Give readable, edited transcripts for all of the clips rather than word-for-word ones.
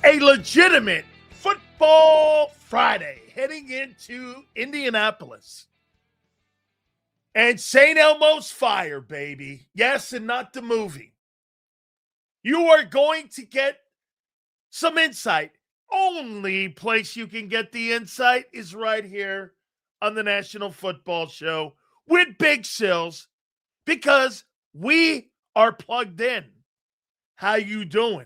A legitimate football Friday heading into Indianapolis. And St. Elmo's Fire, baby. Yes, and not the movie. You are going to get some insight. Only place you can get the insight is right here on the National Football Show with Big Sills, because we are plugged in. How you doing?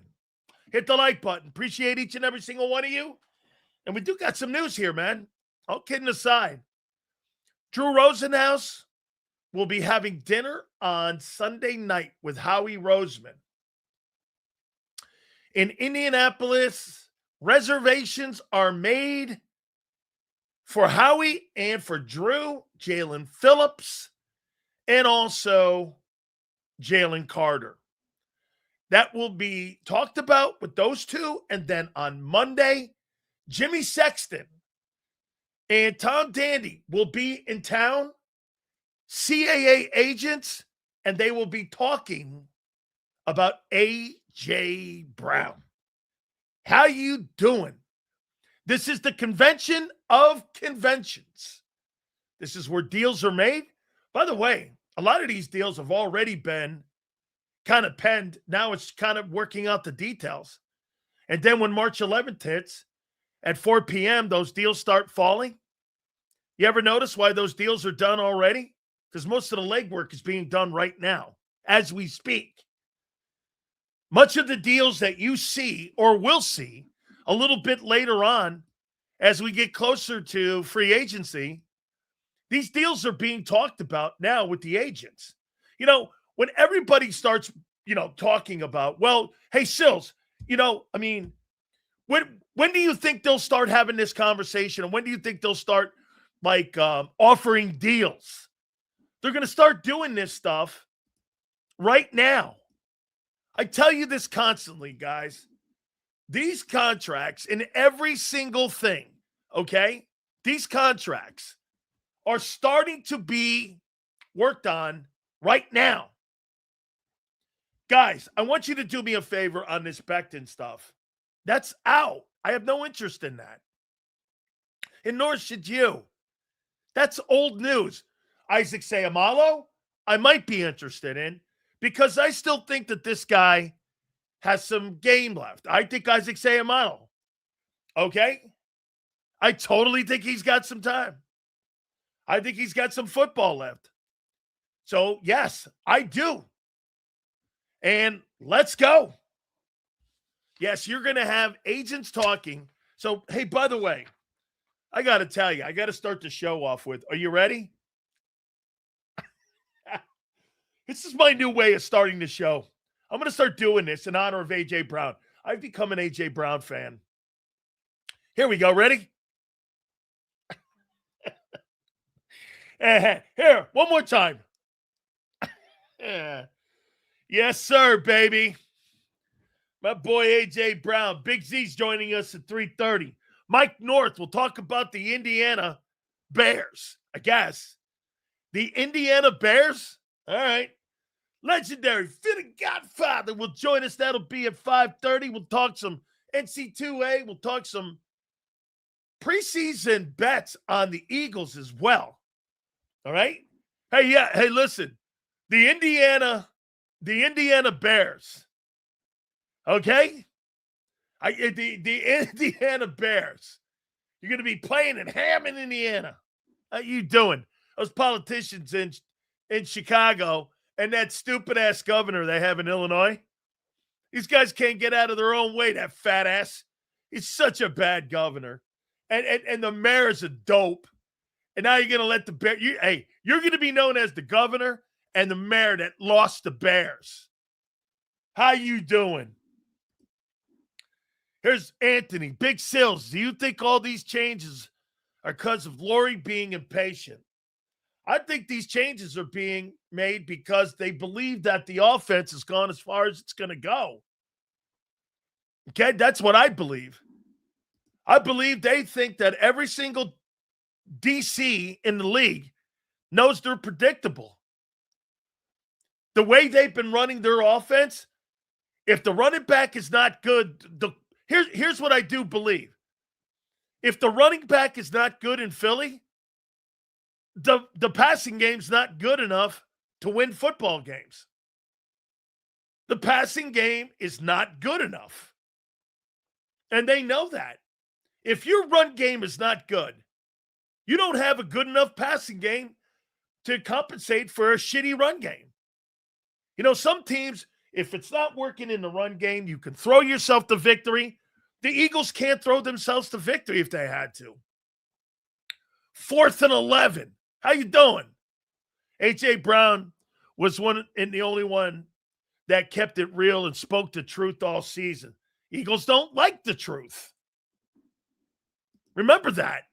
Hit the like button. Appreciate each and every single one of you. And we do got some news here, man. All kidding aside, Drew Rosenhaus will be having dinner on Sunday night with Howie Roseman. In Indianapolis, reservations are made for Howie and for Drew, Jalen Phillips, and also Jalen Carter. That will be talked about with those two. And then on Monday, Jimmy Sexton and Tom Dandy will be in town, CAA agents, and they will be talking about A.J. Brown. How you doing? This is the convention of conventions. This is where deals are made. By the way, a lot of these deals have already been kind of penned. Now it's kind of working out the details. And then when March 11th hits at 4 p.m., those deals start falling. You ever notice why those deals are done already? Because most of the legwork is being done right now as we speak. Much of the deals that you see or will see a little bit later on as we get closer to free agency, these deals are being talked about now with the agents. You know, when everybody starts, talking about, well, hey, Sills, when do you think they'll start having this conversation? And when do you think they'll start, offering deals? They're going to start doing this stuff right now. I tell you this constantly, guys. These contracts in every single thing, okay? These contracts are starting to be worked on right now. Guys, I want you to do me a favor on this Becton stuff. That's out. I have no interest in that. And nor should you. That's old news. Isaac Seumalo, I might be interested in, because I still think that this guy has some game left. I think Isaac Seumalo, okay? I totally think he's got some time. I think he's got some football left. So, yes, I do. And let's go. Yes, you're going to have agents talking. So, hey, by the way, I got to tell you, I got to start the show off with, are you ready? This is my new way of starting the show. I'm going to start doing this in honor of A.J. Brown. I've become an A.J. Brown fan. Here we go. Ready? Here, one more time. Yes, sir, baby. My boy A.J. Brown. Big Z's joining us at 3:30. Mike North will talk about the Indiana Bears, I guess. The Indiana Bears? All right. Legendary Fitting Godfather will join us. That'll be at 5:30. We'll talk some NC2A. We'll talk some preseason bets on the Eagles as well. All right? Hey, listen. The Indiana Bears. Okay? The Indiana Bears. You're going to be playing in Hammond, Indiana. How you doing? Those politicians in Chicago and that stupid-ass governor they have in Illinois. These guys can't get out of their own way, that fat ass. He's such a bad governor. And the mayor is a dope. And now you're going to let the Bears. You're going to be known as the governor and the mayor that lost the Bears. How you doing? Here's Anthony. Big Sills. Do you think all these changes are because of Lori being impatient? I think these changes are being made because they believe that the offense has gone as far as it's going to go. Okay, that's what I believe. I believe they think that every single DC in the league knows they're predictable. The way they've been running their offense, if the running back is not good, Here's what I do believe. If the running back is not good in Philly, the passing game's not good enough to win football games. The passing game is not good enough. And they know that. If your run game is not good, you don't have a good enough passing game to compensate for a shitty run game. You know, some teams, if it's not working in the run game, you can throw yourself to victory. The Eagles can't throw themselves to victory if they had to. 4th and 11. How you doing? A.J. Brown was one and the only one that kept it real and spoke the truth all season. Eagles don't like the truth. Remember that.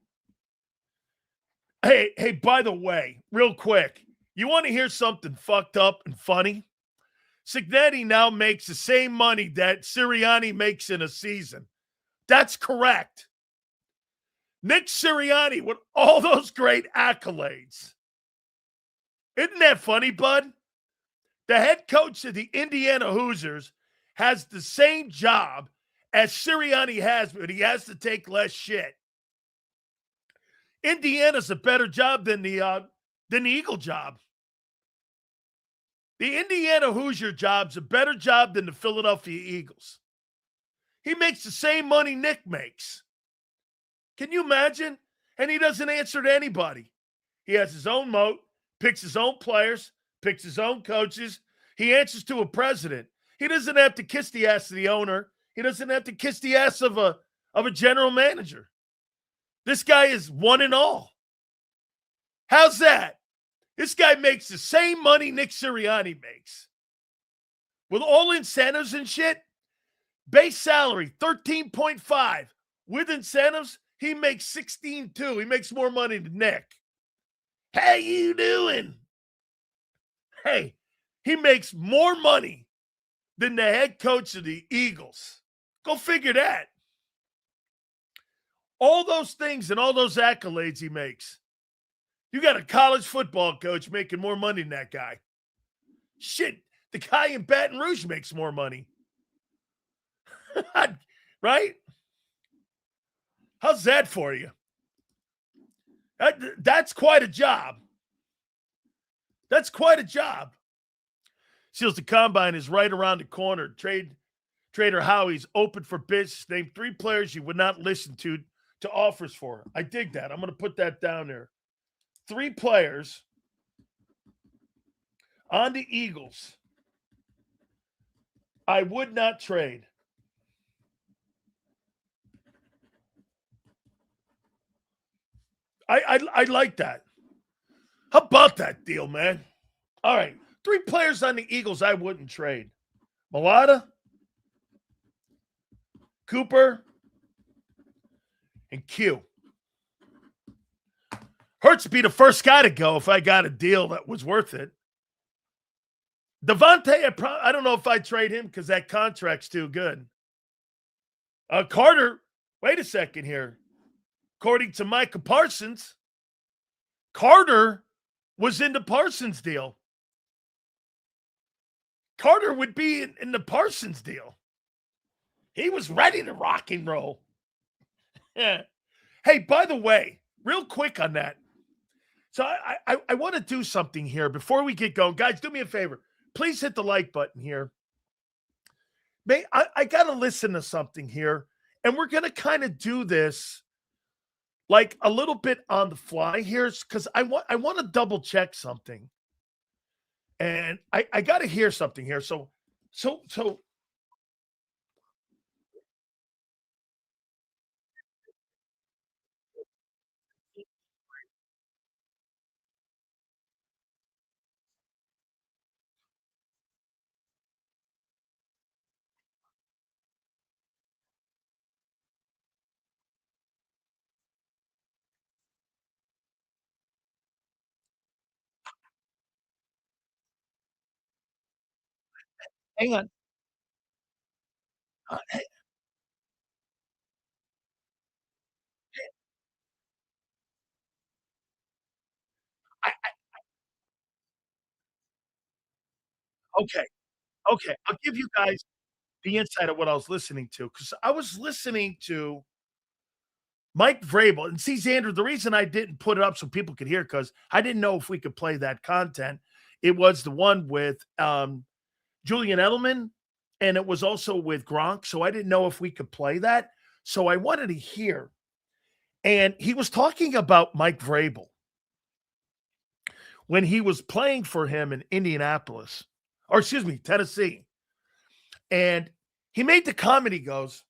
Hey, by the way, real quick, you want to hear something fucked up and funny? Cignetti now makes the same money that Sirianni makes in a season. That's correct. Nick Sirianni with all those great accolades. Isn't that funny, bud? The head coach of the Indiana Hoosiers has the same job as Sirianni has, but he has to take less shit. Indiana's a better job than the Eagle job. The Indiana Hoosier job's a better job than the Philadelphia Eagles. He makes the same money Nick makes. Can you imagine? And he doesn't answer to anybody. He has his own moat, picks his own players, picks his own coaches. He answers to a president. He doesn't have to kiss the ass of the owner. He doesn't have to kiss the ass of a general manager. This guy is one and all. How's that? This guy makes the same money Nick Sirianni makes. With all incentives and shit, base salary, 13.5. With incentives, he makes 16.2. He makes more money than Nick. How you doing? Hey, he makes more money than the head coach of the Eagles. Go figure that. All those things and all those accolades he makes. You got a college football coach making more money than that guy. Shit, the guy in Baton Rouge makes more money. Right? How's that for you? That's quite a job. That's quite a job. Seals the Combine is right around the corner. Trader Howie's open for business. Name 3 players you would not listen to offers for. I dig that. I'm going to put that down there. 3 players on the Eagles I would not trade. I like that. How about that deal, man? All right. 3 players on the Eagles I wouldn't trade. Mulata, Cooper, and Q. Hurts be the first guy to go if I got a deal that was worth it. Devontae, I don't know if I'd trade him because that contract's too good. Carter, wait a second here. According to Micah Parsons, Carter was in the Parsons deal. Carter would be in the Parsons deal. He was ready to rock and roll. Yeah. Hey, by the way, real quick on that. So I want to do something here before we get going. Guys, do me a favor. Please hit the like button here. I got to listen to something here, and we're going to kind of do this like a little bit on the fly here because I want to double check something. And I got to hear something here. So hang on. Hey, okay. Okay. I'll give you guys the inside of what I was listening to, because I was listening to Mike Vrabel. And see, Xander, the reason I didn't put it up so people could hear, because I didn't know if we could play that content. It was the one with Julian Edelman, and it was also with Gronk. So I didn't know if we could play that. So I wanted to hear. And he was talking about Mike Vrabel when he was playing for him in Indianapolis, or excuse me, Tennessee. And he made the comment, he goes,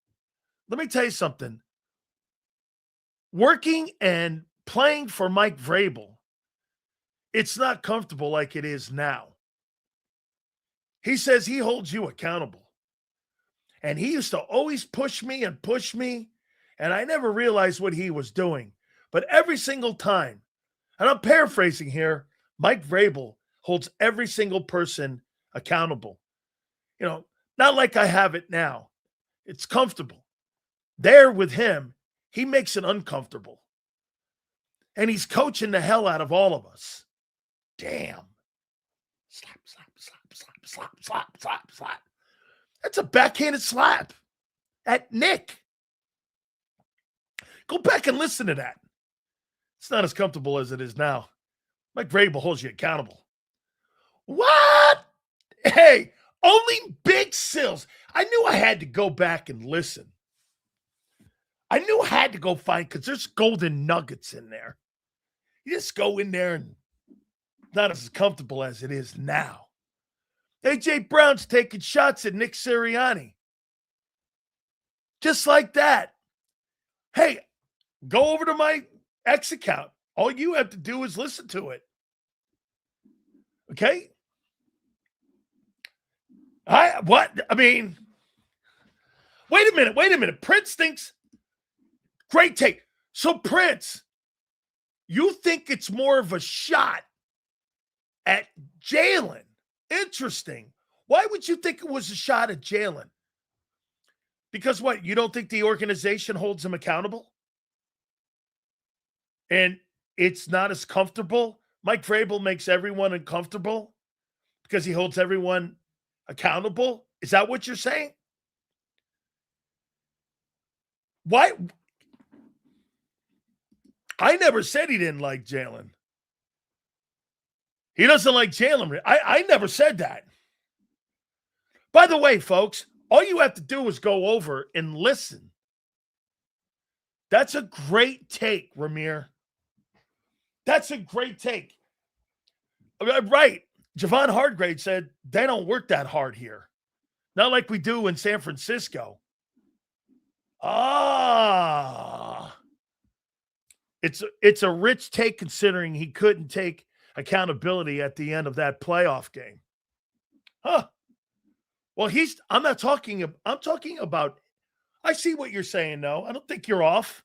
let me tell you something. Working and playing for Mike Vrabel, it's not comfortable like it is now. He says he holds you accountable. And he used to always push me, and I never realized what he was doing. But every single time, and I'm paraphrasing here, Mike Vrabel holds every single person accountable. You know, not like I have it now. It's comfortable. There with him, he makes it uncomfortable. And he's coaching the hell out of all of us. Damn. Slap, slap, slap, slap, slap, slap, slap, slap. That's a backhanded slap at Nick. Go back and listen to that. It's not as comfortable as it is now. Mike Vrabel holds you accountable. What? Hey, only Big Sills. I knew I had to go back and listen. I knew I had to go find, because there's golden nuggets in there. You just go in there and not as comfortable as it is now. A.J. Brown's taking shots at Nick Sirianni. Just like that. Hey, go over to my X account. All you have to do is listen to it. Okay? Wait a minute. Prince thinks, great take. So, Prince, you think it's more of a shot at Jalen? Interesting. Why would you think it was a shot at Jalen? Because what? You don't think the organization holds him accountable? And it's not as comfortable? Mike Vrabel makes everyone uncomfortable because he holds everyone accountable? Is that what you're saying? Why? I never said he didn't like Jalen. He doesn't like Jalen. I never said that. By the way, folks, all you have to do is go over and listen. That's a great take, Ramir. That's a great take. Right. Javon Hargrave said they don't work that hard here. Not like we do in San Francisco. It's a rich take considering he couldn't take accountability at the end of that playoff game. Huh. Well, I'm talking about, I see what you're saying, though. I don't think you're off.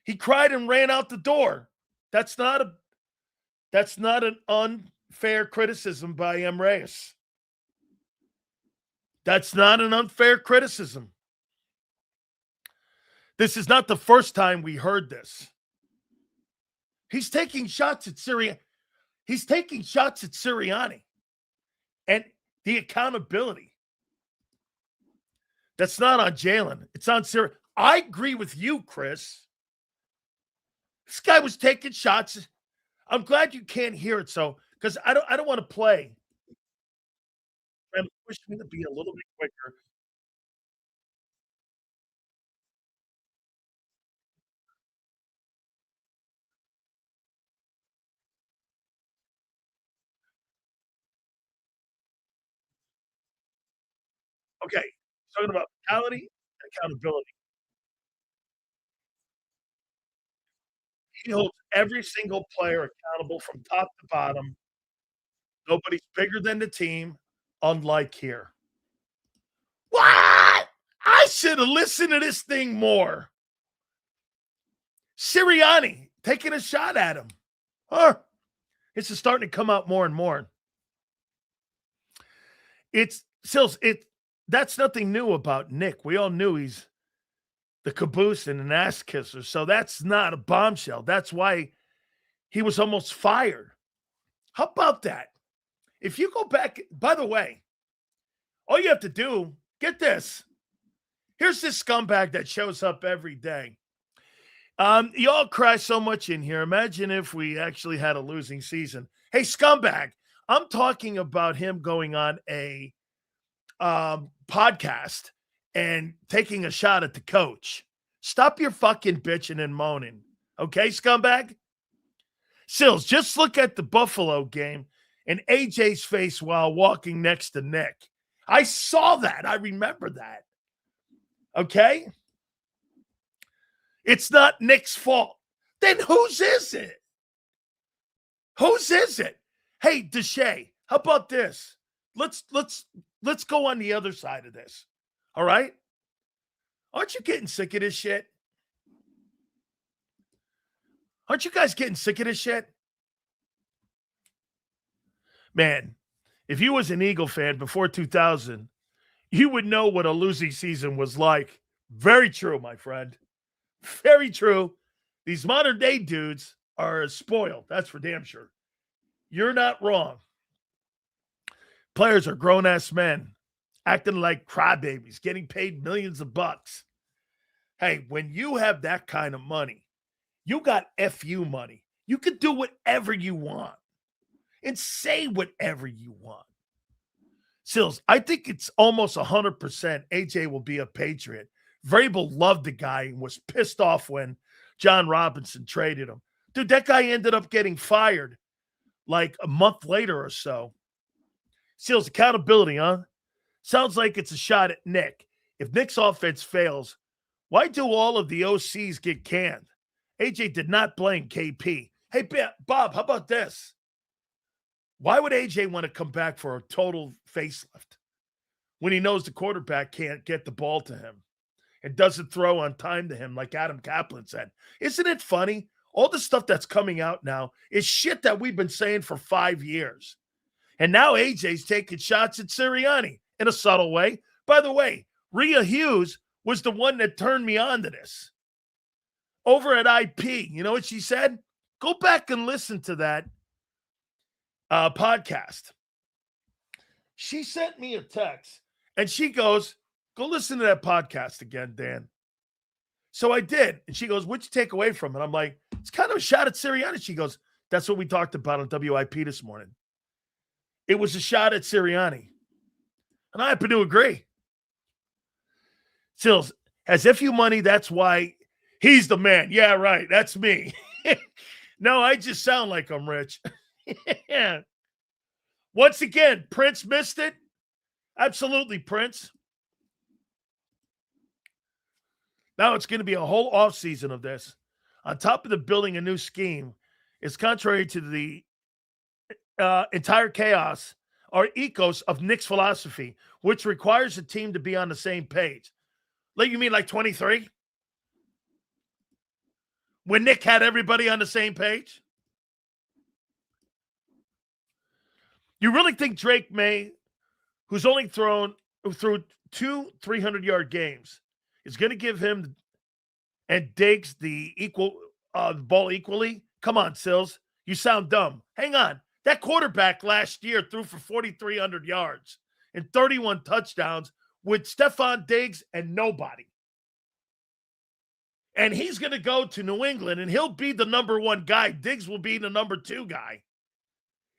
He cried and ran out the door. That's not an unfair criticism by M. Reyes. That's not an unfair criticism. This is not the first time we heard this. He's taking shots at Sirianni. And the accountability. That's not on Jalen. It's on Sirianni. I agree with you, Chris. This guy was taking shots. I'm glad you can't hear it, because I don't want to play. And push me to be a little bit quicker. Okay, talking about mentality and accountability. He holds every single player accountable from top to bottom. Nobody's bigger than the team, unlike here. What? I should have listened to this thing more. Sirianni taking a shot at him. Huh? This is starting to come out more and more. That's nothing new about Nick. We all knew he's the caboose and an ass kisser. So that's not a bombshell. That's why he was almost fired. How about that? If you go back, by the way, all All you have to do, get this. Here's this scumbag that shows up every day. Y'all cry so much in here. Imagine if we actually had a losing season. Hey, scumbag, I'm talking about him going on a podcast and taking a shot at the coach. Stop your fucking bitching and moaning. Okay, scumbag? Sills, just look at the Buffalo game and AJ's face while walking next to Nick. I saw that. I remember that. Okay? It's not Nick's fault. Then whose is it? Whose is it? Hey, Deshae, how about this? Let's go on the other side of this. All right? Aren't you getting sick of this shit? Aren't you guys getting sick of this shit? Man, if you was an Eagle fan before 2000, you would know what a losing season was like. Very true, my friend. Very true. These modern day dudes are spoiled. That's for damn sure. You're not wrong. Players are grown-ass men acting like crybabies, getting paid millions of bucks. Hey, when you have that kind of money, you got FU money. You can do whatever you want and say whatever you want. Sills, I think it's almost 100% AJ will be a Patriot. Vrabel loved the guy and was pissed off when John Robinson traded him. Dude, that guy ended up getting fired like a month later or so. Sills, accountability, huh? Sounds like it's a shot at Nick. If Nick's offense fails, why do all of the OCs get canned? AJ did not blame KP. Hey, Bob, how about this? Why would AJ want to come back for a total facelift when he knows the quarterback can't get the ball to him and doesn't throw on time to him like Adam Kaplan said? Isn't it funny? All the stuff that's coming out now is shit that we've been saying for 5 years. And now AJ's taking shots at Sirianni in a subtle way. By the way, Rhea Hughes was the one that turned me on to this. Over at IP, you know what she said? Go back and listen to that podcast. She sent me a text and she goes, go listen to that podcast again, Dan. So I did. And she goes, what'd you take away from it? I'm like, it's kind of a shot at Sirianni. She goes, that's what we talked about on WIP this morning. It was a shot at Sirianni. And I happen to agree. Sills, has FU money, that's why he's the man. Yeah, right. That's me. No, I just sound like I'm rich. Yeah. Once again, Prince missed it. Absolutely, Prince. Now it's going to be a whole offseason of this. On top of the building a new scheme, it's contrary to the entire chaos or ethos of Nick's philosophy, which requires the team to be on the same page. Like, you mean like 23? When Nick had everybody on the same page? You really think Drake May, who's only through 2 300-yard games, is going to give him and Diggs the ball equally? Come on, Sills. You sound dumb. Hang on. That quarterback last year threw for 4,300 yards and 31 touchdowns with Stephon Diggs and nobody. And he's going to go to New England, and he'll be the number 1 guy. Diggs will be the number 2 guy.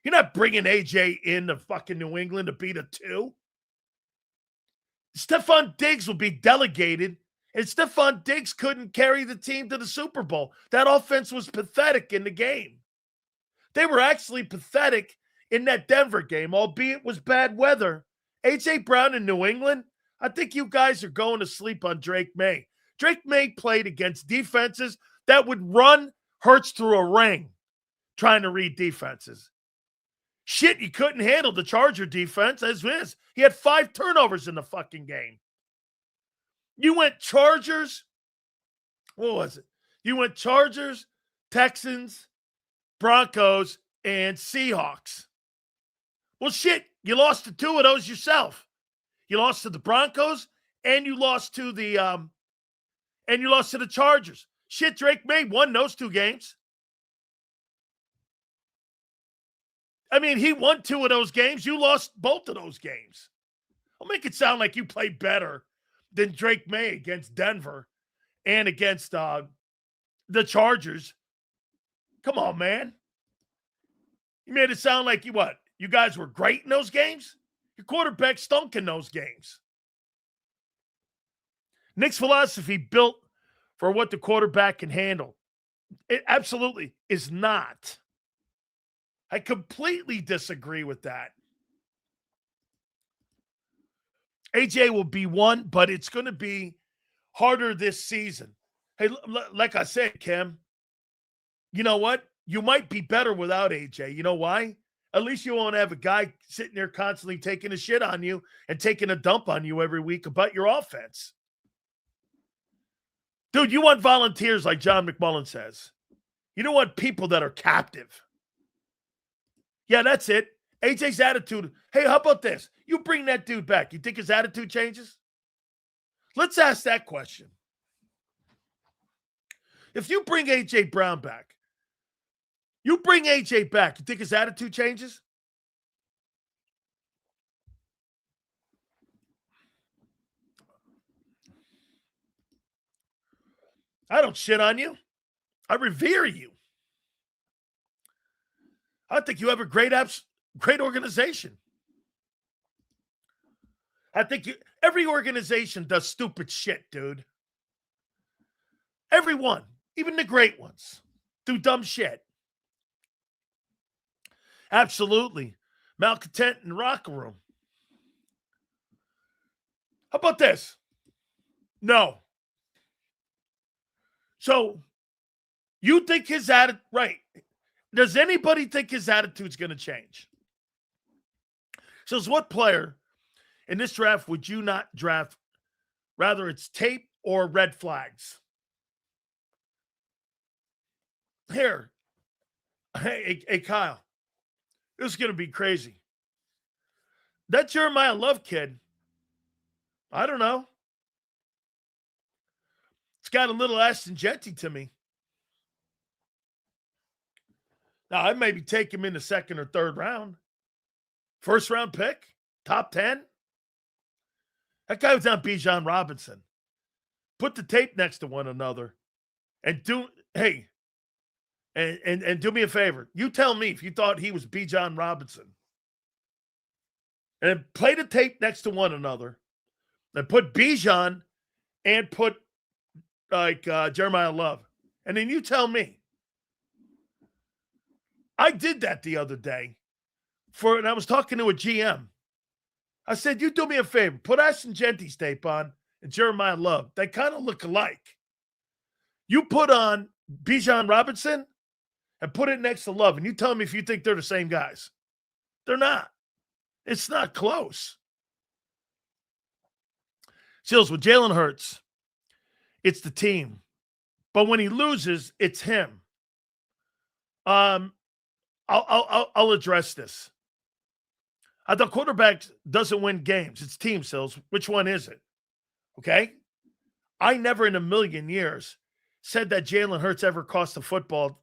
You're not bringing AJ in to fucking New England to be the 2. Stephon Diggs will be delegated, and Stephon Diggs couldn't carry the team to the Super Bowl. That offense was pathetic in the game. They were actually pathetic in that Denver game, albeit it was bad weather. A.J. Brown in New England, I think you guys are going to sleep on Drake May. Drake May played against defenses that would run Hurts through a ring trying to read defenses. Shit, you couldn't handle the Charger defense as is. He had 5 turnovers in the fucking game. You went Chargers. What was it? You went Chargers, Texans, Broncos, and Seahawks. Well, shit, you lost to 2 of those yourself. You lost to the Broncos, and you lost to the Chargers. Shit, Drake May won those 2 games. I mean, he won 2 of those games. You lost both of those games. Don't make it sound like you played better than Drake May against Denver and against the Chargers. Come on, man. You made it sound like you guys were great in those games? Your quarterback stunk in those games. Nick's philosophy built for what the quarterback can handle. It absolutely is not. I completely disagree with that. AJ will be one, but it's going to be harder this season. Hey, like I said, Kim, you know what? You might be better without AJ. You know why? At least you won't have a guy sitting there constantly taking a shit on you and taking a dump on you every week about your offense. Dude, you want volunteers like John McMullen says. You don't want people that are captive. Yeah, that's it. AJ's attitude. Hey, how about this? You bring that dude back. You think his attitude changes? Let's ask that question. If you bring AJ Brown back, you think his attitude changes? I don't shit on you. I revere you. I think you have a great organization. I think every organization does stupid shit, dude. Everyone, even the great ones, do dumb shit. Absolutely. Malcontent in the locker room. How about this? No. So, you think his attitude, right. Does anybody think his attitude's going to change? So, what player in this draft would you not draft? Rather, it's tape or red flags. Here. Hey, Kyle. This is going to be crazy. That Jeremiah Love kid, I don't know. It's got a little Ashton Genty to me. Now, I maybe take him in the second or third round. First round pick, top 10. That guy was on Bijan Robinson. Put the tape next to one another and do me a favor. You tell me if you thought he was Bijan Robinson. And play the tape next to one another. And put Bijan and put Jeremiah Love. And then you tell me. I did that the other day and I was talking to a GM. I said, you do me a favor, put Ashton Genty's tape on and Jeremiah Love. They kind of look alike. You put on Bijan Robinson and put it next to Love, and you tell me if you think they're the same guys. They're not. It's not close. Seals, with Jalen Hurts, it's the team. But when he loses, it's him. I'll address this. I thought quarterback doesn't win games. It's team, Sills. Which one is it? Okay? I never in a million years said that Jalen Hurts ever cost the football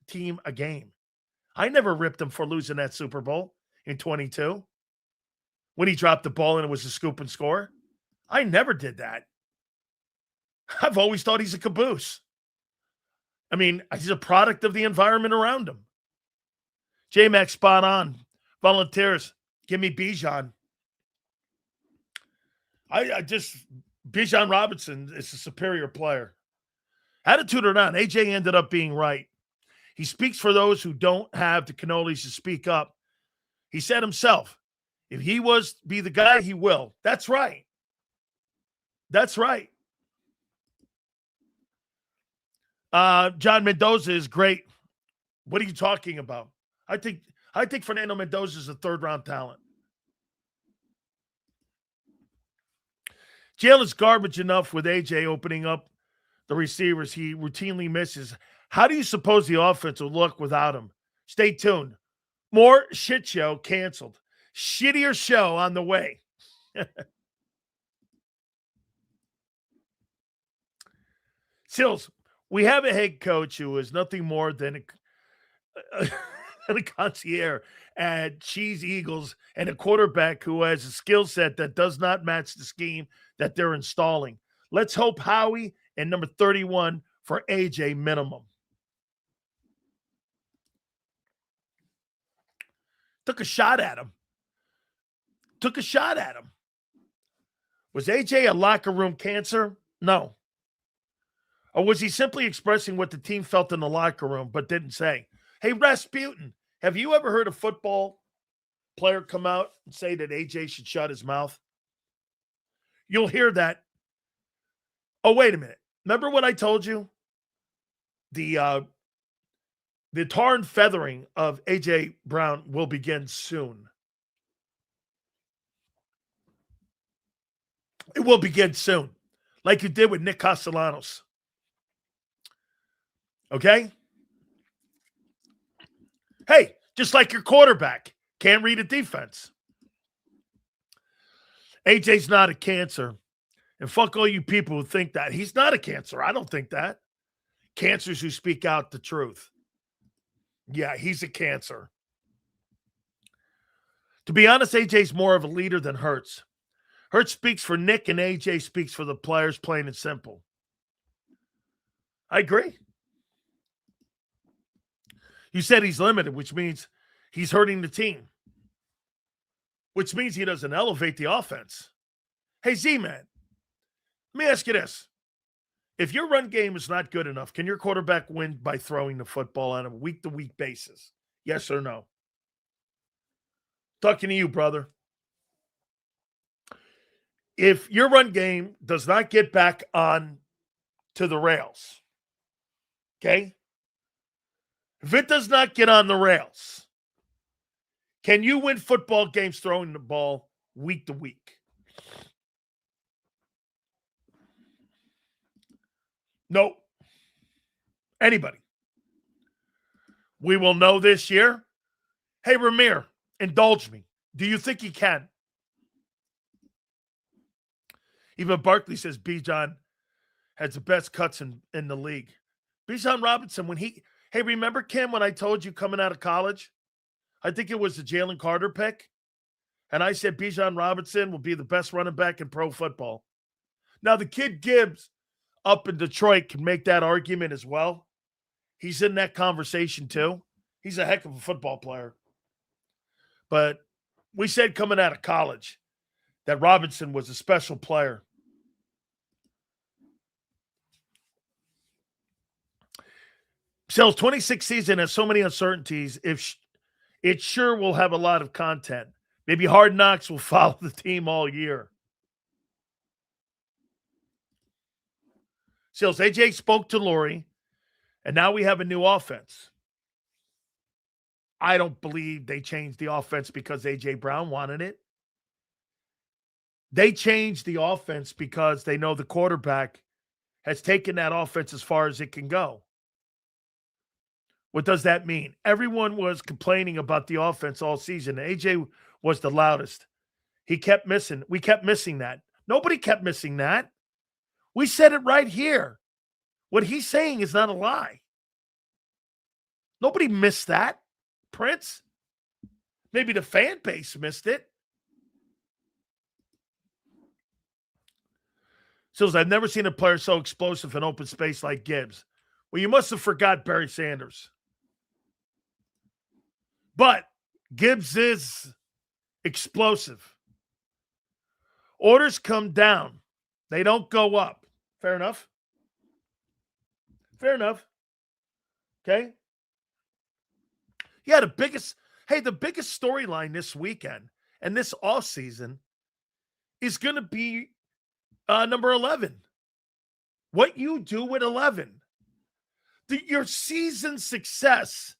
team a game. I never ripped him for losing that Super Bowl in 22 when he dropped the ball and it was a scoop and score. I never did that. I've always thought he's a caboose. I mean, he's a product of the environment around him. J-Mac spot on. Volunteers. Give me Bijan. Bijan Robinson is a superior player. Attitude or not, AJ ended up being right. He speaks for those who don't have the cannolis to speak up. He said himself, if he was to be the guy, he will. That's right. That's right. John Mendoza is great. What are you talking about? I think Fernando Mendoza is a third-round talent. Jalen's garbage enough with AJ opening up the receivers he routinely misses. How do you suppose the offense will look without him? Stay tuned. More shit show canceled. Shittier show on the way. Sills, we have a head coach who is nothing more than a concierge at cheese Eagles and a quarterback who has a skill set that does not match the scheme that they're installing. Let's hope Howie and number 31 for AJ minimum. Took a shot at him. Was AJ a locker room cancer? No. Or was he simply expressing what the team felt in the locker room but didn't say? Hey, Rasputin, have you ever heard a football player come out and say that AJ should shut his mouth? You'll hear that. Oh, wait a minute. Remember what I told you? The tar and feathering of AJ Brown will begin soon. It will begin soon, like you did with Nick Castellanos. Okay? Hey, just like your quarterback can't read a defense. AJ's not a cancer. And fuck all you people who think that. He's not a cancer. I don't think that. Cancers who speak out the truth. Yeah, he's a cancer. To be honest, AJ's more of a leader than Hurts. Hurts speaks for Nick and AJ speaks for the players, plain and simple. I agree. You said he's limited, which means he's hurting the team, which means he doesn't elevate the offense. Hey, Z-Man, let me ask you this. If your run game is not good enough, can your quarterback win by throwing the football on a week-to-week basis? Yes or no? Talking to you, brother. If your run game does not get back on to the rails, okay? If it does not get on the rails, can you win football games throwing the ball week to week? No. Anybody. We will know this year. Hey, Ramir, indulge me. Do you think he can? Even Barkley says Bijan has the best cuts in the league. Bijan Robinson, when he... Hey, remember, Kim, when I told you coming out of college? I think it was the Jalen Carter pick. And I said Bijan Robinson will be the best running back in pro football. Now, the kid Gibbs up in Detroit can make that argument as well. He's in that conversation too. He's a heck of a football player. But we said coming out of college that Robinson was a special player. Sales 26 season has so many uncertainties. If it sure will have a lot of content. Maybe Hard Knocks will follow the team all year. Sales, AJ spoke to Lori, and now we have a new offense. I don't believe they changed the offense because AJ Brown wanted it. They changed the offense because they know the quarterback has taken that offense as far as it can go. What does that mean? Everyone was complaining about the offense all season. AJ was the loudest. He kept missing. We kept missing that. Nobody kept missing that. We said it right here. What he's saying is not a lie. Nobody missed that, Prince. Maybe the fan base missed it. So I've never seen a player so explosive in open space like Gibbs. Well, you must have forgot Barry Sanders. But Gibbs is explosive. Orders come down. They don't go up. Fair enough? Fair enough. Okay? Yeah, the biggest storyline this weekend and this offseason is going to be number 11. What you do with 11. Your season success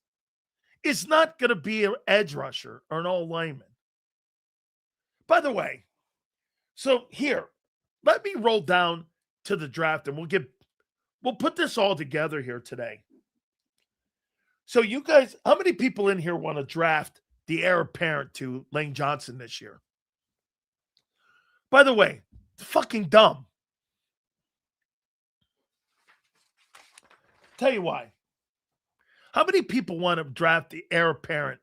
is not going to be an edge rusher or an all lineman. By the way, so here, let me roll down to the draft and we'll put this all together here today. So you guys, how many people in here want to draft the heir apparent to Lane Johnson this year? By the way, it's fucking dumb. Tell you why. How many people want to draft the heir apparent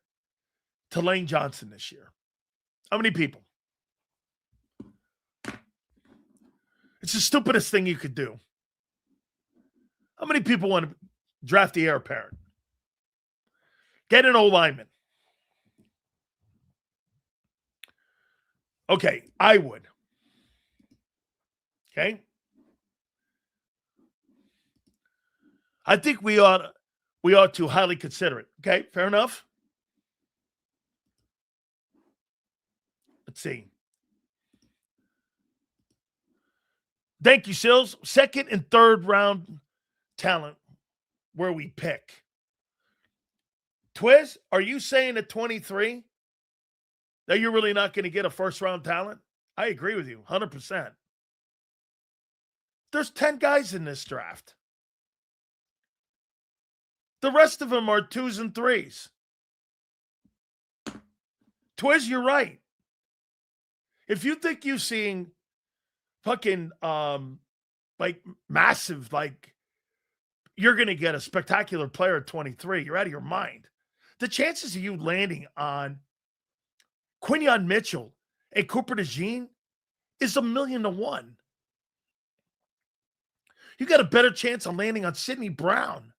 to Lane Johnson this year? How many people? It's the stupidest thing you could do. How many people want to draft the heir apparent? Get an O-lineman. Okay, I would. Okay? I think we ought to highly consider it. Okay, fair enough. Let's see. Thank you, Sills. Second and third round talent where we pick. Twiz, are you saying at 23 that you're really not going to get a first round talent? I agree with you 100%. There's 10 guys in this draft. The rest of them are 2s and 3s. Twiz, you're right. If you think you're seeing fucking like massive, like you're going to get a spectacular player at 23, you're out of your mind. The chances of you landing on Quinyon Mitchell and Cooper DeJean is 1,000,000 to 1. You got a better chance of landing on Sidney Brown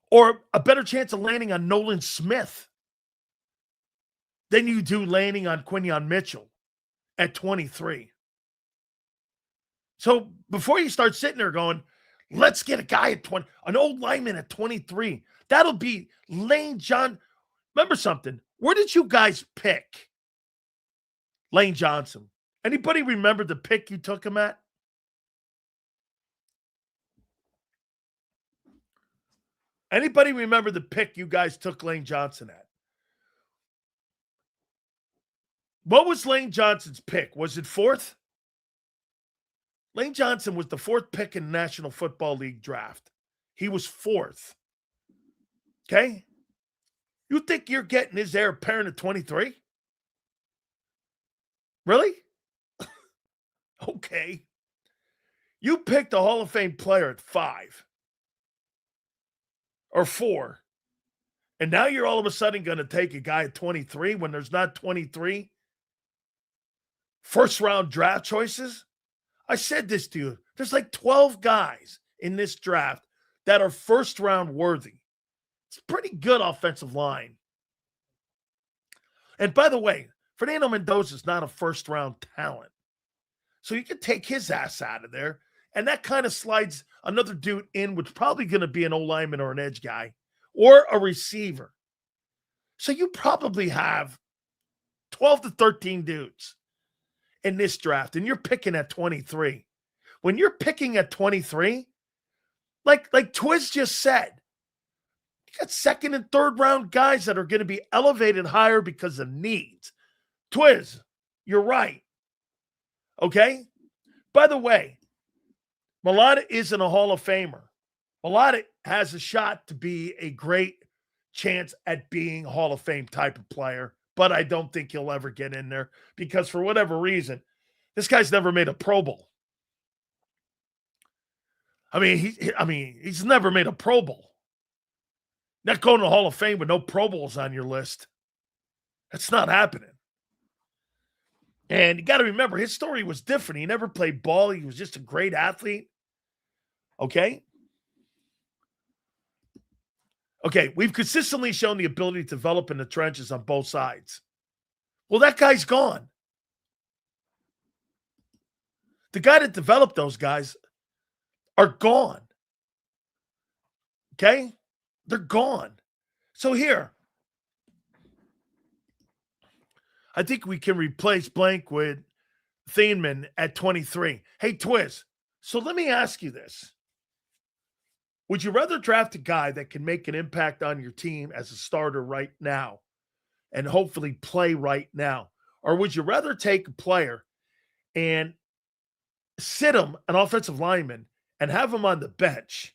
or a better chance of landing on Nolan Smith than you do landing on Quinyon Mitchell at 23. So before you start sitting there going, let's get a guy at 20, an old lineman at 23, that'll be Lane John. Remember something. Where did you guys pick Lane Johnson? Anybody remember the pick you took him at? Anybody remember the pick you guys took Lane Johnson at? What was Lane Johnson's pick? Was it 4th? Lane Johnson was the 4th pick in the National Football League draft. He was 4th. Okay? You think you're getting his heir apparent at 23? Really? Okay. You picked a Hall of Fame player at 5 or 4. And now you're all of a sudden going to take a guy at 23 when there's not 23 first round draft choices? I said this to you. There's like 12 guys in this draft that are first round worthy. It's a pretty good offensive line. And by the way, Fernando Mendoza is not a first round talent. So you can take his ass out of there. And that kind of slides another dude in, which is probably going to be an O-lineman or an edge guy or a receiver. So you probably have 12 to 13 dudes in this draft, and you're picking at 23. When you're picking at 23, like Twiz just said, you got second and third round guys that are going to be elevated higher because of needs. Twiz, you're right. Okay? By the way, Mulata isn't a Hall of Famer. Mulata has a shot to be a great chance at being a Hall of Fame type of player, but I don't think he'll ever get in there because for whatever reason, this guy's never made a Pro Bowl. He's never made a Pro Bowl. Not going to the Hall of Fame with no Pro Bowls on your list. That's not happening. And you got to remember, his story was different. He never played ball. He was just a great athlete. Okay? Okay, we've consistently shown the ability to develop in the trenches on both sides. Well, that guy's gone. The guy that developed those guys are gone. Okay? They're gone. So here, I think we can replace blank with Thieneman at 23. Hey, Twiz, so let me ask you this. Would you rather draft a guy that can make an impact on your team as a starter right now and hopefully play right now? Or would you rather take a player and sit him, an offensive lineman, and have him on the bench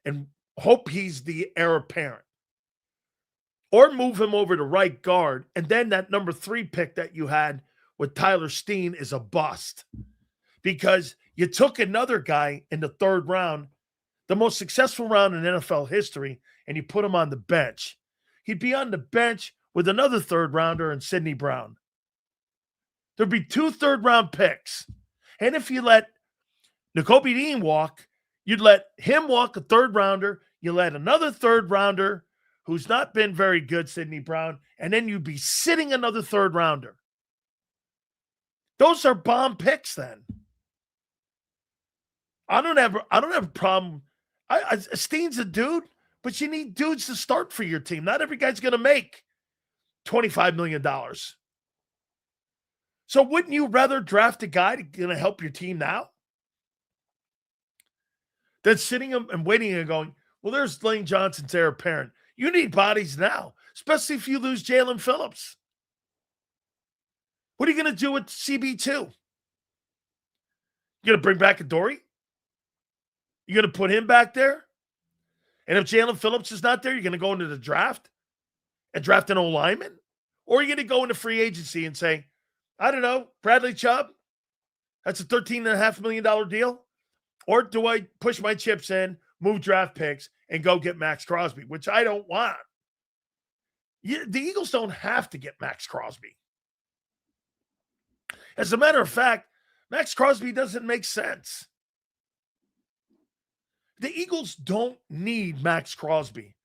and hope he's the heir apparent? Or move him over to right guard, and then that number 3 pick that you had with Tyler Steen is a bust because you took another guy in the 3rd round, the most successful round in NFL history, and you put him on the bench. he'd be on the bench with another third rounder and Sidney Brown. There'd be 2 third-round picks. And if you let Nakobe Dean walk, you'd let him walk, a third rounder. You let another third rounder who's not been very good, Sidney Brown, and then you'd be sitting another third rounder. Those are bomb picks then. I don't have a problem. Steen's a dude, but you need dudes to start for your team. Not every guy's going to make $25 million. So wouldn't you rather draft a guy that's going to help your team now than sitting and waiting and going, well, there's Lane Johnson's heir apparent. You need bodies now, especially if you lose Jalen Phillips. What are you going to do with CB2? You going to bring back Adoree'? You going to put him back there? And if Jalen Phillips is not there, you're going to go into the draft and draft an old lineman? Or are you going to go into free agency and say, I don't know, Bradley Chubb, that's a $13.5 million deal? Or do I push my chips in, move draft picks, and go get Max Crosby, which I don't want? The Eagles don't have to get Max Crosby. As a matter of fact, Max Crosby doesn't make sense. The Eagles don't need Max Crosby.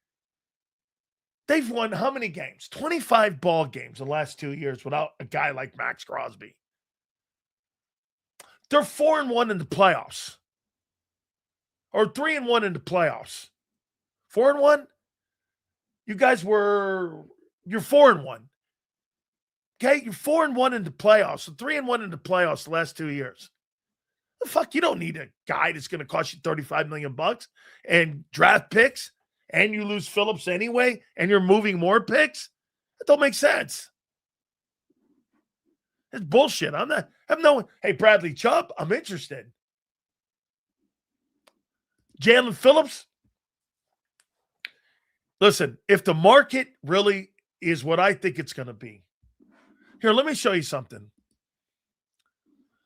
They've won how many games? 25 ball games the last 2 years without a guy like Max Crosby. They're 4-1 in the playoffs. Or 3-1 in the playoffs. 4-1? You guys you're 4-1. Okay, you're 4-1 in the playoffs. So 3-1 in the playoffs the last 2 years. The fuck, you don't need a guy that's going to cost you $35 million and draft picks, and you lose Phillips anyway, and you're moving more picks. That don't make sense. It's bullshit. Hey, Bradley Chubb, I'm interested. Jalen Phillips. Listen, if the market really is what I think it's going to be. Here, let me show you something.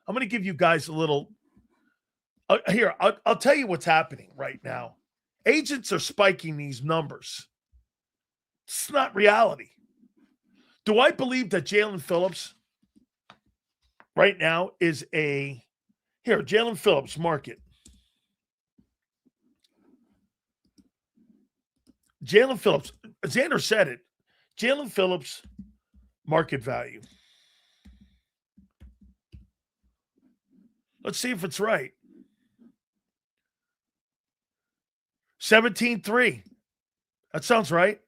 I'm going to give you guys a little. I'll tell you what's happening right now. Agents are spiking these numbers. It's not reality. Do I believe that Jalen Phillips right now is Jalen Phillips market. Jalen Phillips, Xander said it. Jalen Phillips market value. Let's see if it's right. 17.3. That sounds right.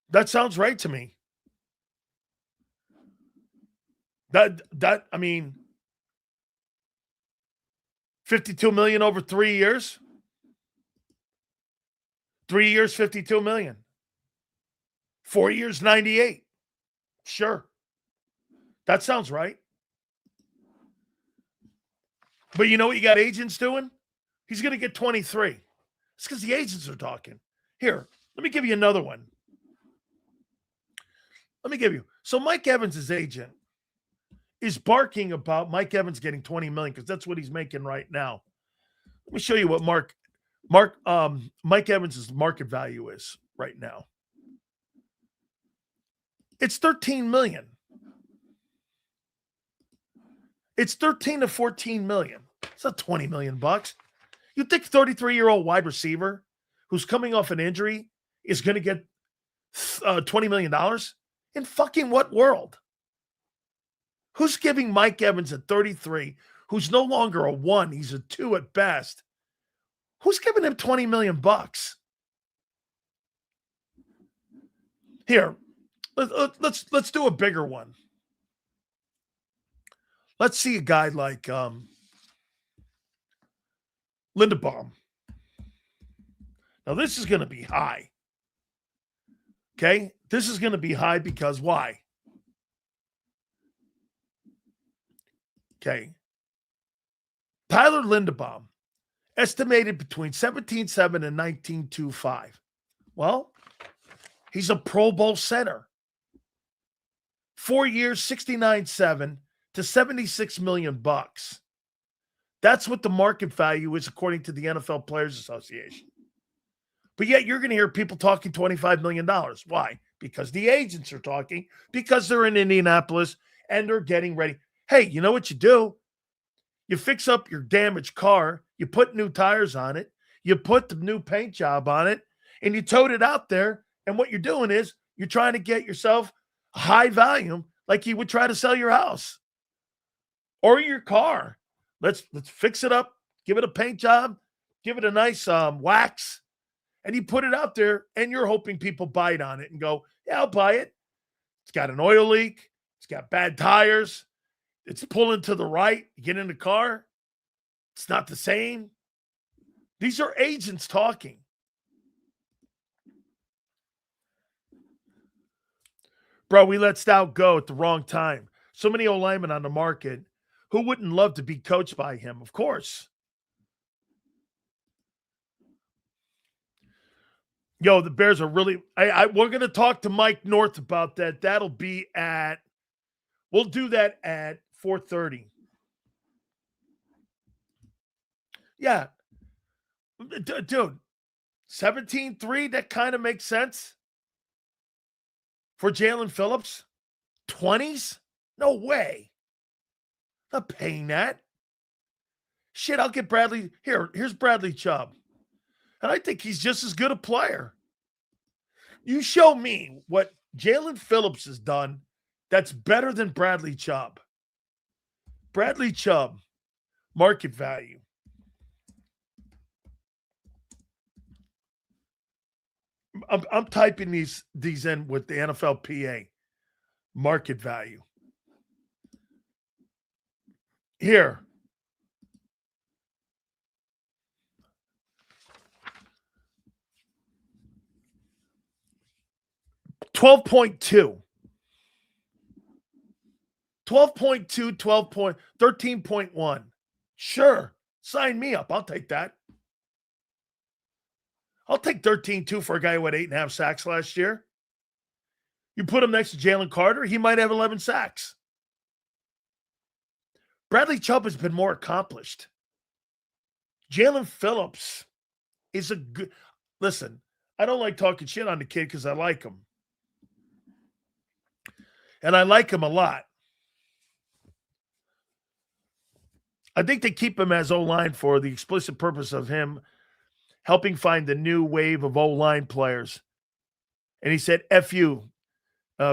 That sounds right to me. I mean, $52 million over 3 years. 3 years, $52 million. 4 years, $98. Sure. That sounds right. But you know what you got agents doing? He's going to get 23. It's because the agents are talking. Here, let me give you another one. So Mike Evans' agent is barking about Mike Evans getting $20 million because that's what he's making right now. Let me show you what Mike Evans' market value is right now. It's $13 million. It's $13 to $14 million. It's not $20 million. You think 33-year-old wide receiver who's coming off an injury is going to get $20 million? In fucking what world? Who's giving Mike Evans at 33, who's no longer a 1, he's a 2 at best? Who's giving him $20 million? Here, let's do a bigger one. Let's see a guy like Linderbaum. Now, this is going to be high. Okay? This is going to be high because why? Okay. Tyler Linderbaum, estimated between 17.7 and 19.25. Well, he's a Pro Bowl center. 4 years, 69.7 to $76 million. That's what the market value is according to the NFL Players Association. But yet you're going to hear people talking $25 million. Why? Because the agents are talking, because they're in Indianapolis and they're getting ready. Hey, you know what you do? You fix up your damaged car, you put new tires on it, you put the new paint job on it, and you towed it out there. And what you're doing is you're trying to get yourself a high volume like you would try to sell your house or your car. Let's fix it up, give it a paint job, give it a nice wax, and you put it out there, and you're hoping people bite on it and go, yeah, I'll buy it. It's got an oil leak. It's got bad tires. It's pulling to the right. You get in the car. It's not the same. These are agents talking. Bro, we let Stout go at the wrong time. So many old linemen on the market. Who wouldn't love to be coached by him? Of course. Yo, the Bears are really. We're going to talk to Mike North about that. That'll be at. We'll do that at 4:30. Yeah. Dude, 17-3, that kind of makes sense. For Jalen Phillips, 20s? No way. Not paying that. Shit, I'll get Bradley. Here's Bradley Chubb. And I think he's just as good a player. You show me what Jalen Phillips has done that's better than Bradley Chubb. Bradley Chubb, market value. I'm typing these in with the NFLPA. Market value. Here. $12.2. 12.2, 13.1. Sure. Sign me up. I'll take that. I'll take 13.2 for a guy who had 8.5 sacks last year. You put him next to Jalen Carter, he might have 11 sacks. Bradley Chubb has been more accomplished. Jalen Phillips is a good. Listen, I don't like talking shit on the kid because I like him. And I like him a lot. I think they keep him as O-line for the explicit purpose of him helping find the new wave of O-line players. And he said, F you,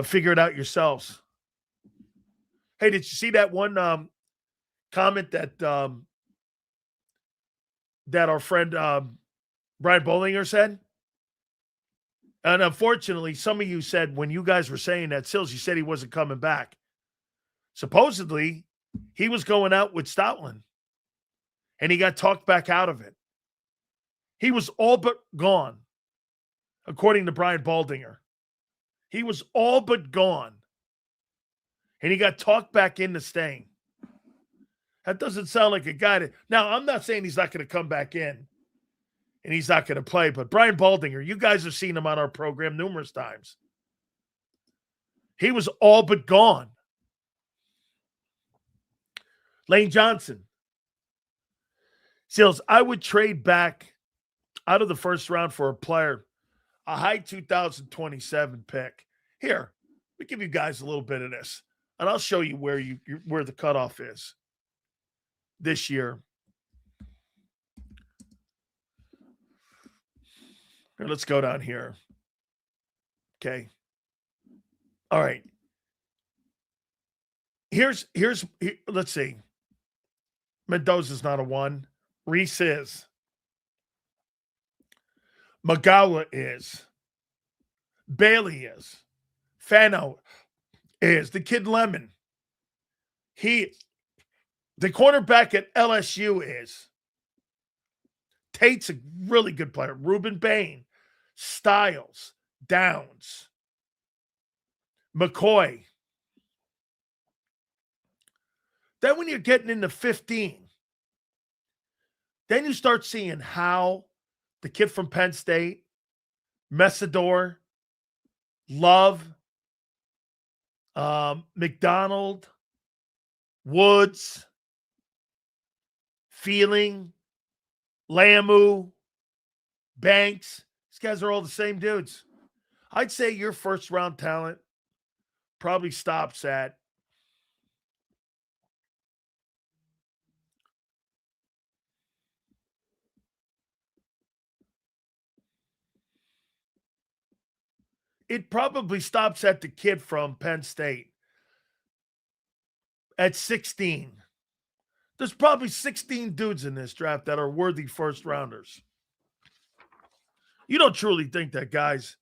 figure it out yourselves. Hey, did you see that one comment that that our friend Brian Bollinger said? And unfortunately, some of you said when you guys were saying that, Sills, you said he wasn't coming back. Supposedly, he was going out with Stoutland, and he got talked back out of it. He was all but gone, according to Brian Baldinger. He was all but gone, and he got talked back into staying. That doesn't sound like a guy to... Now, I'm not saying he's not going to come back in, and he's not going to play, but Brian Baldinger, you guys have seen him on our program numerous times. He was all but gone. Lane Johnson. Seals, I would trade back out of the first round for a player, a high 2027 pick. Here, let me give you guys a little bit of this, and I'll show you where the cutoff is this year. Here, let's go down here. Okay. All right. Here's let's see. Mendoza's not a 1. Reese is. Magawa is. Bailey is. Fano is. The kid Lemon. The cornerback at LSU is. Tate's a really good player. Ruben Bain. Styles. Downs. McCoy. Then when you're getting into 15, then you start seeing how the kid from Penn State, Messidor, Love, McDonald, Woods, Feeling, Lamu, Banks, These guys are all the same dudes. I'd say your first round talent probably stops at the kid from Penn State at 16. There's probably 16 dudes in this draft that are worthy first rounders. You don't truly think that guys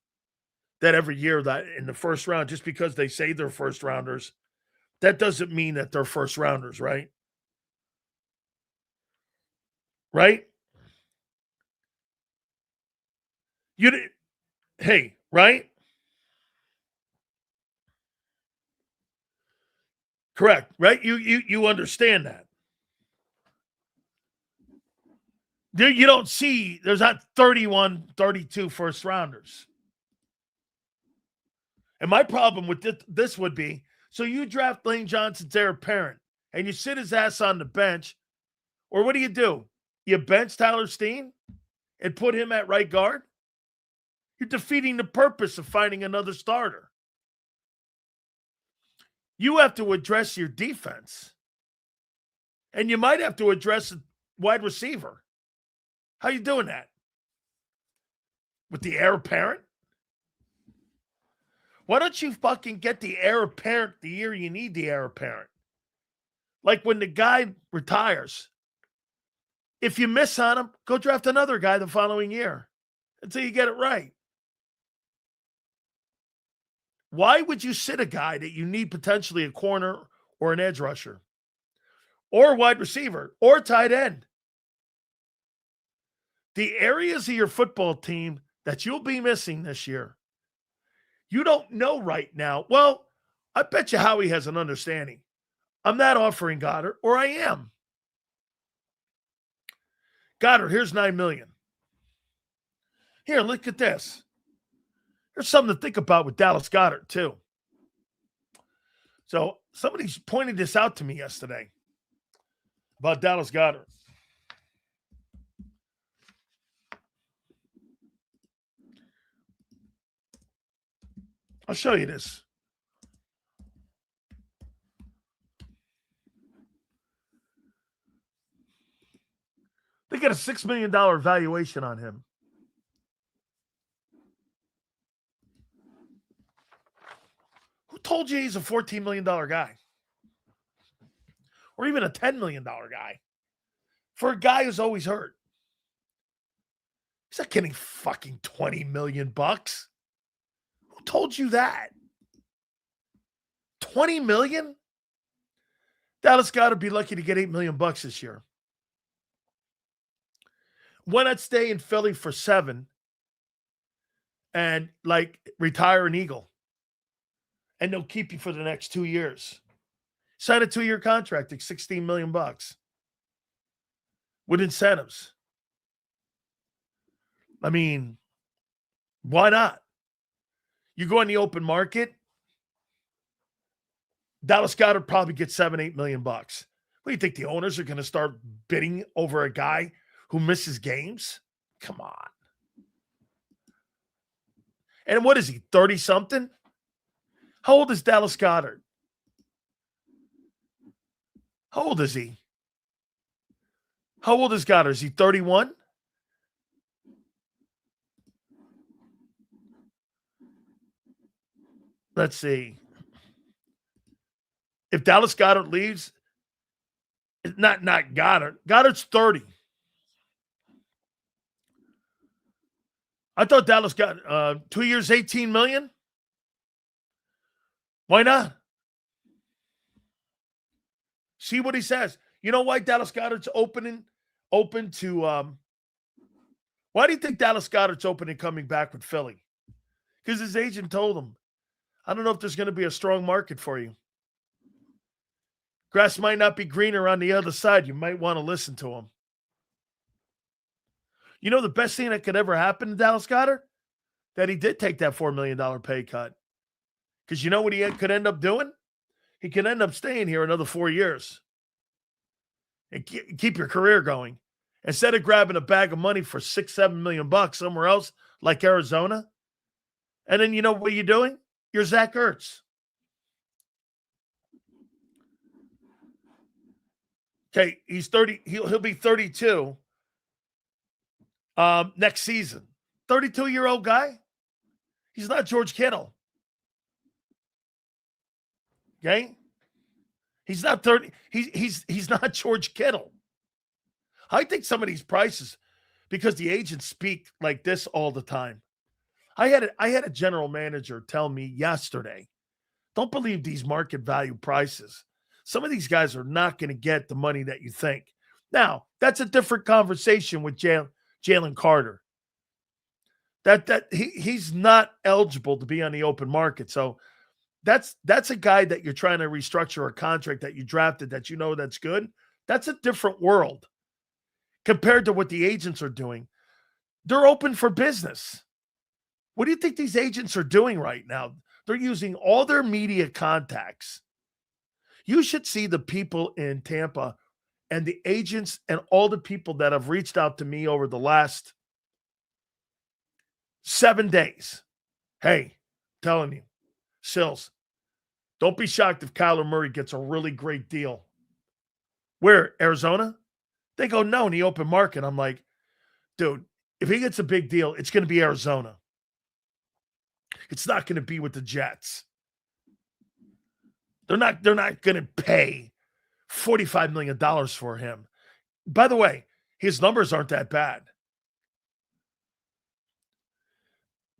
that every year that in the first round, just because they say they're first rounders, that doesn't mean that they're first rounders, right? Right? Hey, right? Correct, right? You understand that. You don't see, there's not 31, 32 first rounders. And my problem with this would be, so you draft Lane Johnson's heir apparent and you sit his ass on the bench, or what do? You bench Tyler Steen and put him at right guard? You're defeating the purpose of finding another starter. You have to address your defense. And you might have to address a wide receiver. How you doing that? With the heir apparent? Why don't you fucking get the heir apparent the year you need the heir apparent? Like when the guy retires. If you miss on him, go draft another guy the following year until you get it right. Why would you sit a guy that you need potentially a corner or an edge rusher or a wide receiver or tight end? The areas of your football team that you'll be missing this year, you don't know right now. Well, I bet you Howie has an understanding. I'm not offering Goddard, or I am. Goddard, here's $9 million. Here, look at this. There's something to think about with Dallas Goedert, too. So somebody's pointed this out to me yesterday about Dallas Goedert. I'll show you this. They got a $6 million valuation on him. Who told you he's a $14 million guy? Or even a $10 million guy? For a guy who's always hurt. He's not getting fucking $20 million. Who told you that? 20 million? Dallas got to be lucky to get $8 million this year. Why not stay in Philly for 7 and retire an Eagle? And they'll keep you for the next 2 years. Sign a 2-year contract at $16 million with incentives. I mean, why not? You go in the open market, Dallas Goedert probably gets $7-8 million. What do you think, the owners are going to start bidding over a guy who misses games? Come on. And what is he, 30-something? How old is Dallas Goedert? How old is he? How old is Goddard? Is he 31? Let's see. If Dallas Goedert leaves, not Goddard. Goddard's 30. I thought Dallas got 2 years, $18 million. Why not? See what he says. You know why Dallas Goedert's open to why do you think Dallas Goedert's open and coming back with Philly? Because his agent told him, I don't know if there's going to be a strong market for you. Grass might not be greener on the other side. You might want to listen to him. You know the best thing that could ever happen to Dallas Goedert? That he did take that $4 million pay cut. Because you know what he could end up doing? He could end up staying here another 4 years and keep your career going instead of grabbing a bag of money for $6-7 million somewhere else, like Arizona, and then you know what you're doing? You're Zach Ertz. Okay, he's 30. He'll be 32 next season. 32-year-old guy. He's not George Kittle. Okay? He's not 30. He's not George Kittle. I think some of these prices, because the agents speak like this all the time. I had a general manager tell me yesterday, don't believe these market value prices. Some of these guys are not going to get the money that you think. Now, that's a different conversation with Jalen Carter. He's not eligible to be on the open market. So that's a guy that you're trying to restructure a contract that you drafted that you know that's good. That's a different world compared to what the agents are doing. They're open for business. What do you think these agents are doing right now? They're using all their media contacts. You should see the people in Tampa and the agents and all the people that have reached out to me over the last 7 days. Hey, I'm telling you, Sills, don't be shocked if Kyler Murray gets a really great deal. Where? Arizona? They go, no, in the open market. I'm like, dude, if he gets a big deal, it's going to be Arizona. It's not going to be with the Jets. They're not going to pay $45 million for him. By the way, his numbers aren't that bad.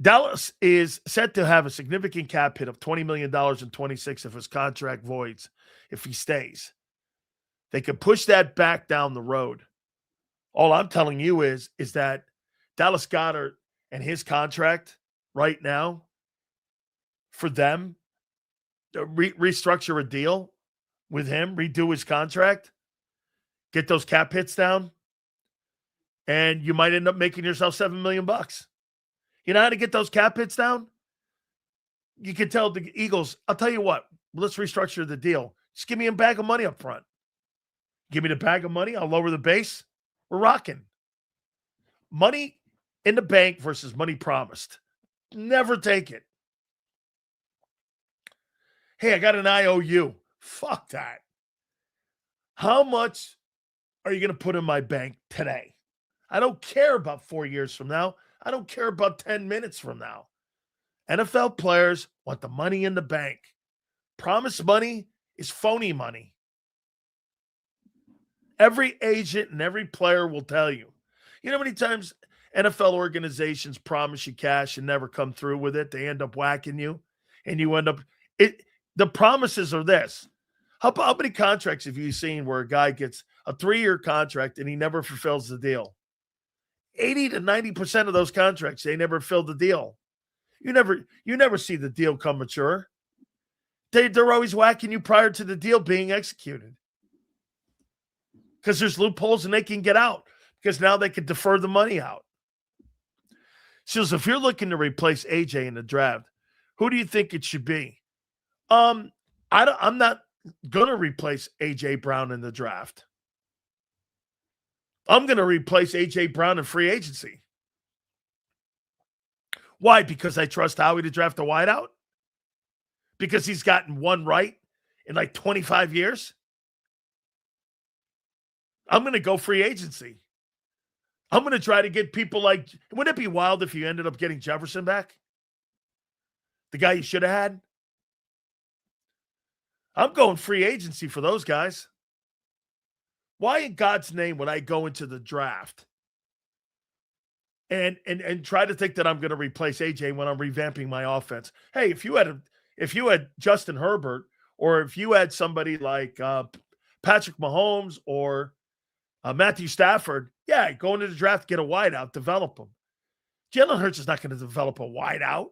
Dallas is set to have a significant cap hit of $20 million in 26 if his contract voids, if he stays. They could push that back down the road. All I'm telling you is that Dallas Goedert and his contract right now, for them, restructure a deal with him, redo his contract, get those cap hits down, and you might end up making yourself $7 million. You know how to get those cap hits down? You can tell the Eagles, I'll tell you what, let's restructure the deal. Just give me a bag of money up front. Give me the bag of money. I'll lower the base. We're rocking. Money in the bank versus money promised. Never take it. Hey, I got an IOU. Fuck that. How much are you going to put in my bank today? I don't care about 4 years from now. I don't care about 10 minutes from now. NFL players want the money in the bank. Promised money is phony money. Every agent and every player will tell you. You know how many times NFL organizations promise you cash and never come through with it? They end up whacking you, and you end up the promises are this. How many contracts have you seen where a guy gets a 3-year contract and he never fulfills the deal? 80 to 90% of those contracts, they never fill the deal. You never see the deal come mature. They're always whacking you prior to the deal being executed. Because there's loopholes and they can get out. Because now they can defer the money out. So if you're looking to replace AJ in the draft, who do you think it should be? I'm not going to replace AJ Brown in the draft. I'm going to replace AJ Brown in free agency. Why? Because I trust Howie to draft a wideout? Because he's gotten one right in like 25 years? I'm going to go free agency. I'm going to try to get people like, wouldn't it be wild if you ended up getting Jefferson back? The guy you should have had? I'm going free agency for those guys. Why in God's name would I go into the draft and try to think that I'm going to replace AJ when I'm revamping my offense? Hey, if you had Justin Herbert, or if you had somebody like Patrick Mahomes or Matthew Stafford, yeah, go into the draft, get a wideout, develop them. Jalen Hurts is not going to develop a wideout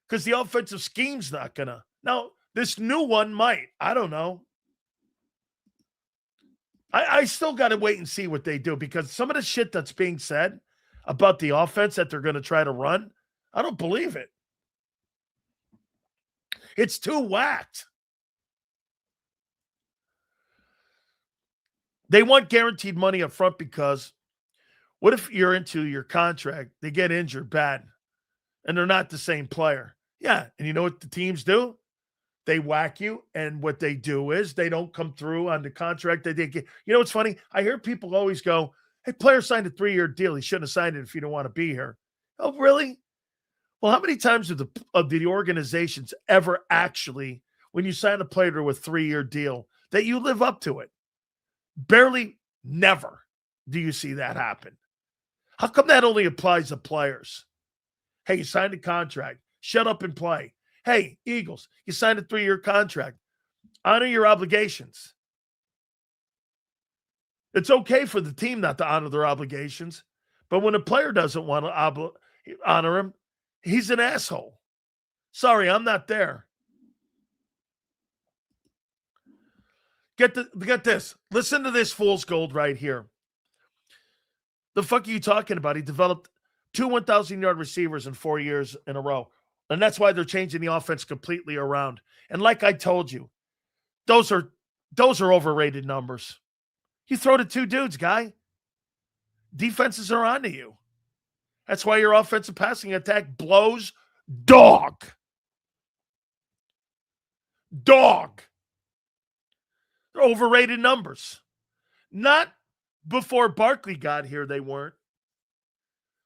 because the offensive scheme's not going to. Now, this new one might. I don't know. I still got to wait and see what they do, because some of the shit that's being said about the offense that they're going to try to run, I don't believe it. It's too whacked. They want guaranteed money up front because What if you're into your contract, they get injured bad, and they're not the same player? Yeah, and you know what the teams do? They whack you, and what they do is they don't come through on the contract that they get. You know what's funny? I hear people always go, hey, player signed a 3-year deal. He shouldn't have signed it if he didn't want to be here. Oh, really? Well, how many times have the organizations ever actually, when you sign a player to a 3-year deal, that you live up to it? Barely, never do you see that happen. How come that only applies to players? Hey, you signed a contract. Shut up and play. Hey, Eagles, you signed a 3-year contract. Honor your obligations. It's okay for the team not to honor their obligations, but when a player doesn't want to honor him, he's an asshole. Sorry, I'm not there. Get this. Listen to this fool's gold right here. The fuck are you talking about? He developed 2 1,000-yard receivers in 4 years in a row. And that's why they're changing the offense completely around. And like I told you, those are overrated numbers. You throw to 2 dudes, guy. Defenses are onto you. That's why your offensive passing attack blows dog. Dog. They're overrated numbers. Not before Barkley got here, they weren't.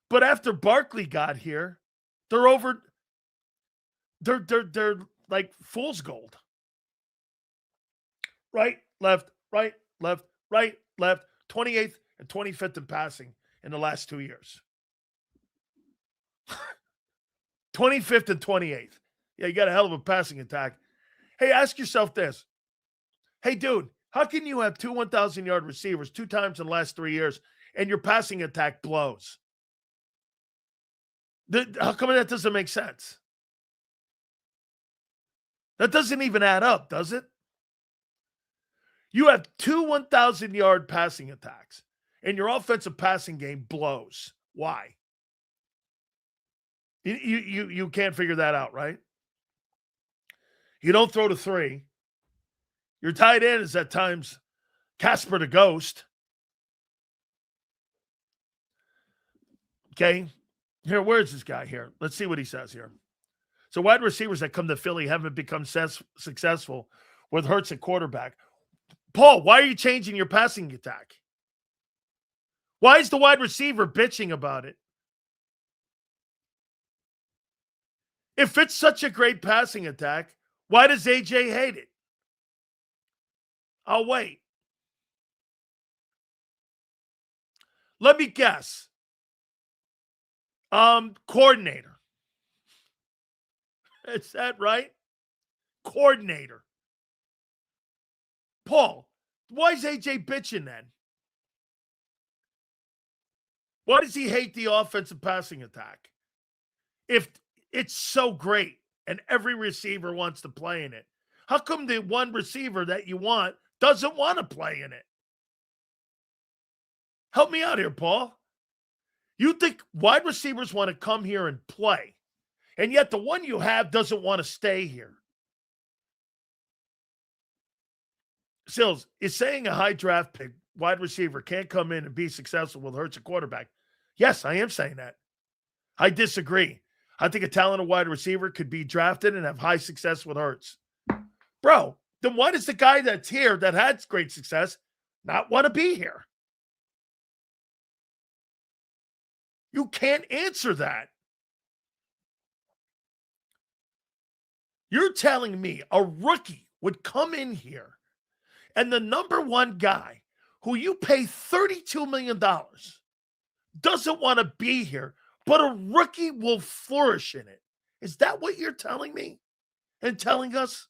But after Barkley got here, they're over. They're like fool's gold. Right, left, right, left, right, left. 28th and 25th in passing in the last 2 years. 25th and 28th. Yeah, you got a hell of a passing attack. Hey, ask yourself this. Hey, dude, how can you have 2 1,000-yard receivers 2 times in the last 3 years and your passing attack blows? How come that doesn't make sense? That doesn't even add up, does it? You have 2 1,000-yard passing attacks, and your offensive passing game blows. Why? You can't figure that out, right? You don't throw to 3. Your tight end is at times Casper the Ghost. Okay? Here, where's this guy here? Let's see what he says here. So wide receivers that come to Philly haven't become successful with Hurts at quarterback. Paul, why are you changing your passing attack? Why is the wide receiver bitching about it? If it's such a great passing attack, why does AJ hate it? I'll wait. Let me guess. Coordinator. Is that right? Coordinator. Paul, why is AJ bitching then? Why does he hate the offensive passing attack? If it's so great and every receiver wants to play in it, how come the one receiver that you want doesn't want to play in it? Help me out here, Paul. You think wide receivers want to come here and play, and yet the one you have doesn't want to stay here. Sills, is saying a high draft pick wide receiver can't come in and be successful with Hurts at quarterback? Yes, I am saying that. I disagree. I think a talented wide receiver could be drafted and have high success with Hurts. Bro, then why does the guy that's here that had great success not want to be here? You can't answer that. You're telling me a rookie would come in here and the number one guy who you pay $32 million doesn't want to be here, but a rookie will flourish in it. Is that what you're telling me and telling us?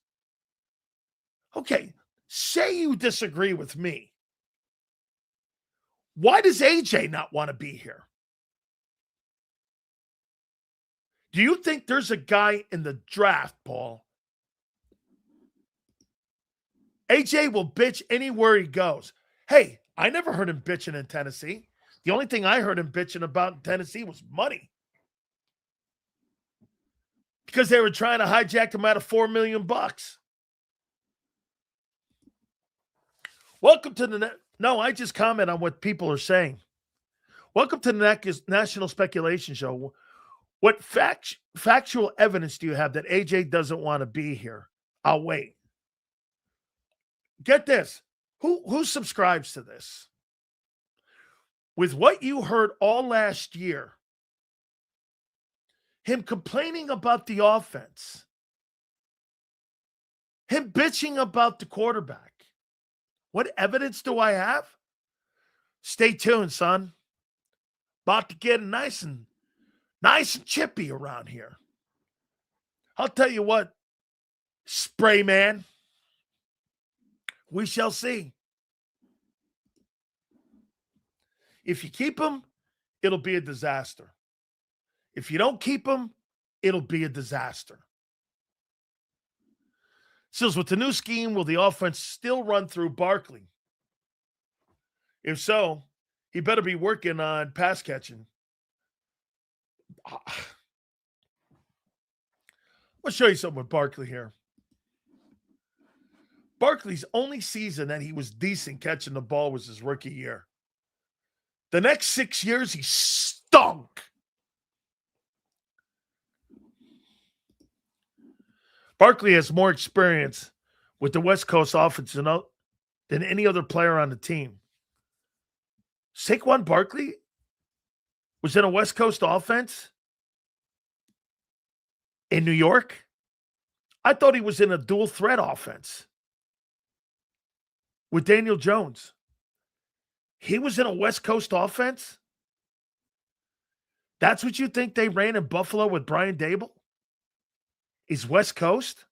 Okay, say you disagree with me. Why does AJ not want to be here? Do you think there's a guy in the draft, Paul? AJ will bitch anywhere he goes. Hey, I never heard him bitching in Tennessee. The only thing I heard him bitching about in Tennessee was money. Because they were trying to hijack him out of $4 million. Welcome to the net. No, I just comment on what people are saying. Welcome to the National Speculation Show. What factual evidence do you have that AJ doesn't want to be here? I'll wait. Get this. Who subscribes to this? With what you heard all last year, him complaining about the offense, him bitching about the quarterback, what evidence do I have? Stay tuned, son. About to get nice and chippy around here. I'll tell you what, Spray Man, we shall see. If you keep him, it'll be a disaster. If you don't keep him, it'll be a disaster. Sills, with the new scheme, will the offense still run through Barkley? If so, he better be working on pass catching. I'll show you something with Barkley here. Barkley's only season that he was decent catching the ball was his rookie year. The next 6 years, he stunk. Barkley has more experience with the West Coast offense than any other player on the team. Saquon Barkley was in a West Coast offense in New York. I thought he was in a dual threat offense with Daniel Jones. He was in a West Coast offense? That's what you think they ran in Buffalo with Brian Daboll? Is West Coast?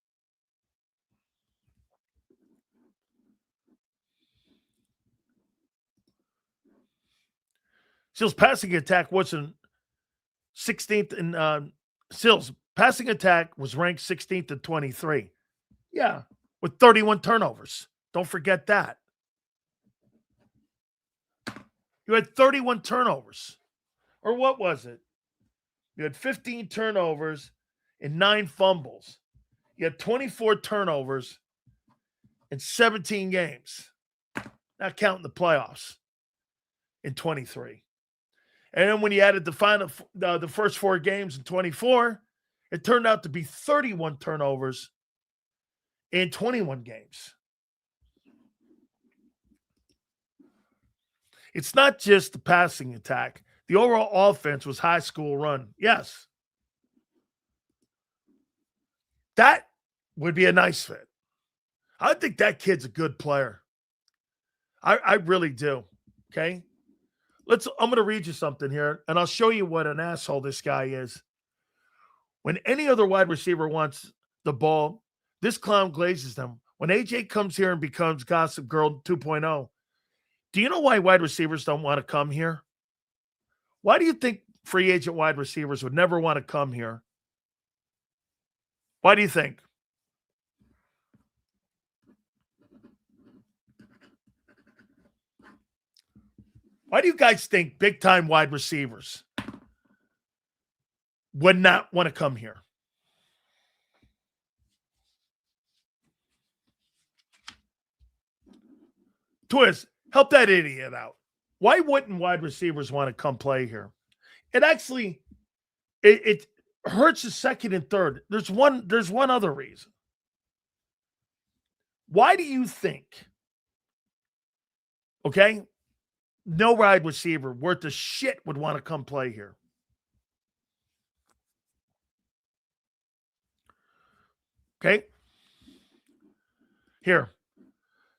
Sills' passing attack wasn't 16th in Sills' passing attack was ranked 16th and 23. Yeah, with 31 turnovers. Don't forget that. You had 31 turnovers. Or what was it? You had 15 turnovers and 9 fumbles. You had 24 turnovers in 17 games. Not counting the playoffs in 23. And then when you added the first 4 games in 24, it turned out to be 31 turnovers in 21 games. It's not just the passing attack. The overall offense was high school run. Yes. That would be a nice fit. I think that kid's a good player. I really do. Okay? I'm going to read you something here, and I'll show you what an asshole this guy is. When any other wide receiver wants the ball, this clown glazes them. When AJ comes here and becomes Gossip Girl 2.0, do you know why wide receivers don't want to come here? Why do you think free agent wide receivers would never want to come here? Why do you think? Why do you guys think big-time wide receivers would not want to come here? Twist, help that idiot out. Why wouldn't wide receivers want to come play here? It actually, it hurts the second and third. There's one other reason. Why do you think, okay, no wide receiver worth a shit would want to come play here? Okay? Here.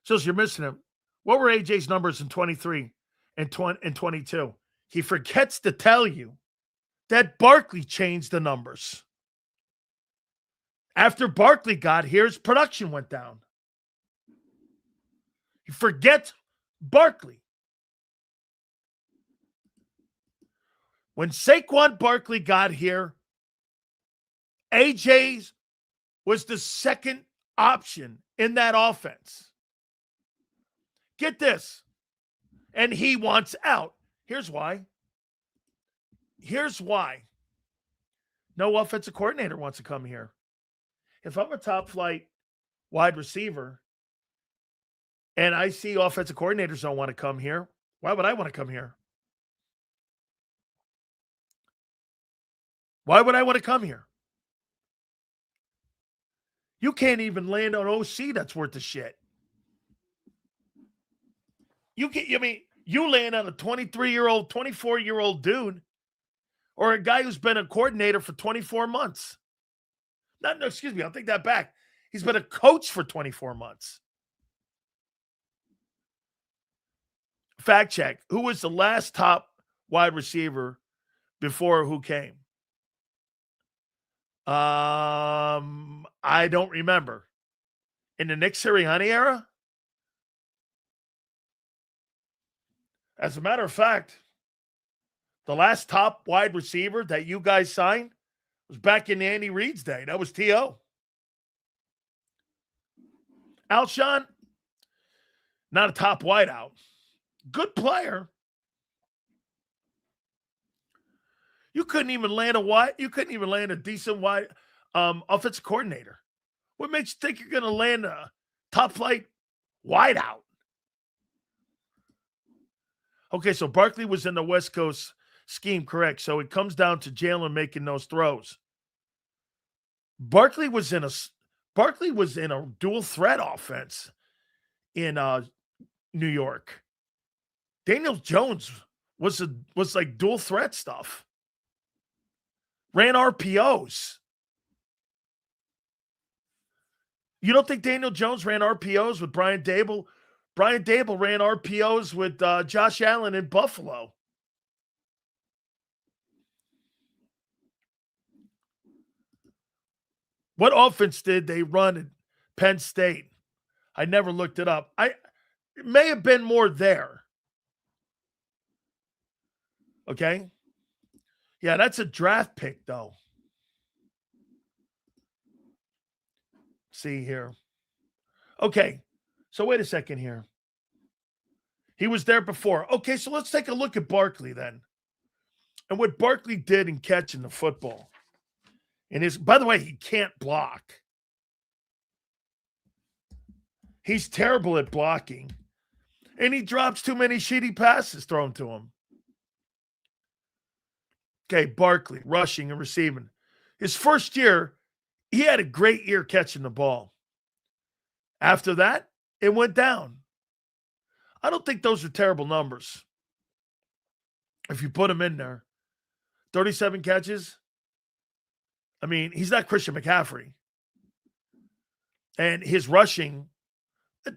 So you're missing him. What were AJ's numbers in 23 and 22? He forgets to tell you that Barkley changed the numbers. After Barkley got here, his production went down. He forgets Barkley. When Saquon Barkley got here, AJ's was the second option in that offense. Get this. And he wants out. Here's why. No offensive coordinator wants to come here. If I'm a top flight wide receiver and I see offensive coordinators don't want to come here, why would I want to come here? Why would I want to come here? You can't even land on OC that's worth the shit. You land on a 23-year-old, 24-year-old dude or a guy who's been a coordinator for 24 months. No, excuse me, I'll take that back. He's been a coach for 24 months. Fact check. Who was the last top wide receiver before who came? I don't remember. In the Nick Sirianni era? As a matter of fact, the last top wide receiver that you guys signed was back in Andy Reid's day. That was T.O. Alshon, not a top wideout. Good player. You couldn't even land a decent wide offensive coordinator. What makes you think you're going to land a top flight wideout? Okay, so Barkley was in the West Coast scheme, correct? So it comes down to Jalen making those throws. Barkley was in a dual threat offense in New York. Daniel Jones was like dual threat stuff. Ran RPOs. You don't think Daniel Jones ran RPOs with Brian Dable? Brian Dable ran RPOs with Josh Allen in Buffalo. What offense did they run at Penn State? I never looked it up. It may have been more there. Okay? Yeah, that's a draft pick, though. See here. Okay, so wait a second here. He was there before. Okay, so let's take a look at Barkley then. And what Barkley did in catching the football. And by the way, he can't block. He's terrible at blocking. And he drops too many shitty passes thrown to him. Okay, Barkley, rushing and receiving. His first year, he had a great year catching the ball. After that, it went down. I don't think those are terrible numbers. If you put him in there, 37 catches. I mean, he's not Christian McCaffrey. And his rushing,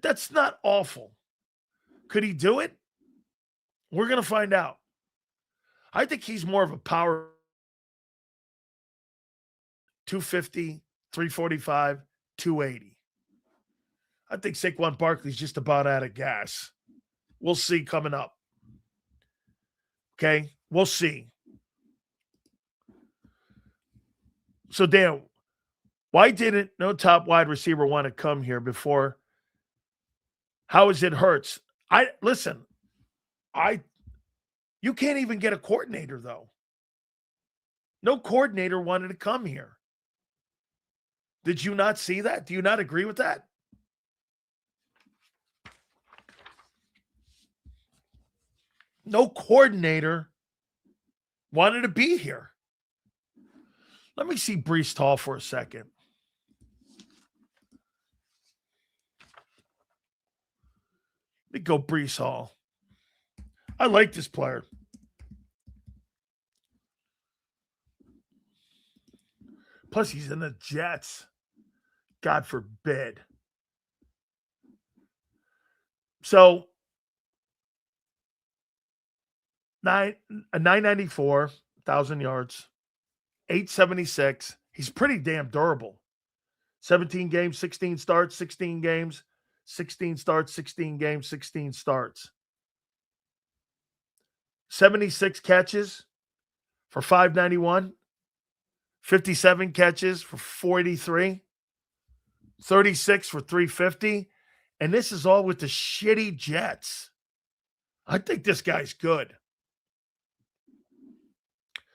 that's not awful. Could he do it? We're going to find out. I think he's more of a power 250, 345, 280. I think Saquon Barkley's just about out of gas. We'll see coming up. Okay? We'll see. So, Dan, why didn't no top wide receiver want to come here before? How is it Hurts? You can't even get a coordinator, though. No coordinator wanted to come here. Did you not see that? Do you not agree with that? No coordinator wanted to be here. Let me see Breece Hall for a second. Let me go Breece Hall. I like this player. Plus, he's in the Jets. God forbid. So, 994, 1,000 yards, 876. He's pretty damn durable. 17 games, 16 starts, 16 games, 16 starts, 16 games, 16 starts. 76 catches for 591. 57 catches for 483. 36 for 350. And this is all with the shitty Jets. I think this guy's good.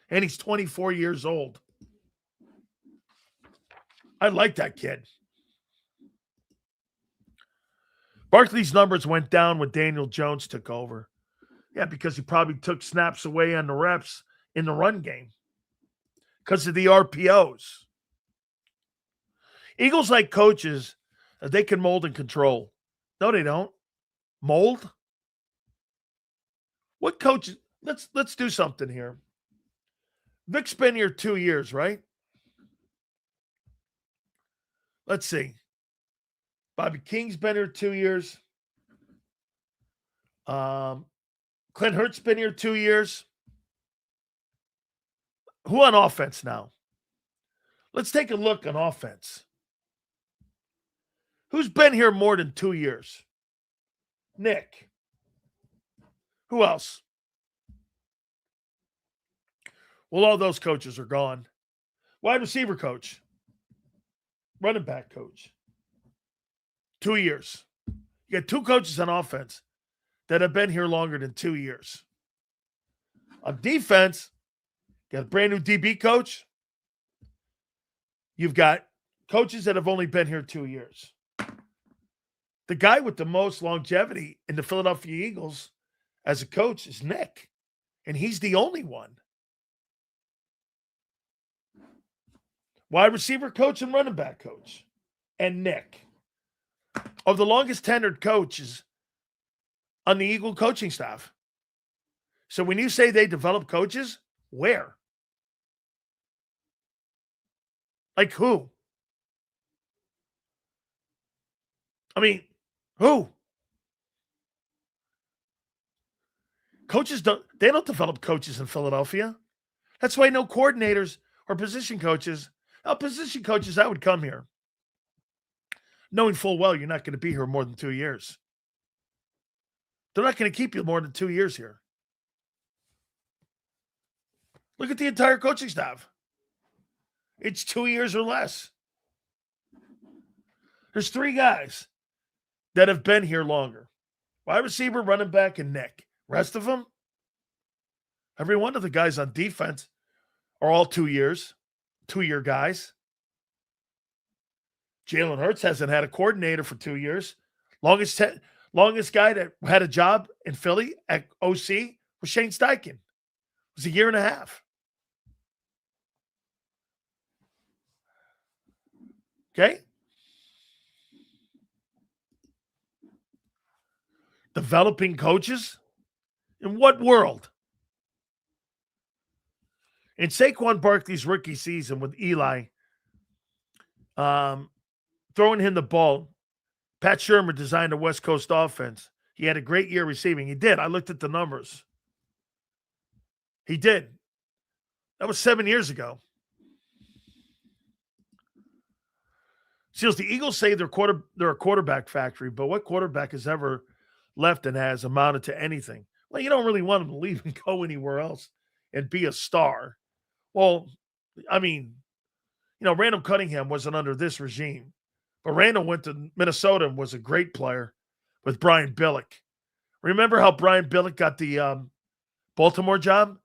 And he's 24 years old. I like that kid. Barkley's numbers went down when Daniel Jones took over. Yeah, because he probably took snaps away on the reps in the run game. because of the RPOs. Eagles like coaches that they can mold and control. No, they don't. Mold? What coaches? Let's do something here. Vic's been here 2 years, right? Let's see. Bobby King's been here 2 years. Clint Hurt's been here 2 years. Who on offense now? Let's take a look on offense. Who's been here more than 2 years? Nick. Who else? Well, all those coaches are gone. Wide receiver coach. Running back coach. 2 years. You got 2 coaches on offense that have been here longer than 2 years. On defense, you got a brand new DB coach. You've got coaches that have only been here 2 years. The guy with the most longevity in the Philadelphia Eagles as a coach is Nick, and he's the only one. Wide receiver coach and running back coach, and Nick. Of the longest tenured coaches on the Eagle coaching staff. So when you say they develop coaches, where? Like who? I mean, who? Coaches don't develop coaches in Philadelphia. That's why no coordinators or position coaches. Position coaches that would come here, knowing full well you're not going to be here more than 2 years. They're not going to keep you more than 2 years here. Look at the entire coaching staff. It's 2 years or less. There's 3 guys that have been here longer. Wide receiver, running back, and Nick. Rest of them, every one of the guys on defense are all 2 years. 2-year guys. Jalen Hurts hasn't had a coordinator for 2 years. Longest guy that had a job in Philly at OC was Shane Steichen. It was a year and a half. Okay? Developing coaches? In what world? In Saquon Barkley's rookie season with Eli, throwing him the ball, Pat Shurmur designed a West Coast offense. He had a great year receiving. He did. I looked at the numbers. He did. That was 7 years ago. Seals, the Eagles say they're a quarterback factory, but what quarterback has ever left and has amounted to anything? Well, you don't really want him to leave and go anywhere else and be a star. Well, I mean, Randall Cunningham wasn't under this regime, but Randall went to Minnesota and was a great player with Brian Billick. Remember how Brian Billick got the Baltimore job?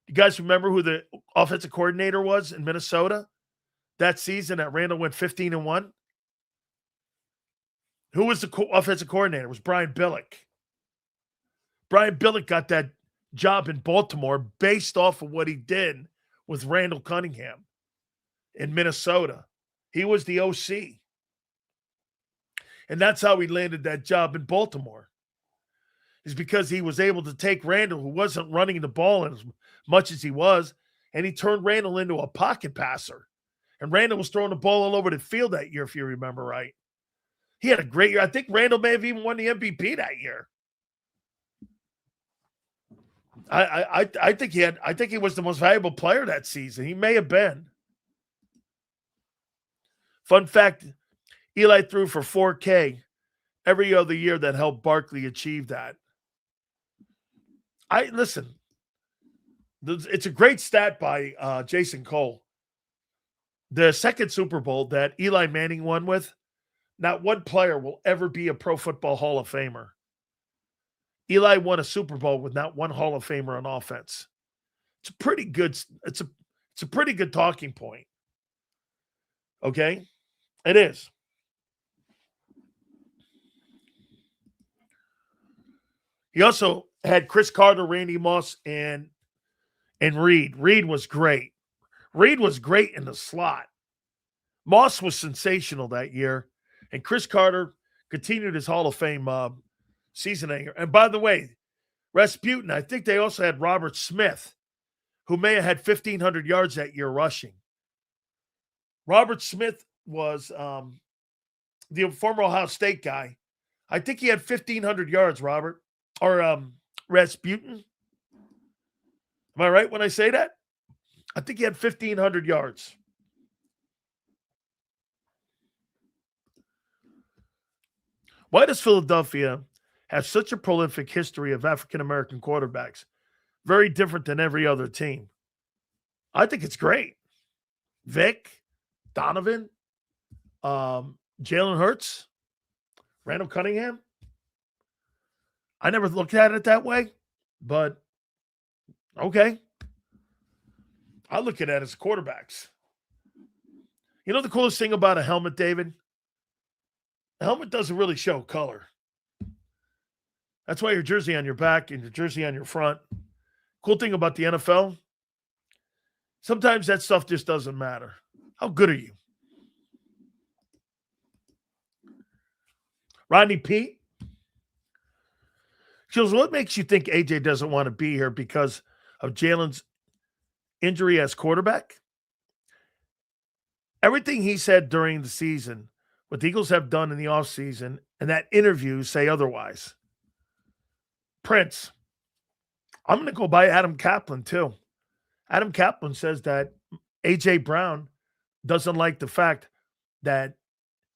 You guys remember who the offensive coordinator was in Minnesota that season that Randall went 15-1? Who was the offensive coordinator? It was Brian Billick. Brian Billick got that job in Baltimore based off of what he did with Randall Cunningham in Minnesota. He was the OC. And that's how he landed that job in Baltimore. Is because he was able to take Randall, who wasn't running the ball as much as he was, and he turned Randall into a pocket passer. And Randall was throwing the ball all over the field that year, if you remember right. He had a great year. I think Randall may have even won the MVP that year. I think he was the most valuable player that season. He may have been. Fun fact, Eli threw for 4K every other year that helped Barkley achieve that. Listen, it's a great stat by Jason Cole. The second Super Bowl that Eli Manning won with, not one player will ever be a Pro Football Hall of Famer. Eli won a Super Bowl with not one Hall of Famer on offense. It's a pretty good talking point. Okay? It is. He also had Chris Carter, Randy Moss, and Reed. Reed was great. Reed was great in the slot. Moss was sensational that year. And Chris Carter continued his Hall of Fame seasoning. And by the way, Rasputin, I think they also had Robert Smith, who may have had 1,500 yards that year rushing. Robert Smith was the former Ohio State guy. I think he had 1,500 yards, Robert. Or Rasputin. Am I right when I say that? I think he had 1,500 yards. Why does Philadelphia have such a prolific history of African-American quarterbacks? Very different than every other team. I think it's great. Vic, Donovan, Jalen Hurts, Randall Cunningham. I never looked at it that way, but okay. I look at it as quarterbacks. You know the coolest thing about a helmet, David? The helmet doesn't really show color. That's why your jersey on your back and your jersey on your front. Cool thing about the NFL, sometimes that stuff just doesn't matter. How good are you? Rodney Pete? Jules, what makes you think AJ doesn't want to be here because of Jalen's injury as quarterback? Everything he said during the season, what the Eagles have done in the offseason, and that interview say otherwise. Prince, I'm going to go by Adam Kaplan too. Adam Kaplan says that A.J. Brown doesn't like the fact that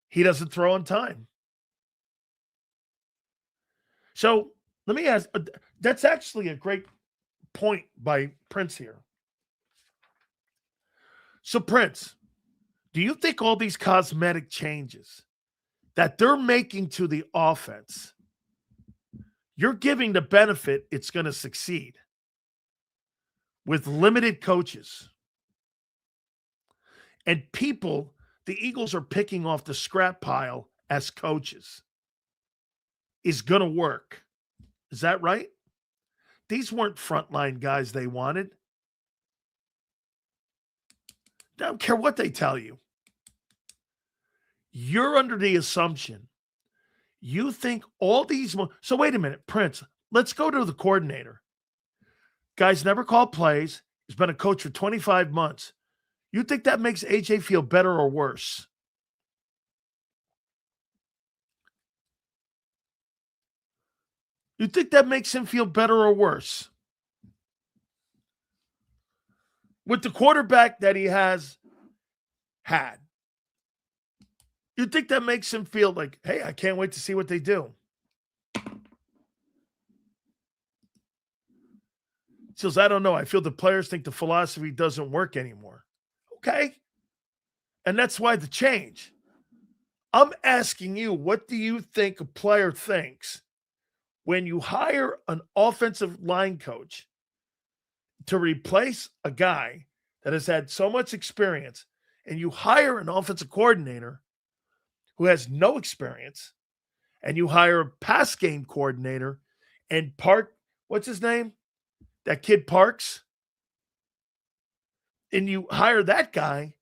he doesn't throw on time. So let me ask, that's actually a great point by Prince here. So Prince, do you think all these cosmetic changes that they're making to the offense, you're giving the benefit it's going to succeed with limited coaches and people the Eagles are picking off the scrap pile as coaches is going to work? Is that right? These weren't frontline guys they wanted. I don't care what they tell you. You're under the assumption you think all these. So wait a minute, Prince, let's go to the coordinator. Guy's never called plays. He's been a coach for 25 months. You think that makes AJ feel better or worse? You think that makes him feel better or worse? With the quarterback that he has had, you think that makes him feel like, hey, I can't wait to see what they do? Says, I don't know. I feel the players think the philosophy doesn't work anymore. Okay. And that's why the change. I'm asking you, what do you think a player thinks when you hire an offensive line coach to replace a guy that has had so much experience, and you hire an offensive coordinator who has no experience, and you hire a pass game coordinator and what's his name? That kid Parks. And you hire that guy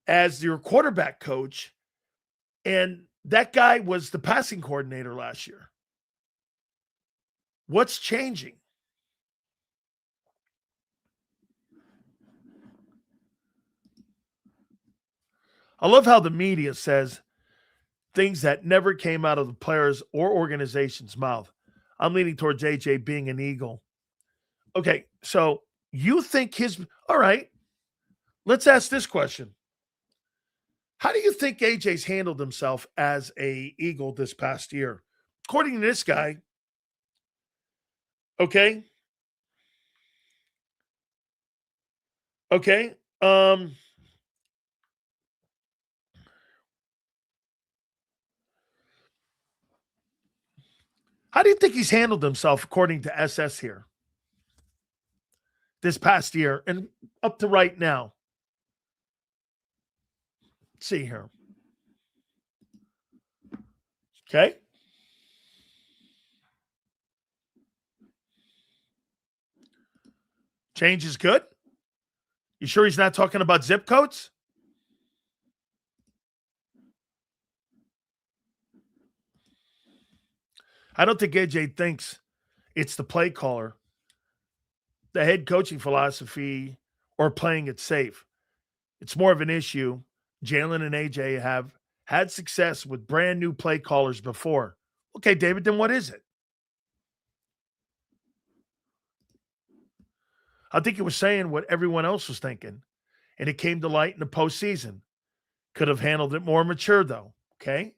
as your quarterback coach, and that guy was the passing coordinator last year. What's changing? I love how the media says things that never came out of the players or organization's mouth. I'm leaning towards AJ being an Eagle. Okay, so you think all right, let's ask this question. How do you think AJ's handled himself as a Eagle this past year? According to this guy, okay, how do you think he's handled himself according to SS here this past year and up to right now? Let's see here. Okay. Change is good. You sure he's not talking about zip codes? I don't think AJ thinks it's the play caller, the head coaching philosophy, or playing it safe. It's more of an issue. Jalen and AJ have had success with brand new play callers before. Okay, David, then what is it? I think he was saying what everyone else was thinking, and it came to light in the postseason. Could have handled it more mature, though. Okay.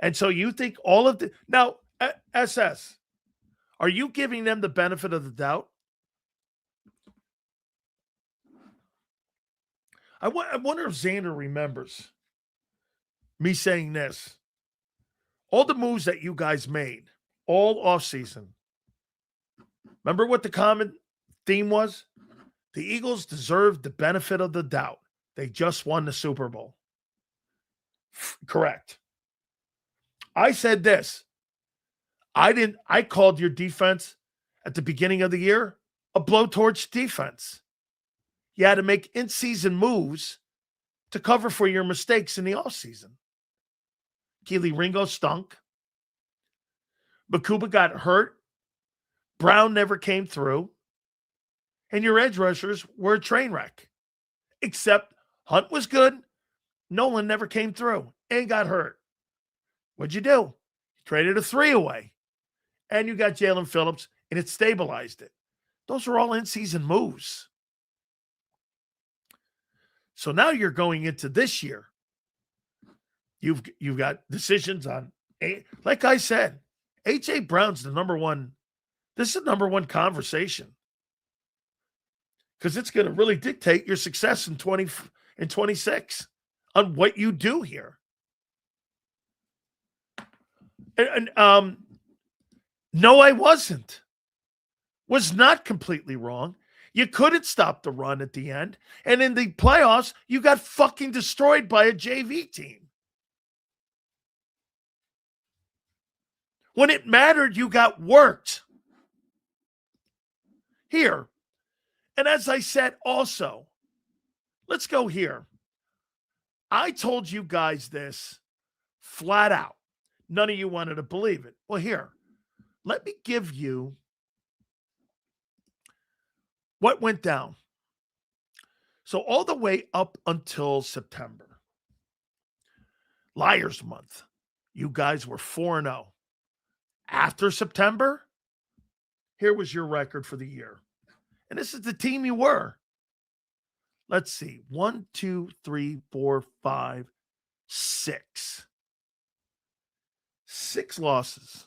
And so you think all of the now, SS, are you giving them the benefit of the doubt? I wonder if Xander remembers me saying this. All the moves that you guys made all offseason. Remember what the common theme was? The Eagles deserved the benefit of the doubt. They just won the Super Bowl. Correct. I said this. I called your defense at the beginning of the year a blowtorch defense. You had to make in-season moves to cover for your mistakes in the offseason. Keely Ringo stunk. Bakuba got hurt. Brown never came through. And your edge rushers were a train wreck. Except Hunt was good. Nolan never came through and got hurt. What'd you do? You traded a 3 away. And you got Jalen Phillips, and it stabilized it. Those are all in-season moves. So now you're going into this year. You've got decisions on, like I said, A.J. Brown's the number one. This is the number one conversation. Because it's going to really dictate your success in 26 on what you do here. And no, I wasn't. Was not completely wrong. You couldn't stop the run at the end. And in the playoffs, you got fucking destroyed by a JV team. When it mattered, you got worked. Here. And as I said also, let's go here. I told you guys this flat out. None of you wanted to believe it. Well, here, let me give you what went down. So all the way up until September, Liars Month, you guys were 4-0. After September, here was your record for the year. And this is the team you were. Let's see. 1, 2, 3, 4, 5, 6. 6 losses.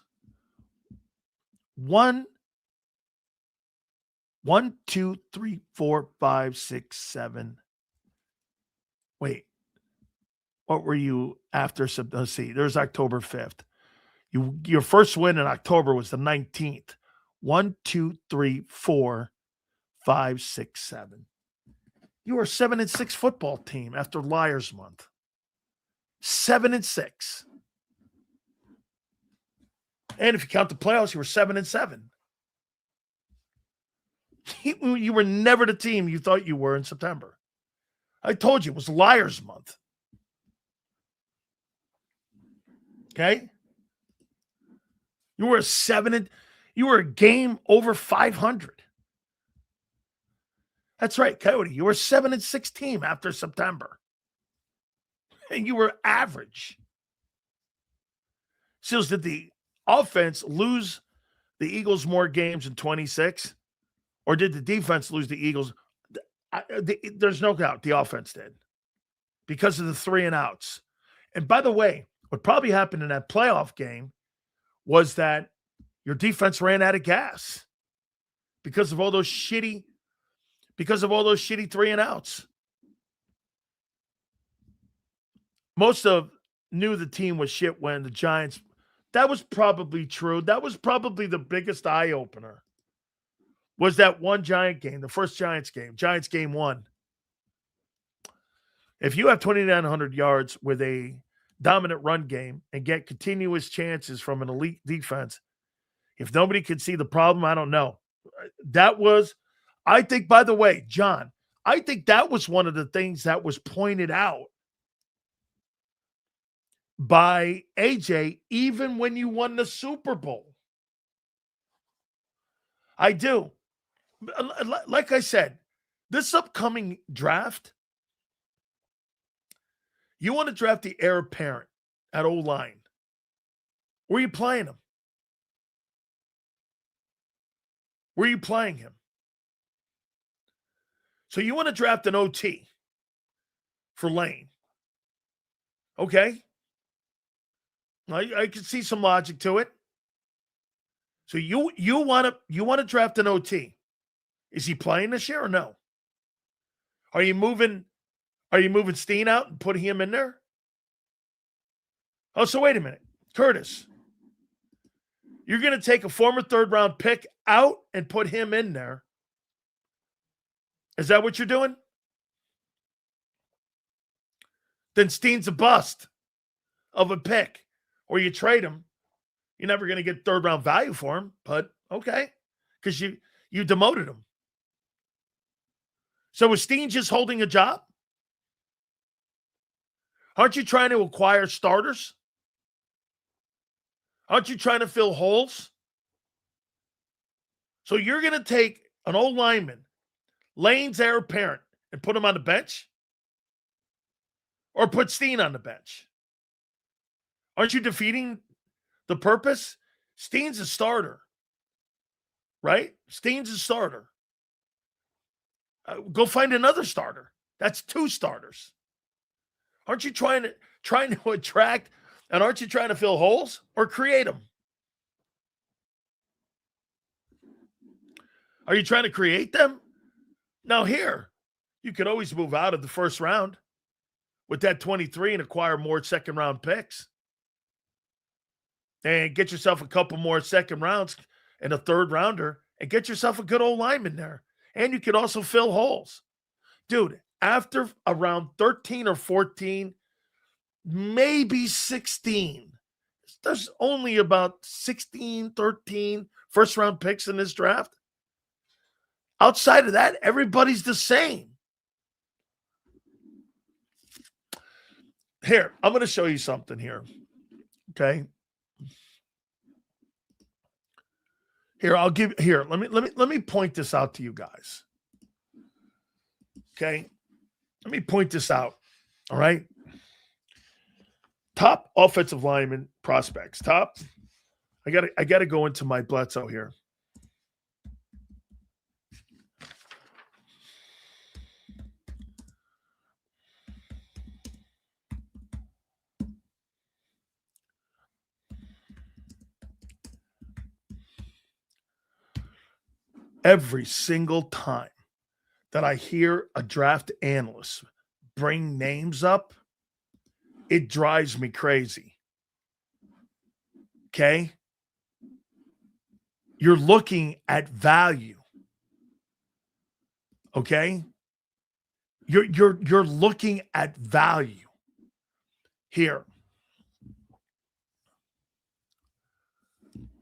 1, 2, 3, 4, 5, 6, 7. Wait. What were you after? Let's see. There's October 5th. Your first win in October was the 19th. 1, 2, 3, 4, 5, 6, 7. You were a 7-6 football team after Liars Month. 7-6. And if you count the playoffs, you were 7-7. You were never the team you thought you were in September. I told you it was Liars Month. Okay? You were you were a game over 500. That's right, Coyote. You were a 7-6 team after September. And you were average. So did the offense lose the Eagles more games in 26? Or did the defense lose the Eagles? There's no doubt the offense did. Because of the 3 and outs. And by the way, what probably happened in that playoff game was that your defense ran out of gas. Because of all those shitty 3 and outs. Most of knew the team was shit when the Giants, that was probably true. That was probably the biggest eye opener. Was that one Giant game, the first Giants game 1. If you have 2,900 yards with a dominant run game and get continuous chances from an elite defense, if nobody could see the problem, I don't know. I think, by the way, John, I think that was one of the things that was pointed out by AJ even when you won the Super Bowl. I do. Like I said, this upcoming draft, you want to draft the heir apparent at O-line. Where are you playing him? Where are you playing him? So you want to draft an OT for Lane. Okay. I can see some logic to it. So you want to draft an OT. Is he playing this year or no? Are you moving Steen out and putting him in there? Oh, so wait a minute. Curtis, you're going to take a former third-round pick out and put him in there. Is that what you're doing? Then Steen's a bust of a pick. Or you trade him. You're never going to get third-round value for him, but okay. Because you demoted him. So is Steen just holding a job? Aren't you trying to acquire starters? Aren't you trying to fill holes? So you're going to take an old lineman, Lane's heir apparent, and put him on the bench? Or put Steen on the bench? Aren't you defeating the purpose? Steen's a starter, right? Steen's a starter. Go find another starter. That's two starters. Aren't you trying to attract, and aren't you trying to fill holes or create them? Are you trying to create them? Now here, you could always move out of the first round with that 23 and acquire more second-round picks. And get yourself a couple more second rounds and a third rounder and get yourself a good old lineman there. And you can also fill holes. Dude, after around 13 or 14, maybe 16, there's only about 16, 13 first-round picks in this draft. Outside of that, everybody's the same. Here, I'm going to show you something here. Okay? Let me point this out to you guys. Okay? Let me point this out. All right? Top offensive lineman prospects. I gotta go into my Bledsoe here. Every single time that I hear a draft analyst bring names up, it drives me crazy. Okay? You're looking at value. Okay? You're looking at value. Here.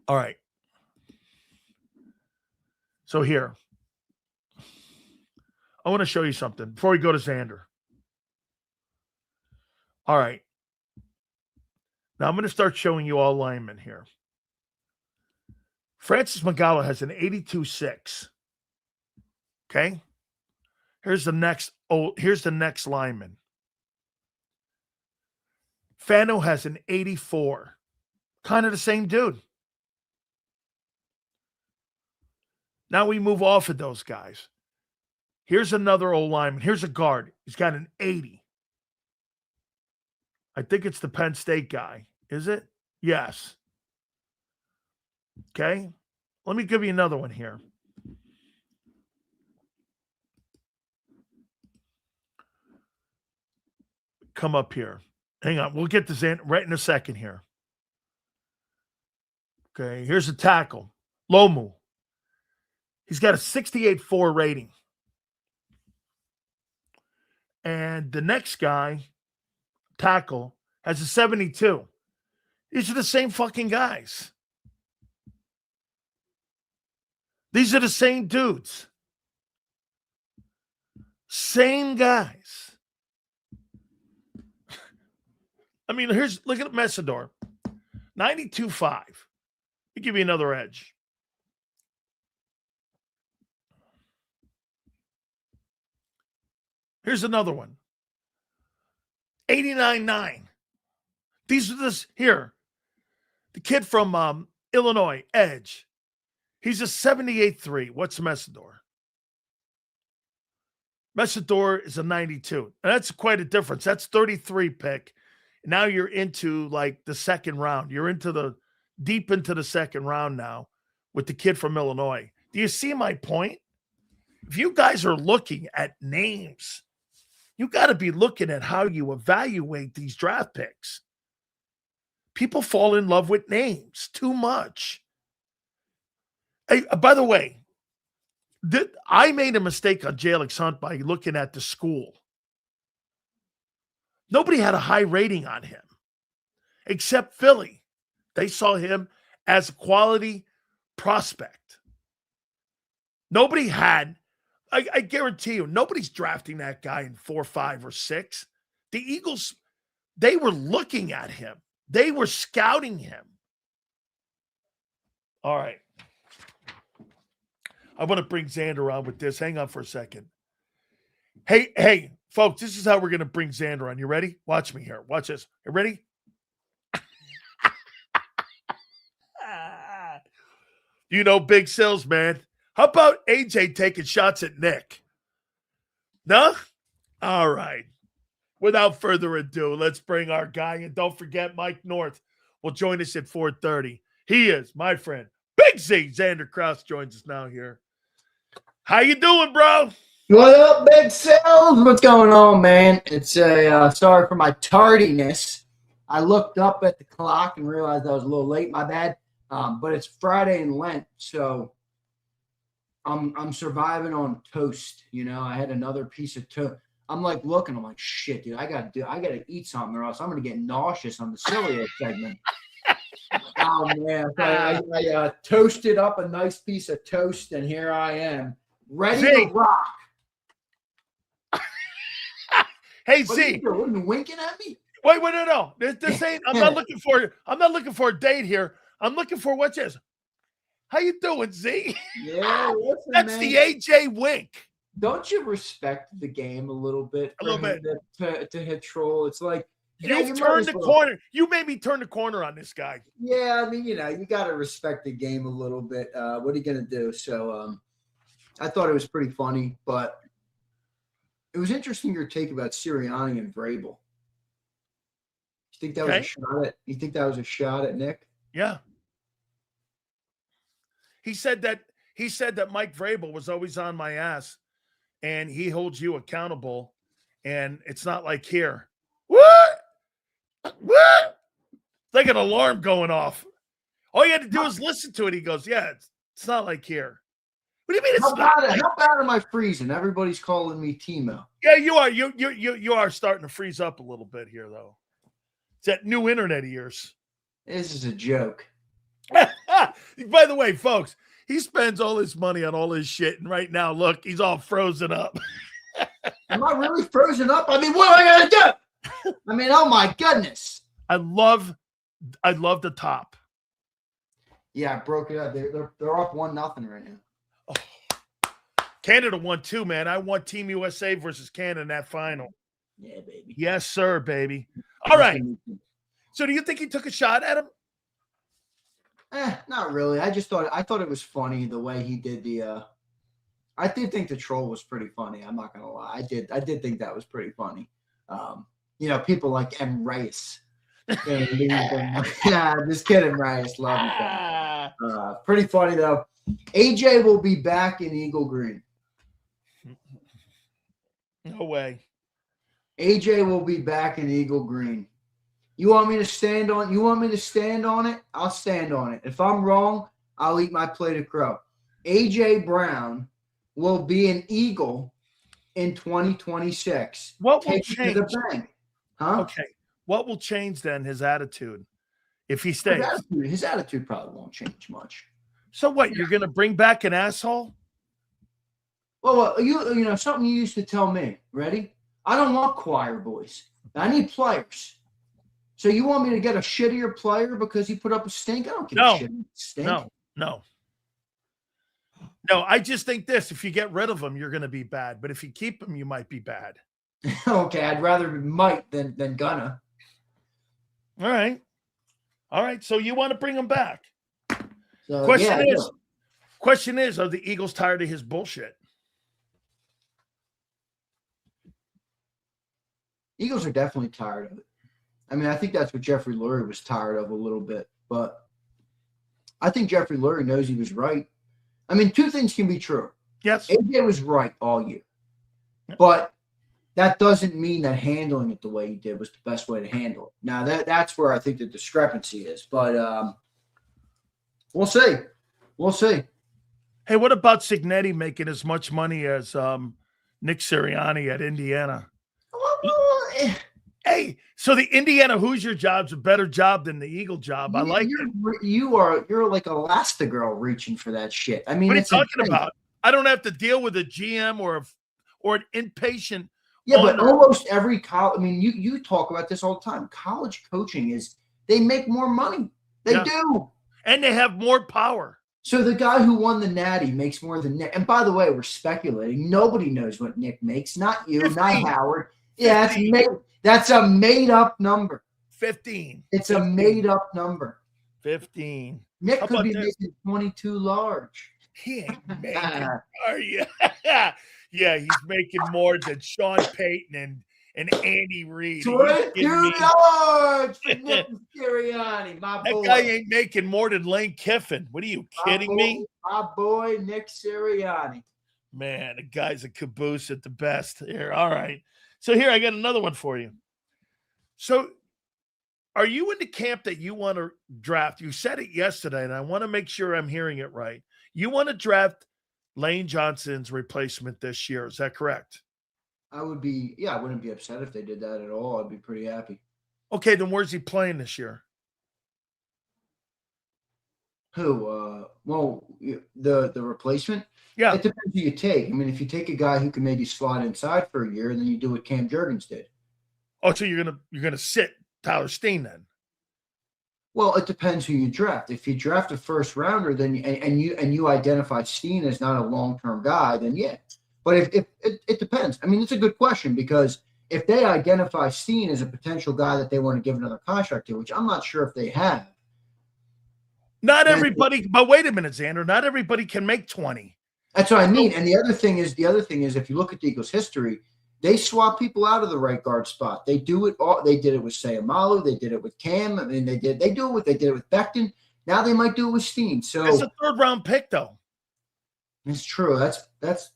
All right. So here, I want to show you something before we go to Xander. All right. Now I'm going to start showing you all linemen here. Francis Magala has an 82.6. Okay. Here's the next lineman. Fano has an 84. Kind of the same dude. Now we move off of those guys. Here's another old lineman. Here's a guard. He's got an 80. I think it's the Penn State guy. Is it? Yes. Okay. Let me give you another one here. Come up here. Hang on. We'll get this in right in a second here. Okay. Here's a tackle. Lomu. He's got a 68.4 rating. And the next guy, tackle, has a 72. These are the same fucking guys. These are the same dudes. Same guys. I mean, look at Messidor. 92.5. Let me give you another edge. Here's another one. 89.9. These are this here. The kid from Illinois, Edge. He's a 78.3. What's Messidor? Messidor is a 92. And that's quite a difference. That's 33 pick. Now you're into like the second round. You're deep into the second round now with the kid from Illinois. Do you see my point? If you guys are looking at names, you got to be looking at how you evaluate these draft picks. People fall in love with names too much. Hey, by the way, I made a mistake on Jalix Hunt by looking at the school. Nobody had a high rating on him except Philly. They saw him as a quality prospect. Nobody had, I guarantee you, nobody's drafting that guy in 4, 5, or 6. The Eagles, they were looking at him. They were scouting him. All right. I want to bring Xander on with this. Hang on for a second. Hey, folks, this is how we're going to bring Xander on. You ready? Watch me here. Watch this. You ready? You know, big sales, man. How about AJ taking shots at Nick? No? All right. Without further ado, let's bring our guy. And don't forget, Mike North will join us at 4:30. He is my friend, Big Z. Xander Krause joins us now here. How you doing, bro? What up, Big Sales? What's going on, man? It's sorry for my tardiness. I looked up at the clock and realized I was a little late. My bad. But it's Friday in Lent, so I'm surviving on toast. You know, I had another piece of toast. I'm like looking. I'm like, shit, dude. I gotta eat something, or else I'm gonna get nauseous on the Sileo segment. Oh man! So I toasted up a nice piece of toast, and here I am, ready to rock. Hey, what Z. What are you winking at me? Wait, no. This ain't. I'm not looking for a date here. I'm looking for what's this. How you doing, Z? Yeah, listen, that's man. The AJ wink. Don't you respect the game a little bit? A little bit to hit troll. It's like you've turned the corner. You made me turn the corner on this guy. Yeah, I mean, you got to respect the game a little bit. What are you gonna do? So, I thought it was pretty funny, but it was interesting your take about Sirianni and Vrabel. You think that was a shot at? You think that was a shot at Nick? Yeah. He said that Mike Vrabel was always on my ass, and he holds you accountable, and it's not like here. What? It's like an alarm going off. All you had to do is listen to it. He goes, "Yeah, it's not like here." What do you mean it's not? How bad am I freezing? Everybody's calling me Timo. Yeah, you are. You are starting to freeze up a little bit here, though. It's that new internet of yours. This is a joke. By the way, folks, he spends all his money on all his shit, and right now, look, he's all frozen up. Am I really frozen up? I mean, what am I gonna do? I mean, oh my goodness. I love the top. Yeah, I broke it up. They're up 1-0 right now. Oh. Canada won too, man. I want Team USA versus Canada in that final. Yeah, baby. Yes, sir, baby. All right. So, do you think he took a shot at him? Not really. I thought it was funny the way he did the. I did think the troll was pretty funny. I'm not gonna lie. I did think that was pretty funny. People like M. Rice. Yeah, just kidding, Rice. Love you. Pretty funny though. AJ will be back in Eagle Green. No way. AJ will be back in Eagle Green. You want me to stand on it? I'll stand on it. If I'm wrong, I'll eat my plate of crow. AJ Brown will be an Eagle in 2026. What will change? Huh? Okay. What will change then? His attitude, if he stays. His attitude probably won't change much. So what? You're going to bring back an asshole? Well, you know something you used to tell me. Ready? I don't want choir boys. I need players. So you want me to get a shittier player because he put up a stink? I don't give a No, shit. Stink. no. I just think this: if you get rid of him, you're going to be bad. But if you keep him, you might be bad. Okay, I'd rather be might than gonna. All right. So you want to bring him back? So, Question is, are the Eagles tired of his bullshit? Eagles are definitely tired of it. I mean, I think that's what Jeffrey Lurie was tired of a little bit, but I think Jeffrey Lurie knows he was right. I mean, two things can be true. Yes. AJ was right all year, but that doesn't mean that handling it the way he did was the best way to handle it. Now, that's where I think the discrepancy is, but we'll see. We'll see. Hey, what about Cignetti making as much money as Nick Sirianni at Indiana? Hey, so the Indiana Hoosier job's a better job than the Eagle job. I like it. You're like Elastigirl reaching for that shit. I mean, what are you talking about? I don't have to deal with a GM or an impatient. Yeah, but almost every college. I mean, you talk about this all the time. College coaching they make more money. They do, and they have more power. So the guy who won the Natty makes more than Nick. And by the way, we're speculating. Nobody knows what Nick makes. Not you, 15. Not Howard. Yeah, that's a made-up number. 15. It's 15. A made-up number. 15. Nick could be making 22 large. He ain't making. Are you? Yeah, he's making more than Sean Payton and Andy Reid. 22 large for Nick Sirianni. That guy ain't making more than Lane Kiffin. What are you kidding me? My boy Nick Sirianni. Man, the guy's a caboose at the best. Here, all right. So here, I got another one for you. So are you in the camp that you want to draft? You said it yesterday, and I want to make sure I'm hearing it right. You want to draft Lane Johnson's replacement this year. Is that correct? I wouldn't be upset if they did that at all. I'd be pretty happy. Okay, then where's he playing this year? Who? Well, the replacement? Yeah. It depends who you take. I mean, if you take a guy who can maybe slot inside for a year, then you do what Cam Jurgens did. Oh, so you're gonna sit Tyler Steen then? Well, it depends who you draft. If you draft a first rounder, then you identify Steen as not a long-term guy, then yeah. But if it depends. I mean, it's a good question because if they identify Steen as a potential guy that they want to give another contract to, which I'm not sure if they have. Not everybody, but wait a minute, Xander. Not everybody can make 20. That's what I mean. And the other thing is, if you look at the Eagles' history, they swap people out of the right guard spot. They do it all. They did it with Sayamalu. They did it with Cam. I mean, they did it with Becton. Now they might do it with Steen. So it's a third-round pick, though. It's true. That's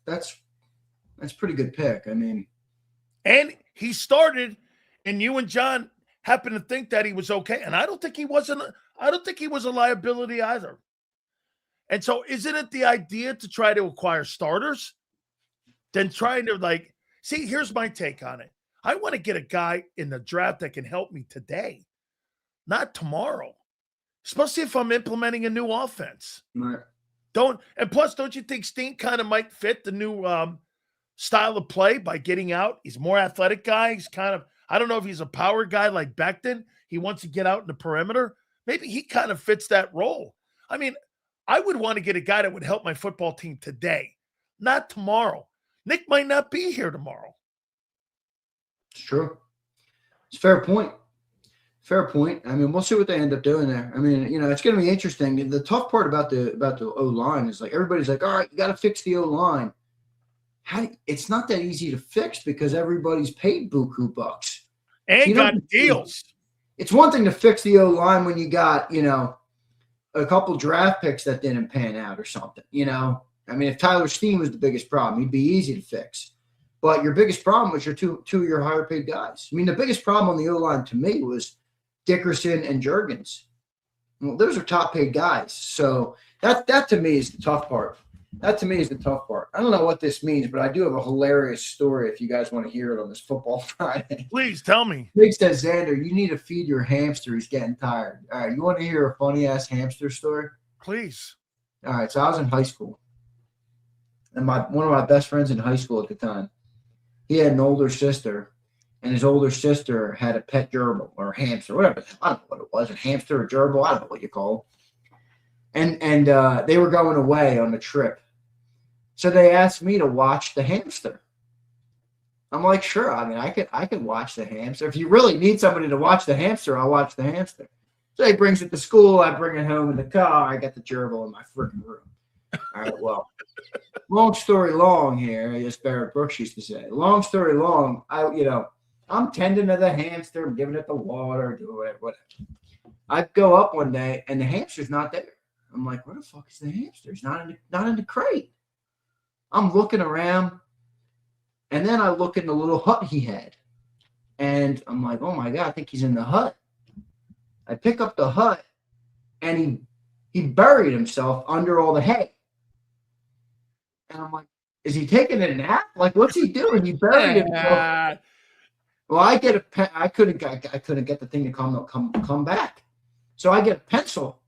pretty good pick. I mean, and he started, and you and John happen to think that he was okay, and I don't think he was a liability either. And so, isn't it the idea to try to acquire starters, than trying to see? Here's my take on it. I want to get a guy in the draft that can help me today, not tomorrow, especially if I'm implementing a new offense. Right. Don't you think Steen kind of might fit the new style of play by getting out? He's a more athletic guy. He's kind of, I don't know if he's a power guy like Becton. He wants to get out in the perimeter. Maybe he kind of fits that role. I mean, I would want to get a guy that would help my football team today, not tomorrow. Nick might not be here tomorrow. It's true. It's a fair point. Fair point. I mean, we'll see what they end up doing there. I mean, it's going to be interesting. The tough part about the O-line is everybody's like, all right, you got to fix the O-line. It's not that easy to fix because everybody's paid buku bucks. And got deals. It's one thing to fix the O-line when you got, a couple draft picks that didn't pan out or something, I mean, if Tyler Steen was the biggest problem, he'd be easy to fix. But your biggest problem was your two of your higher paid guys. I mean, the biggest problem on the O-line to me was Dickerson and Jurgens. Well, those are top paid guys. So that to me is the tough part. I don't know what this means, but I do have a hilarious story if you guys want to hear it on this Football Friday. Please tell me. Big says, Xander, you need to feed your hamster. He's getting tired. All right, you want to hear a funny-ass hamster story? Please. All right, so I was in high school. and one of my best friends in high school at the time, he had an older sister, and his older sister had a pet gerbil or a hamster, whatever. I don't know what it was, a hamster or gerbil. I don't know what you call it. And they were going away on a trip. So they asked me to watch the hamster. I'm like, sure. I mean, I could watch the hamster. If you really need somebody to watch the hamster, I'll watch the hamster. So he brings it to school. I bring it home in the car. I got the gerbil in my freaking room. All right, well, long story long here, as Barrett Brooks used to say. Long story long, I'm tending to the hamster, I'm giving it the water, doing whatever. I go up one day and the hamster's not there. I'm like, where the fuck is the hamster? He's not in the crate. I'm looking around, and then I look in the little hut he had, and I'm like, oh my God, I think he's in the hut. I pick up the hut, and he buried himself under all the hay. And I'm like, is he taking a nap? Like, what's he doing? He buried himself. Well, I couldn't get the thing to come back. So I get a pencil.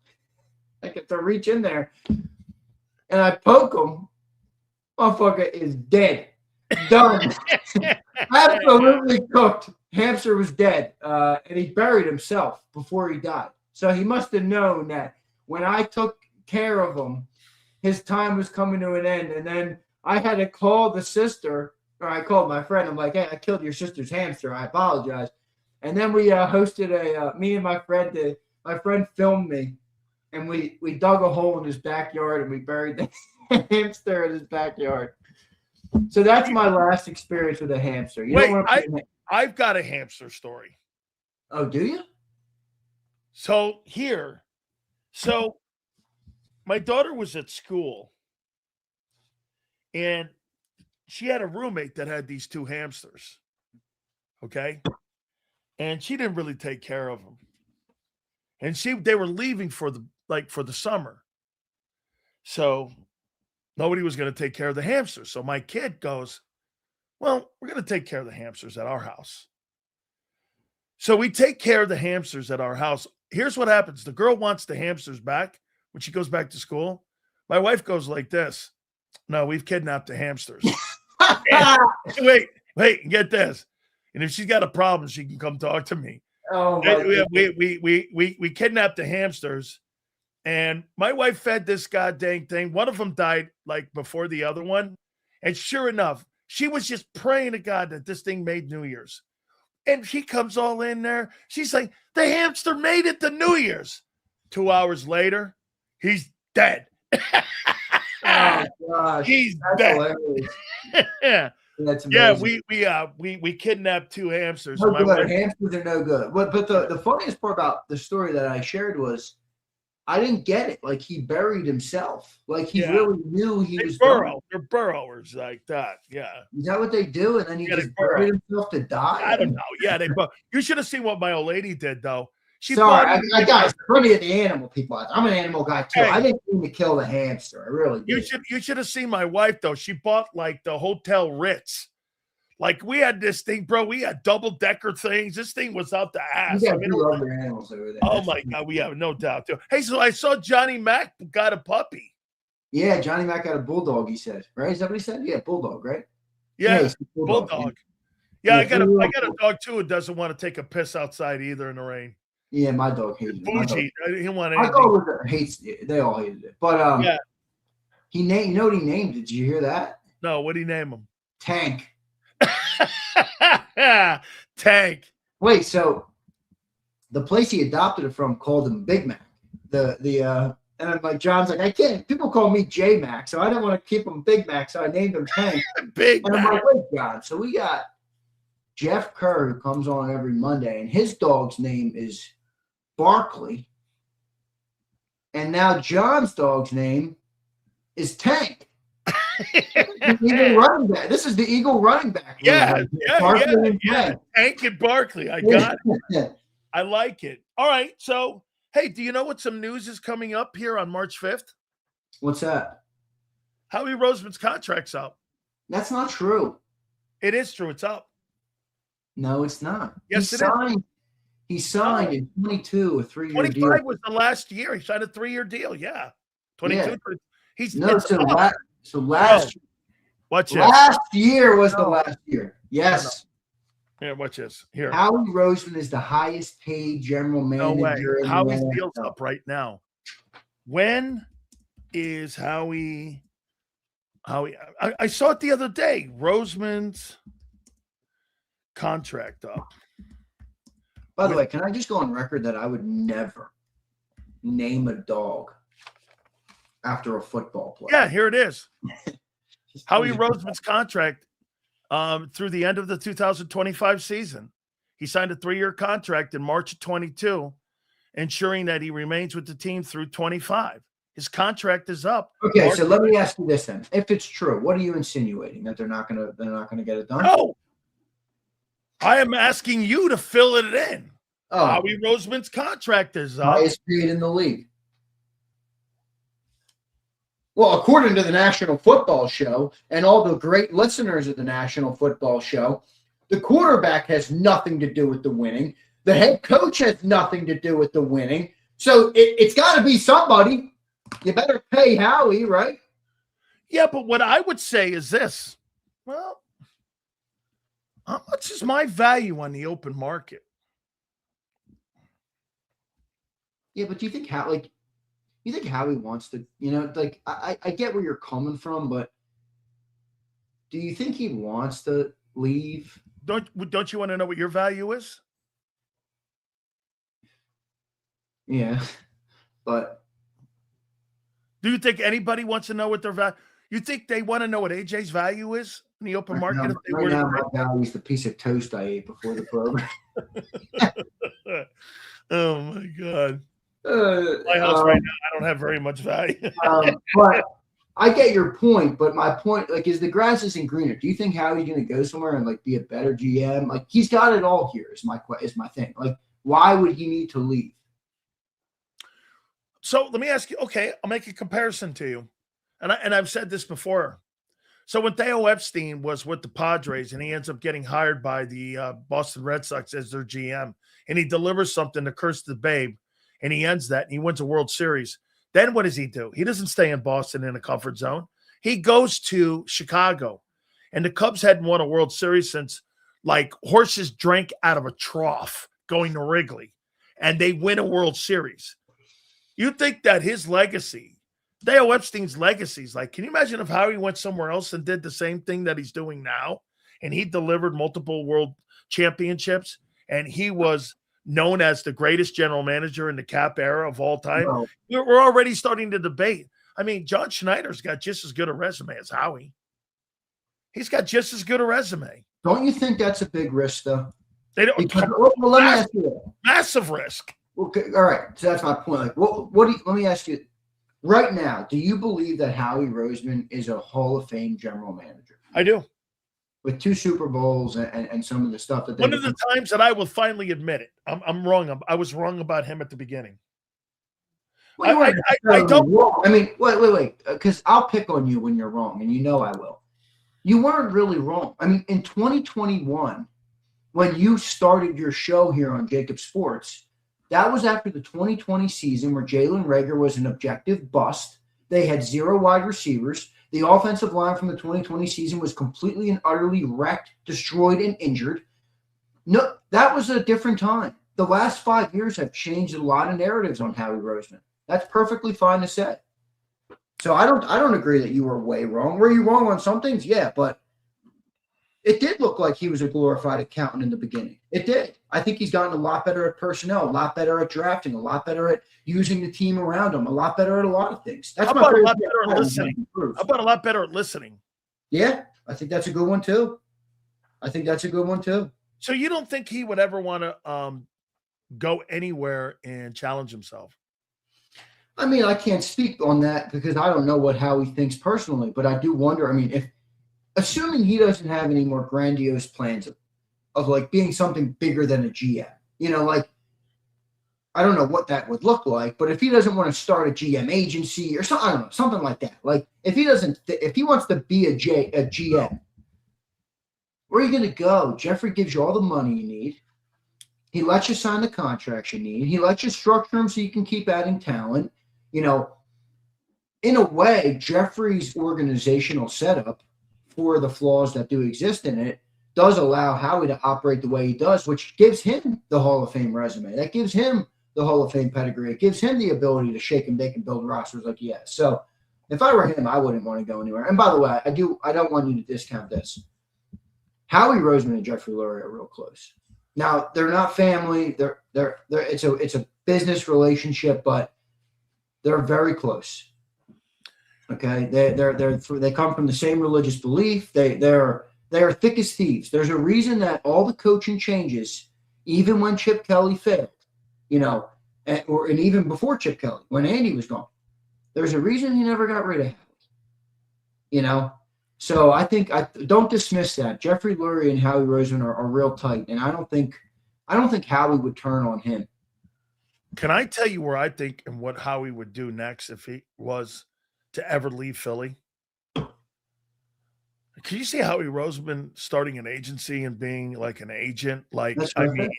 I get to reach in there, and I poke him. Motherfucker is dead. Done. Absolutely cooked. Hamster was dead. And he buried himself before he died. So he must have known that when I took care of him, his time was coming to an end. And then I had to call the sister, or I called my friend. I'm like, hey, I killed your sister's hamster. I apologize. And then we hosted me and my friend filmed me, and we dug a hole in his backyard, and we buried the hamster in his backyard. So that's my last experience with a hamster. I've got a hamster story. Oh, do you? So my daughter was at school, and she had a roommate that had these two hamsters. Okay. And she didn't really take care of them. And they were leaving for the summer. So nobody was going to take care of the hamsters. So my kid goes, well, we're going to take care of the hamsters at our house. So we take care of the hamsters at our house. Here's what happens. The girl wants the hamsters back when she goes back to school. My wife goes like this. No, we've kidnapped the hamsters. Wait, get this. And if she's got a problem, she can come talk to me. Oh, we kidnapped the hamsters, and my wife fed this goddamn thing. One of them died like before the other one. And sure enough, she was just praying to God that this thing made New Year's. And she comes all in there. She's like, the hamster made it to New Year's. 2 hours later, he's dead. Oh gosh, he's dead. Yeah, that's amazing. Yeah, we kidnapped two hamsters. No good. Hamsters are no good. But the funniest part about the story that I shared was I didn't get it. Like, he buried himself. Like, he really knew he was burrow. They're burrowers like that. Yeah. Is that what they do? And then he just buried himself to die? I don't know. Yeah, you should have seen what my old lady did, though. I got plenty of the animal people. I'm an animal guy too. Hey, I didn't mean to kill the hamster. I really did. You should have seen my wife though. She bought like the Hotel Ritz. Like, we had this thing, bro. We had double-decker things. This thing was out the ass. You love your animals over there. Oh my God, we have no doubt too. Hey, so I saw Johnny Mac got a puppy. Yeah, Johnny Mac got a bulldog. He said, right? Is that what he said? Yeah, bulldog, right? Yeah, bulldog. Yeah, I got a dog too who doesn't want to take a piss outside either in the rain. Yeah, my dog hated it. Bougie. I didn't want anything. My dog hates it. They all hated it. But yeah. You know what he named it? Did you hear that? No, what did he name him? Tank. Tank. Wait, so the place he adopted it from called him Big Mac. And I'm like, John's like, I can't. People call me J Mac, so I didn't want to keep him Big Mac, so I named him Tank. Big and Mac. I'm like, wait, John. So we got Jeff Kerr, who comes on every Monday, and his dog's name is Barkley. And now John's dog's name is Tank. Eagle running back. This is the Eagle running back. Yeah. Tank and Barkley. I got it. I like it. All right. So, hey, do you know what some news is coming up here on March 5th? What's that? Howie Roseman's contract's up. That's not true. It is true. It's up. No, it's not. Yes, He signed in 22 a 3-year deal. 25 was the last year. He signed a 3-year deal. Yeah. 22. Yeah. So last Watch this. Last year was the last year. Yes. No. Here, watch this. Here. Howie Roseman is the highest paid general manager in Howie's the deal's NFL. up right now. When is Howie? I saw it the other day. Roseman's contract up. By the way, can I just go on record that I would never name a dog after a football player? Yeah, here it is. Howie Roseman's contract through the end of the 2025 season. He signed a 3-year contract in March of 22, ensuring that he remains with the team through 25. His contract is up. Okay, so let me ask you this then: if it's true, what are you insinuating, that they're not gonna get it done? No, I am asking you to fill it in. Oh, Howie Roseman's contract is up. Highest paid in the league. Well, according to the National Football Show and all the great listeners of the National Football Show, the quarterback has nothing to do with the winning. The head coach has nothing to do with the winning. So it's got to be somebody. You better pay Howie, right? Yeah, but what I would say is this. Well, how much is my value on the open market? Yeah, but do you think Howie wants to, I get where you're coming from, but do you think he wants to leave? Don't you want to know what your value is? Yeah, but do you think anybody wants to know what their value? You think they want to know what AJ's value is in the open market? Right now, my value is the piece of toast I ate before the program. Oh my God! My house right now, I don't have very much value. But I get your point. But my point, is the grass isn't greener. Do you think Howie's going to go somewhere and be a better GM? He's got it all here. Is my thing. Why would he need to leave? So let me ask you. Okay, I'll make a comparison to you, and I've said this before. So when Theo Epstein was with the Padres and he ends up getting hired by the Boston Red Sox as their GM, and he delivers something to curse the babe, and he ends that and he wins a World Series. Then what does he do? He doesn't stay in Boston in a comfort zone. He goes to Chicago, and the Cubs hadn't won a World Series since horses drank out of a trough going to Wrigley, and they win a World Series. You think that his legacy, Theo Epstein's legacy, can you imagine if Howie went somewhere else and did the same thing that he's doing now, and he delivered multiple world championships, and he was known as the greatest general manager in the Cap era of all time? No. We're already starting to debate. I mean, John Schneider's got just as good a resume as Howie. He's got just as good a resume. Don't you think that's a big risk, though? They don't. Well, let me ask you. Massive risk. Okay, all right. So that's my point. Let me ask you. Right now, do you believe that Howie Roseman is a Hall of Fame general manager? I do. With 2 Super Bowls and some of the stuff that they one of the times that I will finally admit it. I'm wrong. I was wrong about him at the beginning. Well, I don't. Wrong. I mean, wait, because I'll pick on you when you're wrong, and I will. You weren't really wrong. I mean, in 2021, when you started your show here on JAKIB Sports, that was after the 2020 season where Jalen Reagor was an objective bust. They had 0 wide receivers. The offensive line from the 2020 season was completely and utterly wrecked, destroyed, and injured. No, that was a different time. The last 5 years have changed a lot of narratives on Howie Roseman. That's perfectly fine to say. So I don't agree that you were way wrong. Were you wrong on some things? Yeah, but it did look like he was a glorified accountant in the beginning. It did. I think he's gotten a lot better at personnel, a lot better at drafting, a lot better at using the team around him, a lot better at a lot of things. That's a lot better at listening. How about a lot better at listening? Yeah, I think that's a good one too. So you don't think he would ever want to go anywhere and challenge himself? I mean, I can't speak on that because I don't know what Howie thinks personally, but I do wonder. I mean, assuming he doesn't have any more grandiose plans of being something bigger than a GM, I don't know what that would look like, but if he doesn't want to start a GM agency or something, I don't know, something like that. If he wants to be a GM, where are you going to go? Jeffrey gives you all the money you need. He lets you sign the contracts you need. He lets you structure them so you can keep adding talent. In a way, Jeffrey's organizational setup for the flaws that do exist in it, does allow Howie to operate the way he does, which gives him the Hall of Fame resume. That gives him the Hall of Fame pedigree. It gives him the ability to shake and bake and build rosters like he has. So if I were him, I wouldn't want to go anywhere. And by the way, I don't want you to discount this. Howie Roseman and Jeffrey Lurie are real close. Now, they're not family. It's a business relationship, but they're very close. Okay, they come from the same religious belief. They are thick as thieves. There's a reason that all the coaching changes, even when Chip Kelly failed, and even before Chip Kelly, when Andy was gone, there's a reason he never got rid of Howie. So I think don't dismiss that. Jeffrey Lurie and Howie Roseman are real tight, and I don't think Howie would turn on him. Can I tell you where I think and what Howie would do next if he was to ever leave Philly? Can you see Howie Roseman starting an agency and being like an agent? Like, going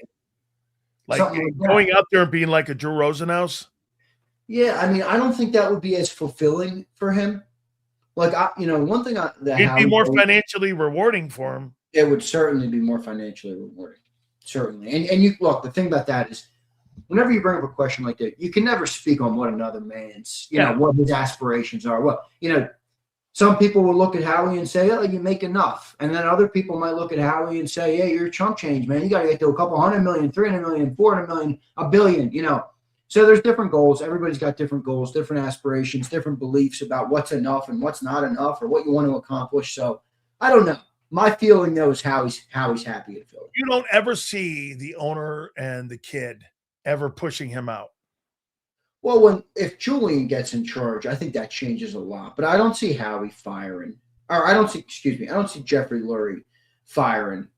out there and being like a Drew Rosenhaus? Yeah, I don't think that would be as fulfilling for him. Like, one thing it'd be more financially rewarding for him. It would certainly be more financially rewarding. Certainly. And you look, the thing about that is whenever you bring up a question like that, you can never speak on what another man's, what his aspirations are. Well, some people will look at Howie and say, oh, you make enough. And then other people might look at Howie and say, yeah, you're chump change, man. You got to get to a couple $100 million, $300 million, $400 million, $1 billion, So there's different goals. Everybody's got different goals, different aspirations, different beliefs about what's enough and what's not enough or what you want to accomplish. So I don't know. My feeling, though, is Howie's happy at Philly. You don't ever see the owner and the kid ever pushing him out. Well, if Julian gets in charge, I think that changes a lot. But I don't see Howie firing. Or I don't see Jeffrey Lurie firing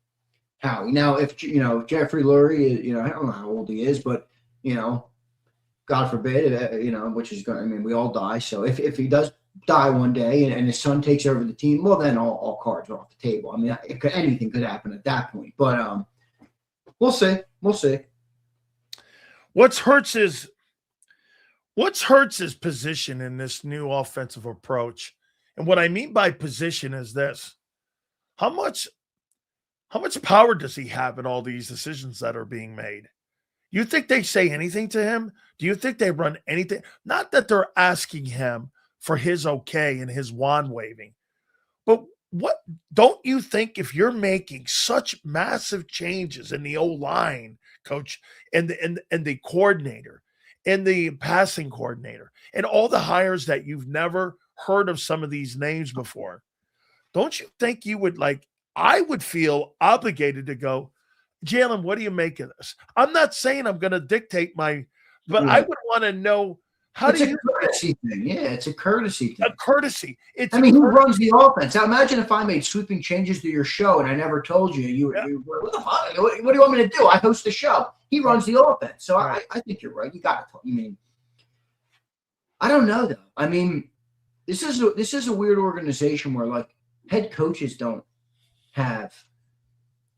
Howie. Now, if Jeffrey Lurie, I don't know how old he is, but God forbid, which is going. We all die. So if he does die one day and his son takes over the team, well, then all cards are off the table. Anything could happen at that point. But we'll see. We'll see. What's Hurts's position in this new offensive approach? And what I mean by position is this: how much power does he have in all these decisions that are being made? You think they say anything to him? Do you think they run anything? Not that they're asking him for his okay and his wand waving, but what don't you think if you're making such massive changes in the O-line, coach, and the coordinator and the passing coordinator and all the hires that you've never heard of some of these names before, don't you think you would I would feel obligated to go, Jalen, what do you make of this? I'm not saying I'm going to dictate but I would want to know it's a courtesy thing. Yeah, it's a courtesy thing. A courtesy. Who runs the offense? Now, imagine if I made sweeping changes to your show and I never told you. You what the fuck? What do you want me to do? I host the show. He runs the offense. So I think you're right. You got to. I don't know though. This is a weird organization where head coaches don't have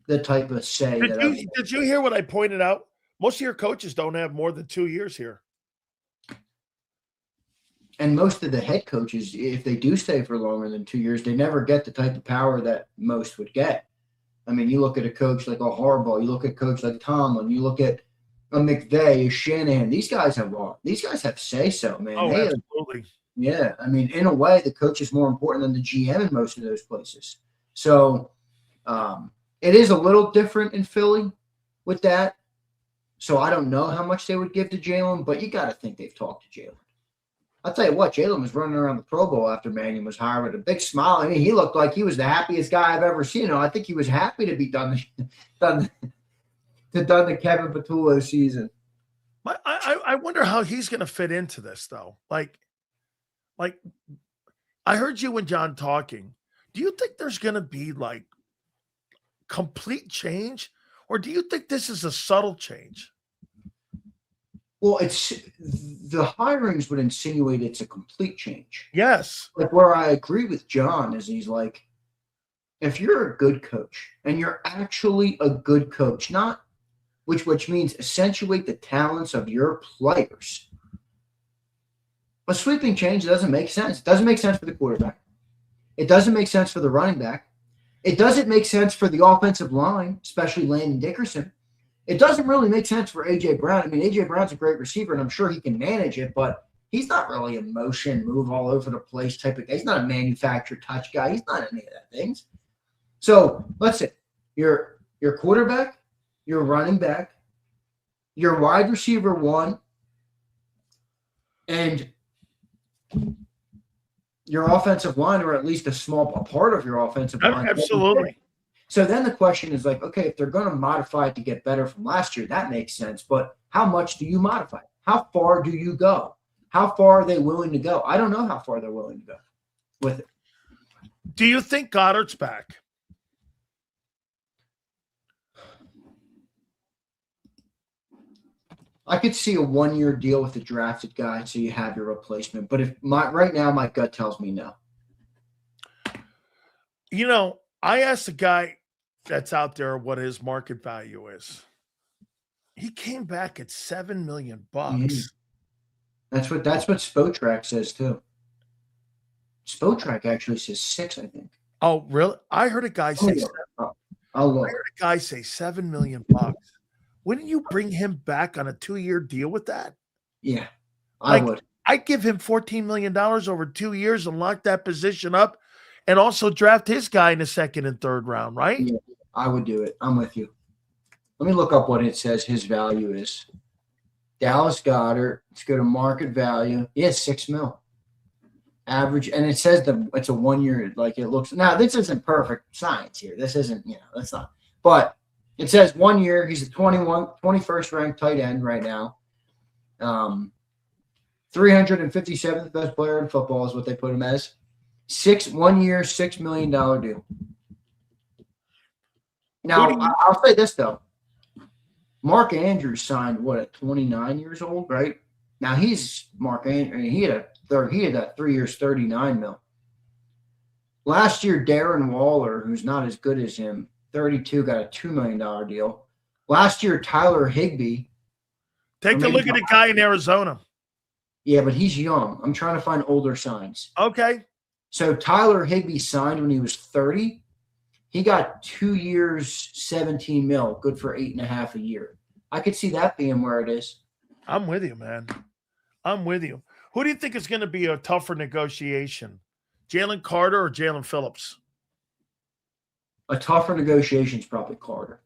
the type of say. Did you hear what I pointed out? Most of your coaches don't have more than 2 years here. And most of the head coaches, if they do stay for longer than 2 years, they never get the type of power that most would get. You look at a coach like a Harbaugh, you look at a coach like Tomlin, you look at a McVay, a Shanahan. These guys have say-so, man. Oh, absolutely. Yeah. In a way, the coach is more important than the GM in most of those places. So it is a little different in Philly with that. So I don't know how much they would give to Jalen, but you got to think they've talked to Jalen. I'll tell you what, Jalen was running around the Pro Bowl after Mannion was hired with a big smile. He looked like he was the happiest guy I've ever seen. I think he was happy to be done the Kevin Patullo season. I wonder how he's going to fit into this, though. Like I heard you and John talking. Do you think there's going to be complete change, or do you think this is a subtle change? Well, it's the hirings would insinuate it's a complete change. Yes. Where I agree with John is he's if you're a good coach and you're actually a good coach, not which means accentuate the talents of your players. A sweeping change doesn't make sense. It doesn't make sense for the quarterback. It doesn't make sense for the running back. It doesn't make sense for the offensive line, especially Landon Dickerson. It doesn't really make sense for A.J. Brown. I mean, A.J. Brown's a great receiver, and I'm sure he can manage it, but he's not really a motion, move all over the place type of guy. He's not a manufactured touch guy. He's not any of that things. So let's say your quarterback, your running back, your wide receiver 1, and your offensive line, or at least a part of your offensive line. Absolutely. So then the question is like, okay, if they're going to modify it to get better from last year, that makes sense. But how much do you modify? How far do you go? How far are they willing to go? I don't know how far they're willing to go with it. Do you think Goddard's back? I could see a 1-year deal with a drafted guy so you have your replacement. But right now my gut tells me no. You know, I asked a guy that's out there what his market value is. He came back at $7 million. That's what Spotrac says too. Spotrac actually says 6, I think. Oh, really? I heard a guy say $7 million. Wouldn't you bring him back on a 2-year deal with that? Yeah, I would. I'd give him $14 million over 2 years and lock that position up, and also draft his guy in the 2nd and 3rd round, right? Yeah, I would do it. I'm with you. Let me look up what it says his value is. Dallas Goedert. Let's go to market value. He has $6 million. Average, and it says it's a 1-year, like it looks. Now, this isn't perfect science here. This isn't, that's not. But it says 1 year. He's a 21st ranked tight end right now. 357th best player in football is what they put him as. 1 year, $6 million deal. Now, I'll say this though. Mark Andrews signed at 29 years old, right? Now he's Mark Andrews. I mean, he had that 3 years, $39 million. Last year, Darren Waller, who's not as good as him, 32, got a $2 million deal. Last year, Tyler Higbee. Take a look at the guy in Arizona. Yeah, but he's young. I'm trying to find older signs. Okay. So Tyler Higbee signed when he was 30. He got 2 years, $17 million, good for $8.5 a year. I could see that being where it is. I'm with you, man. I'm with you. Who do you think is going to be a tougher negotiation? Jalen Carter or Jalen Phillips? A tougher negotiation is probably Carter.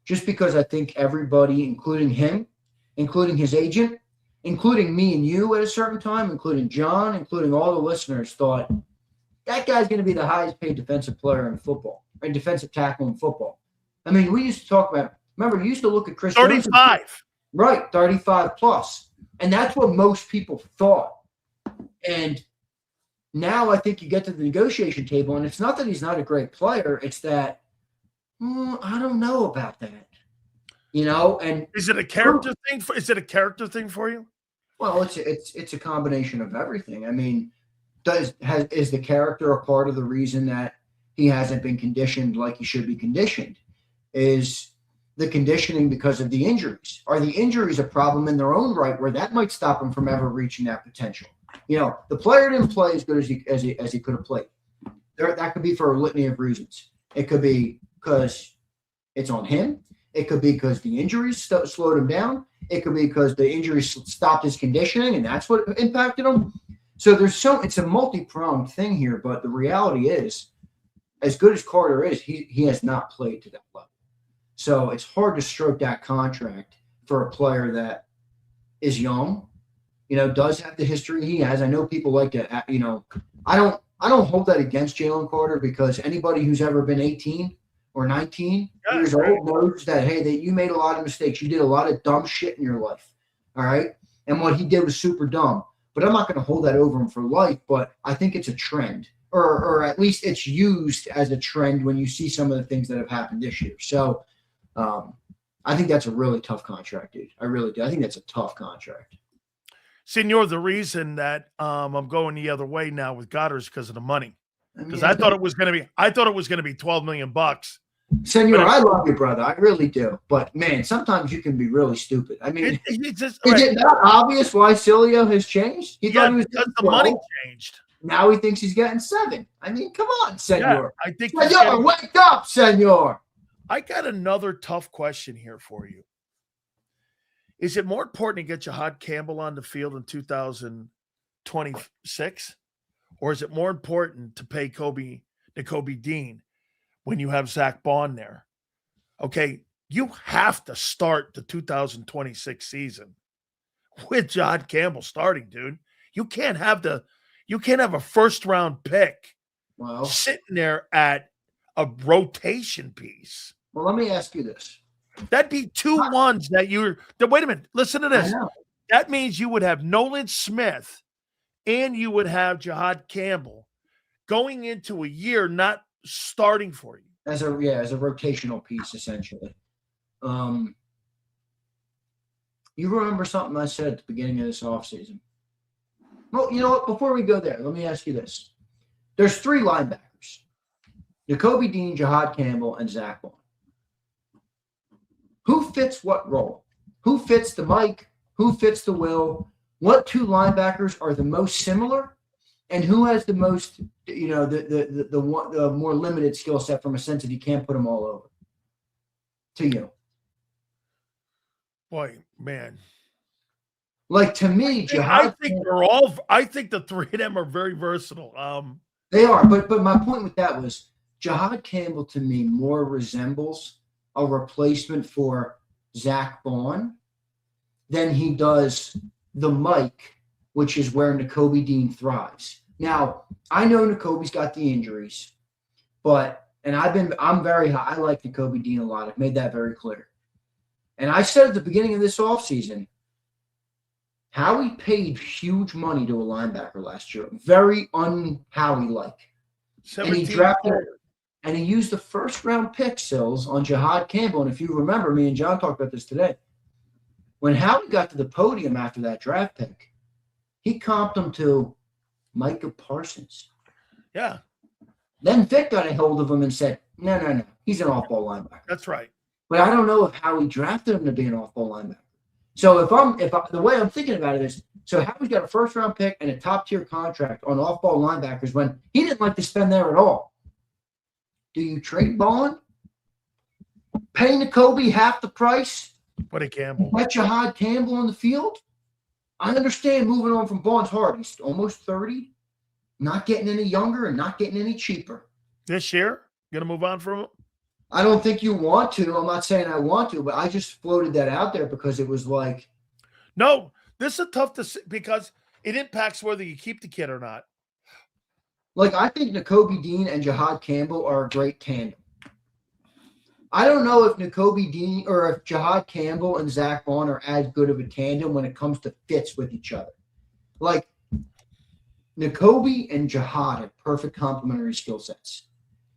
Just because I think everybody, including him, including his agent, including me and you at a certain time, including John, including all the listeners, thought that guy's going to be the highest paid defensive player in football, or defensive tackle in football. I mean, we used to talk about, remember, you used to look at Chris 35. Jones, right, 35 plus. And that's what most people thought. And now I think you get to the negotiation table, and it's not that he's not a great player. It's that, I don't know about that. And is it a character thing? Is it a character thing for you? Well, it's a combination of everything. I mean, is the character a part of the reason that he hasn't been conditioned like he should be conditioned? Is the conditioning because of the injuries? Are the injuries a problem in their own right where that might stop him from ever reaching that potential? The player didn't play as good as he could have played. That could be for a litany of reasons. It could be because it's on him. It could be because the injuries slowed him down. It could be because the injuries stopped his conditioning, and that's what impacted him. So it's a multi-pronged thing here, but the reality is, as good as Carter is, he has not played to that level. So it's hard to stroke that contract for a player that is young, does have the history he has. I know people like to, I don't hold that against Jalen Carter, because anybody who's ever been 18 or 19 years old knows that, hey, that you made a lot of mistakes. You did a lot of dumb shit in your life. All right. And what he did was super dumb. But I'm not going to hold that over him for life. But I think it's a trend, or at least it's used as a trend when you see some of the things that have happened this year. So I think that's a really tough contract, dude. I really do. I think that's a tough contract. Senor, the reason that I'm going the other way now with Goddard is because of the money. Because I thought it was going to be $12 million. Senor, I love you, brother. I really do. But man, sometimes you can be really stupid. I mean, is it not obvious why Sileo has changed? He thought he was because the money changed. Now he thinks he's getting 7. I mean, come on, senor. I think Senor, wake up, senor. I got another tough question here for you. Is it more important to get Jahad Campbell on the field in 2026? Or is it more important to pay Nakobe Dean when you have Zach Bond there? Okay, you have to start the 2026 season with Jahad Campbell starting, dude. You can't have a first round pick sitting there at a rotation piece. Well, let me ask you this. That'd be 2 ones that you're – wait a minute. Listen to this. That means you would have Nolan Smith and you would have Jahad Campbell going into a year not starting for you. As a rotational piece, essentially. You remember something I said at the beginning of this offseason? Well, you know what? Before we go there, let me ask you this. There's 3 linebackers. Nakobe Dean, Jahad Campbell, and Zach Bond. Who fits what role? Who fits the Mike? Who fits the Will? What 2 linebackers are the most similar? And who has the most, the more limited skill set from a sense that you can't put them all over? To you. Boy, man. Like, to me, I think the 3 of them are very versatile. They are, but my point with that was Jahad Campbell to me more resembles a replacement for Zach Bond than he does the Mike, which is where Nakobe Dean thrives. Now, I know Nakobe's got the injuries, I'm very high. I like Nakobe Dean a lot. I've made that very clear. And I said at the beginning of this offseason, Howie paid huge money to a linebacker last year. Very un-Howie-like. And he drafted and he used the first-round pick, Sills, on Jahad Campbell. And if you remember, me and John talked about this today. When Howie got to the podium after that draft pick, he comped him to Micah Parsons. Yeah. Then Vic got a hold of him and said, no, he's an off-ball linebacker. That's right. But I don't know if Howie drafted him to be an off-ball linebacker. So the way I'm thinking about it is, so Howie's got a first-round pick and a top-tier contract on off-ball linebackers when he didn't like to spend there at all. Do you trade Bond? Pay Nakobe half the price? What a gamble. Let Jahad Campbell on the field? I understand moving on from Bond's hard. He's almost 30, not getting any younger and not getting any cheaper. This year? Going to move on from him? I don't think you want to. I'm not saying I want to, but I just floated that out there because it was like. No, this is tough to see because it impacts whether you keep the kid or not. Like, I think Nakobe Dean and Jahad Campbell are a great tandem. I don't know if Nakobe Dean or if Jahad Campbell and Zach Bond are as good of a tandem when it comes to fits with each other. Like, Nakobe and Jahad have perfect complementary skill sets.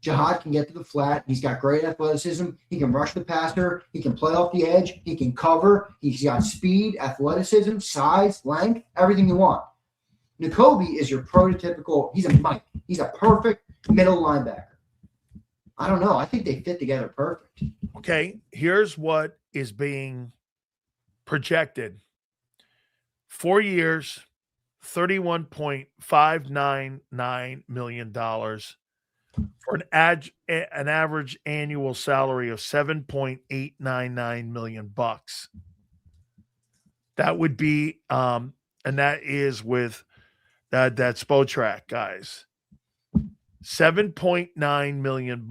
Jahad can get to the flat. He's got great athleticism. He can rush the passer. He can play off the edge. He can cover. He's got speed, athleticism, size, length, everything you want. Nakobe is your prototypical. He's a Mike. He's a perfect middle linebacker. I don't know. I think they fit together perfect. Okay, here's what is being projected. 4 years, $31.599 million for an average annual salary of $7.899 million. That would be, and that is with that Spotrac guys. $7.9 million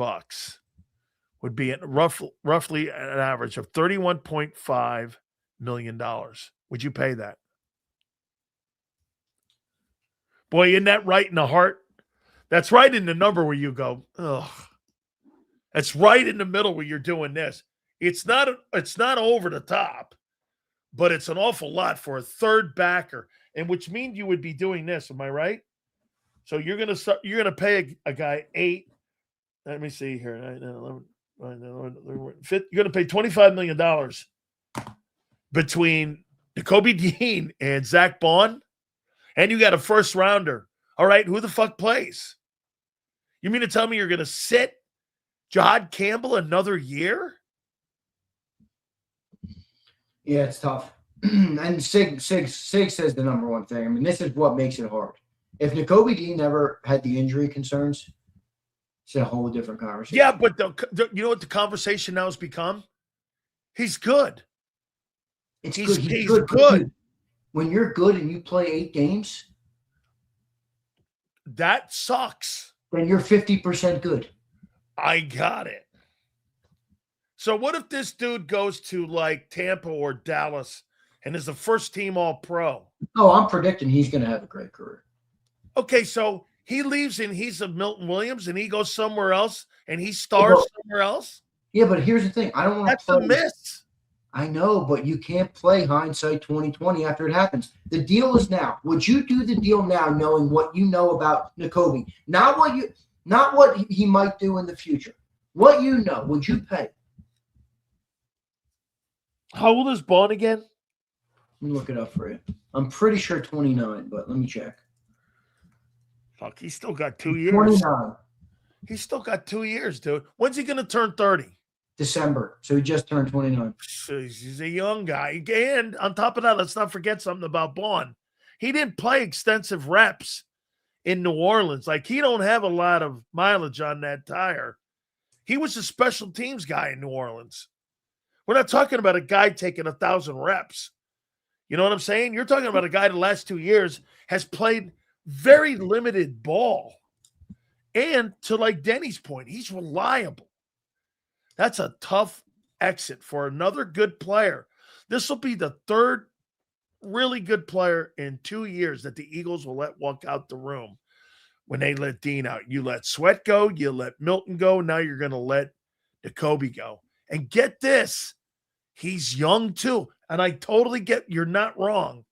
would be roughly an average of $31.5 million. Would you pay that? Boy, isn't that right in the heart? That's right in the number where you go, ugh. That's right in the middle where you're doing this. It's not over the top, but it's an awful lot for a third backer, and which means you would be doing this. Am I right? So you're gonna pay a guy 8. Let me see here. You're gonna pay $25 million between Nakobe Dean and Zach Bond, and you got a first rounder. All right, who the fuck plays? You mean to tell me you're gonna sit Jahad Campbell another year? Yeah, it's tough. And Sig says the number one thing. I mean, this is what makes it hard. If Nakobe Dean never had the injury concerns, it's a whole different conversation. Yeah, but you know what the conversation now has become? He's good. It's He's good. He's good. Dude, when you're good and you play 8 games, that sucks. then you're 50% good. I got it. So what if this dude goes to like Tampa or Dallas and is a first team All-Pro? Oh, I'm predicting he's going to have a great career. Okay, so he leaves and he's a Milton Williams and he goes somewhere else and he stars somewhere else? Yeah, but here's the thing. I don't want to play. That's a miss. I know, but you can't play hindsight 2020 after it happens. The deal is now. Would you do the deal now knowing what you know about Nakobe? Not what he might do in the future. What you know, would you pay? How old is Bond again? Let me look it up for you. I'm pretty sure 29, but let me check. Fuck, he's still got 2 years. 29. He's still got 2 years, dude. When's he going to turn 30? December. So he just turned 29. He's a young guy. And on top of that, let's not forget something about Bond. He didn't play extensive reps in New Orleans. Like, he don't have a lot of mileage on that tire. He was a special teams guy in New Orleans. We're not talking about a guy taking 1,000 reps. You know what I'm saying? You're talking about a guy the last 2 years has played very limited ball. And to like Denny's point, he's reliable. That's a tough exit for another good player. This will be the third really good player in 2 years that the Eagles will let walk out the room when they let Dean out. You let Sweat go, you let Milton go, now you're going to let Nakobe go. And get this, he's young too. And I totally get, you're not wrong.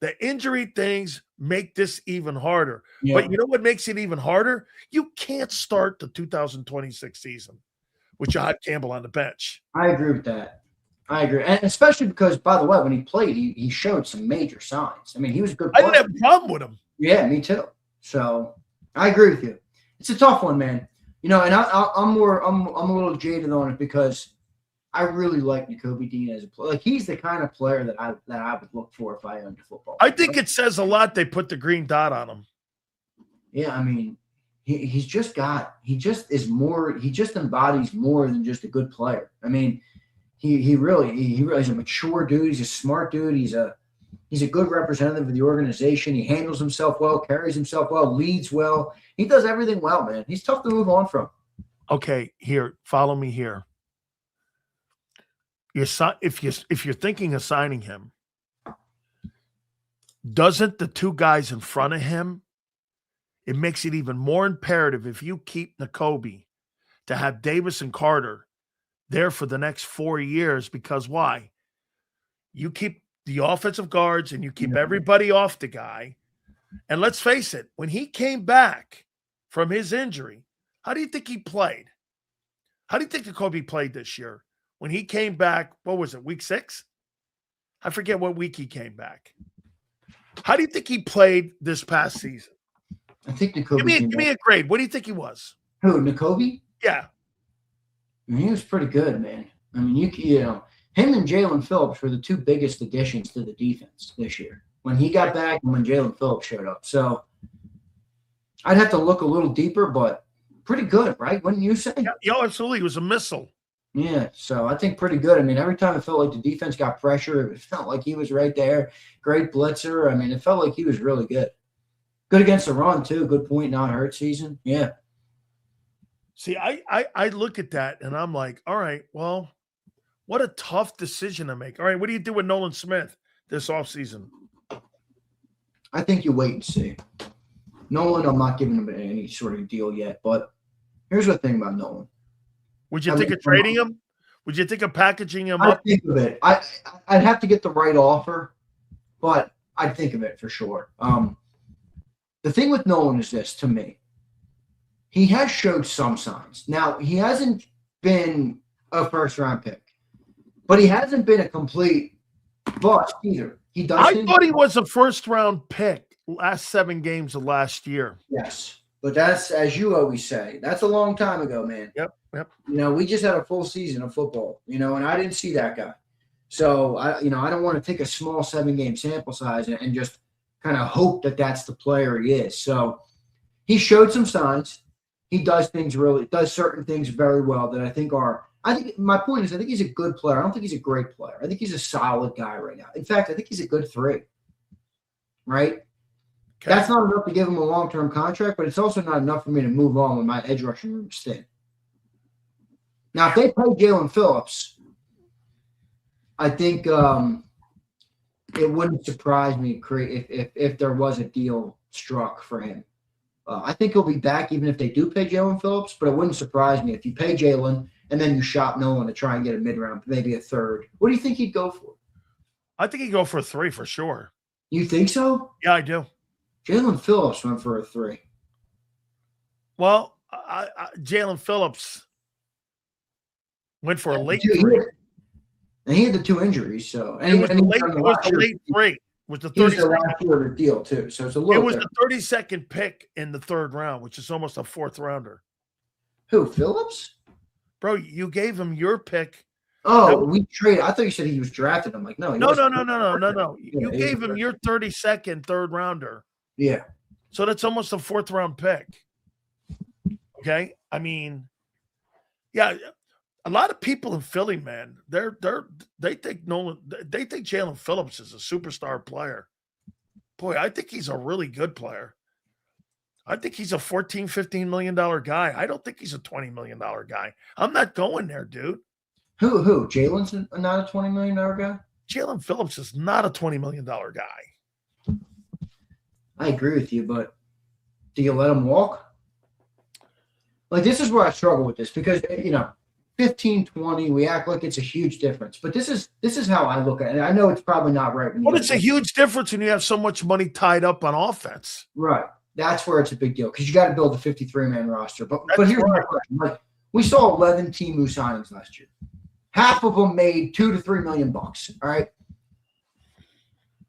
The injury things make this even harder. Yeah. But you know what makes it even harder? You can't start the 2026 season with Jahad Campbell on the bench. I agree with that. I agree. And especially because, by the way, when he played, he showed some major signs. I mean, he was a good player. I didn't have a problem with him. Yeah, me too. So I agree with you. It's a tough one, man. You know, and I'm a little jaded on it because I really like Nakobe Dean as a player. Like, he's the kind of player that I would look for if I owned football. I think it says a lot they put the green dot on him. Yeah, I mean, he just embodies more than just a good player. I mean, he really is a mature dude. He's a smart dude. He's a good representative of the organization. He handles himself well, carries himself well, leads well. He does everything well, man. He's tough to move on from. Okay, here, follow me here. If you're thinking of signing him, doesn't the two guys in front of him, it makes it even more imperative if you keep Nakobe to have Davis and Carter there for the next 4 years, because why? You keep the offensive guards and you keep everybody off the guy. And let's face it, when he came back from his injury, how do you think he played? How do you think Nakobe played this year? When he came back, what was it, week 6? I forget what week he came back. How do you think he played this past season? I think Nakobe. Give me a grade. What do you think he was? Who, Nakobe? Yeah. I mean, he was pretty good, man. I mean, you know, him and Jalen Phillips were the two biggest additions to the defense this year. When he got back and when Jalen Phillips showed up. So I'd have to look a little deeper, but pretty good, right? Wouldn't you say? Yeah, absolutely. It was a missile. Yeah, so I think pretty good. I mean, every time it felt like the defense got pressure, it felt like he was right there. Great blitzer. I mean, it felt like he was really good. Good against the run, too. Good point, not hurt season. Yeah. See, I look at that, and I'm like, all right, well, what a tough decision to make. All right, what do you do with Nolan Smith this offseason? I think you wait and see. Nolan, I'm not giving him any sort of deal yet, but here's the thing about Nolan. Would you think of trading him? Would you think of packaging him I'd up? think of it. I'd have to get the right offer, but I'd think of it for sure. The thing with Nolan is this, to me. He has showed some signs. Now, he hasn't been a first-round pick, but he hasn't been a complete bust either. I thought he was a first-round pick last 7 games of last year. Yes, but that's, as you always say, that's a long time ago, man. Yep. You know, we just had a full season of football, you know, and I didn't see that guy. So, I don't want to take a small 7-game sample size and just kind of hope that that's the player he is. So he showed some signs. He does certain things very well that I think my point is I think he's a good player. I don't think he's a great player. I think he's a solid guy right now. In fact, I think he's a good 3. Right? Okay. That's not enough to give him a long-term contract, but it's also not enough for me to move on with my edge rushing room thin. Now, if they play Jalen Phillips, I think it wouldn't surprise me if there was a deal struck for him. I think he'll be back even if they do pay Jalen Phillips, but it wouldn't surprise me if you pay Jalen and then you shop Nolan to try and get a mid-round, maybe a 3rd. What do you think he'd go for? I think he'd go for a 3 for sure. You think so? Yeah, I do. Jalen Phillips went for a 3. Well, Jalen Phillips went for a late 3. And he had the 2 injuries, so it was the late 3. Was the 32nd deal too, so it's a little. It was the 32nd pick in the 3rd round, which is almost a 4th rounder. Who, Phillips? Bro, you gave him your pick. Oh, we traded. I thought you said he was drafted. I'm like, no. No. You gave him your 32nd 3rd rounder. Yeah. So that's almost a 4th round pick. Okay, I mean, yeah. A lot of people in Philly, man, they think Jalen Phillips is a superstar player. Boy, I think he's a really good player. I think he's a $14, $15 million guy. I don't think he's a $20 million guy. I'm not going there, dude. Who? Jalen's not a $20 million guy? Jalen Phillips is not a $20 million guy. I agree with you, but do you let him walk? Like, this is where I struggle with this because, 15, 20, we act like it's a huge difference. But this is how I look at it. I know it's probably not right. Well, it's a huge difference when you have so much money tied up on offense. Right. That's where it's a big deal because you got to build a 53-man roster. But here's my question. Like, we saw 11 Temu signings last year. Half of them made $2 to $3 million bucks. All right.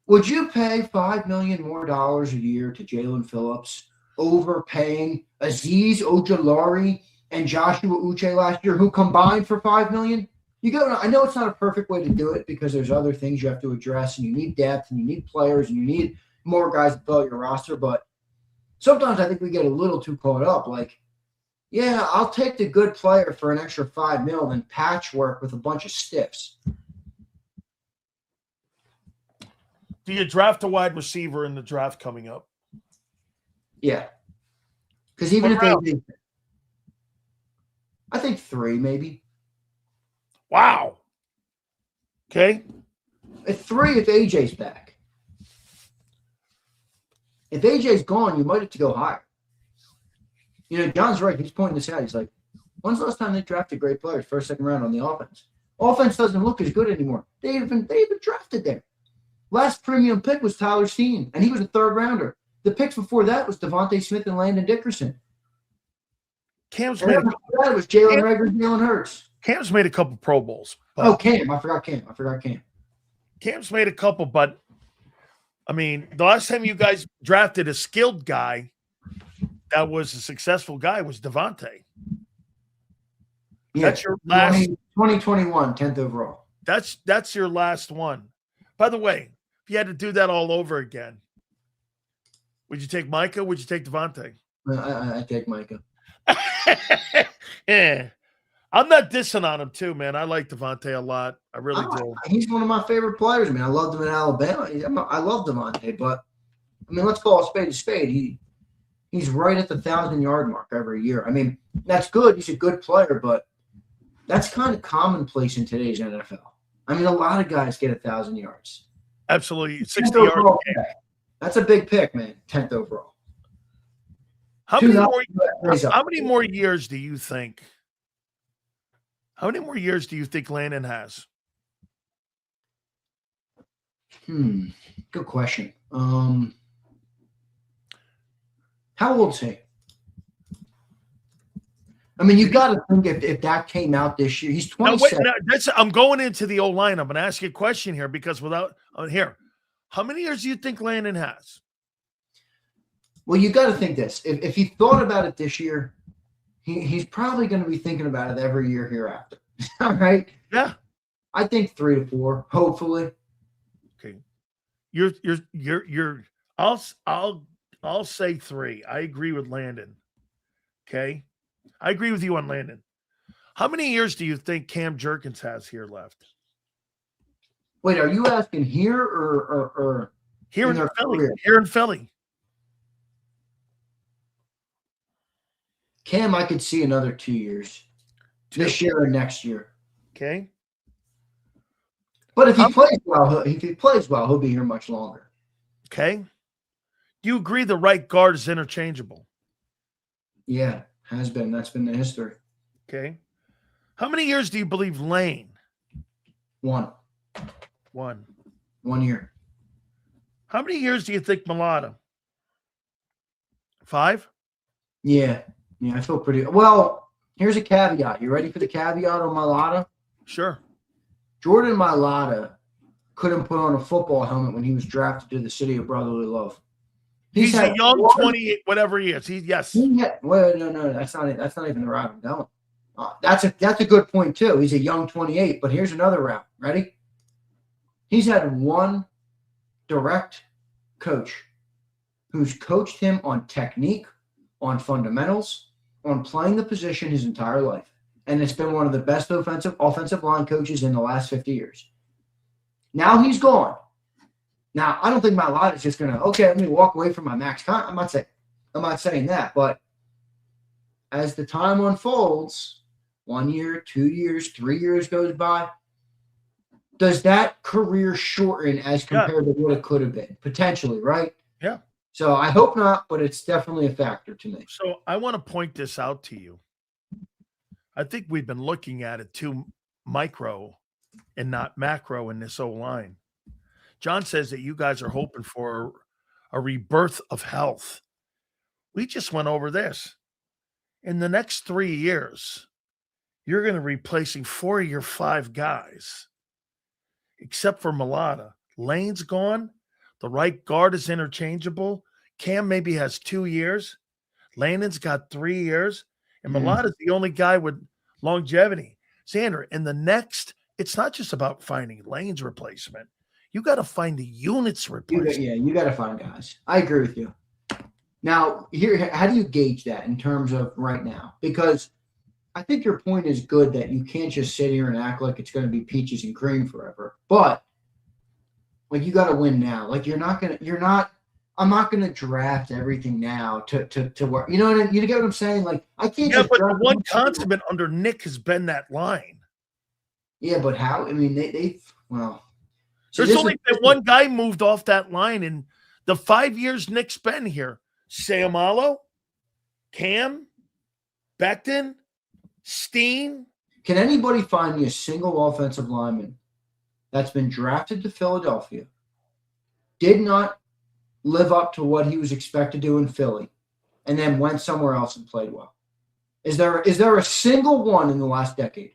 Would you pay $5 million more a year to Jalen Phillips over paying Azeez Ojulari and Joshua Uche last year, who combined for $5 million? I know it's not a perfect way to do it because there's other things you have to address, and you need depth, and you need players, and you need more guys to fill out your roster. But sometimes I think we get a little too caught up. Like, yeah, I'll take the good player for an extra $5 million than patchwork with a bunch of stiffs. Do you draft a wide receiver in the draft coming up? Yeah, because even if I think 3 maybe. Wow. Okay. At 3 if AJ's back. If AJ's gone, you might have to go higher. John's right. He's pointing this out. He's like, when's the last time they drafted great players first, second round on the offense? Offense doesn't look as good anymore. They even drafted there. Last premium pick was Tyler Steen, and he was a 3rd rounder. The picks before that was Devontae Smith and Landon Dickerson. Cam's made that was Jalen Reagor and Jalen Hurts. Cam's made a couple Pro Bowls. Cam. I forgot Cam. Cam's made a couple, but I mean, the last time you guys drafted a skilled guy that was a successful guy was Devontae. Yeah, that's your last 2021, 10th overall. That's your last one. By the way, if you had to do that all over again, would you take Micah? Would you take Devontae? I take Micah. Yeah. I'm not dissing on him too, man. I like Devontae a lot. I really do. He's one of my favorite players, man. I loved him in Alabama. I love Devontae, but I mean, let's call a spade a spade. He's right at the 1,000-yard mark every year. I mean, that's good. He's a good player, but that's kind of commonplace in today's NFL. I mean, a lot of guys get 1,000 yards. Absolutely. 60 yards. That's a big pick, man. 10th overall. How many more years do you think? How many more years do you think Landon has? Good question. How old is he? I mean, you got to think if that came out this year, he's 27. I'm going into the old line. I'm going to ask you a question here because here, how many years do you think Landon has? Well, you got to think this. If he thought about it this year, he's probably going to be thinking about it every year hereafter. All right? Yeah. I think 3 to 4, hopefully. Okay. I'll say 3. I agree with Landon. Okay, I agree with you on Landon. How many years do you think Cam Jerkins has here left? Wait, are you asking here or Here in in their Philly? career? Here in Philly. Cam, I could see another 2 years. 2? This year or next year. Okay. But if he plays well, he'll be here much longer. Okay. Do you agree the right guard is interchangeable? Yeah, has been. That's been the history. Okay. How many years do you believe Lane? 1 year. How many years do you think Mulata? 5? Yeah, I feel pretty well. Here's a caveat. You ready for the caveat on Mulata? Sure. Jordan Mailata couldn't put on a football helmet when he was drafted to the City of Brotherly Love. He's a young 28, whatever he is. No, that's not even the route I'm going. That's a good point too. He's a young 28, but here's another route. Ready? He's had one direct coach who's coached him on technique, on fundamentals, on playing the position his entire life. And it's been one of the best offensive line coaches in the last 50 years. Now he's gone. Now, I don't think my lot is just going to, let me walk away from my max contract. I'm not saying that, but as the time unfolds, 1 year, 2 years, 3 years goes by, does that career shorten as compared to what it could have been? Potentially, right? Yeah. So I hope not, but it's definitely a factor to me. So I want to point this out to you. I think we've been looking at it too micro and not macro in this O-line. John says that you guys are hoping for a rebirth of health. We just went over this. In the next 3 years, you're going to be replacing 4 of your 5 guys, except for Mulata. Lane's gone. The right guard is interchangeable. Cam maybe has 2 years. Landon's got 3 years. And Mulata's the only guy with longevity. Xander, in the next, it's not just about finding Lane's replacement. You got to find the unit's replacement. You got to find guys. I agree with you. Now, here, how do you gauge that in terms of right now? Because I think your point is good that you can't just sit here and act like it's going to be peaches and cream forever. But like you got to win now. Like I'm not going to draft everything now to work. You know what you get what I'm saying? Like I can't. Yeah, but the one consummate under Nick has been that line. Yeah, but how? I mean, they well. There's only been one guy moved off that line in the 5 years Nick's been here. Sayamalo, Cam, Becton, Steen. Can anybody find me a single offensive lineman that's been drafted to Philadelphia, did not live up to what he was expected to do in Philly, and then went somewhere else and played well? Is there a single one in the last decade?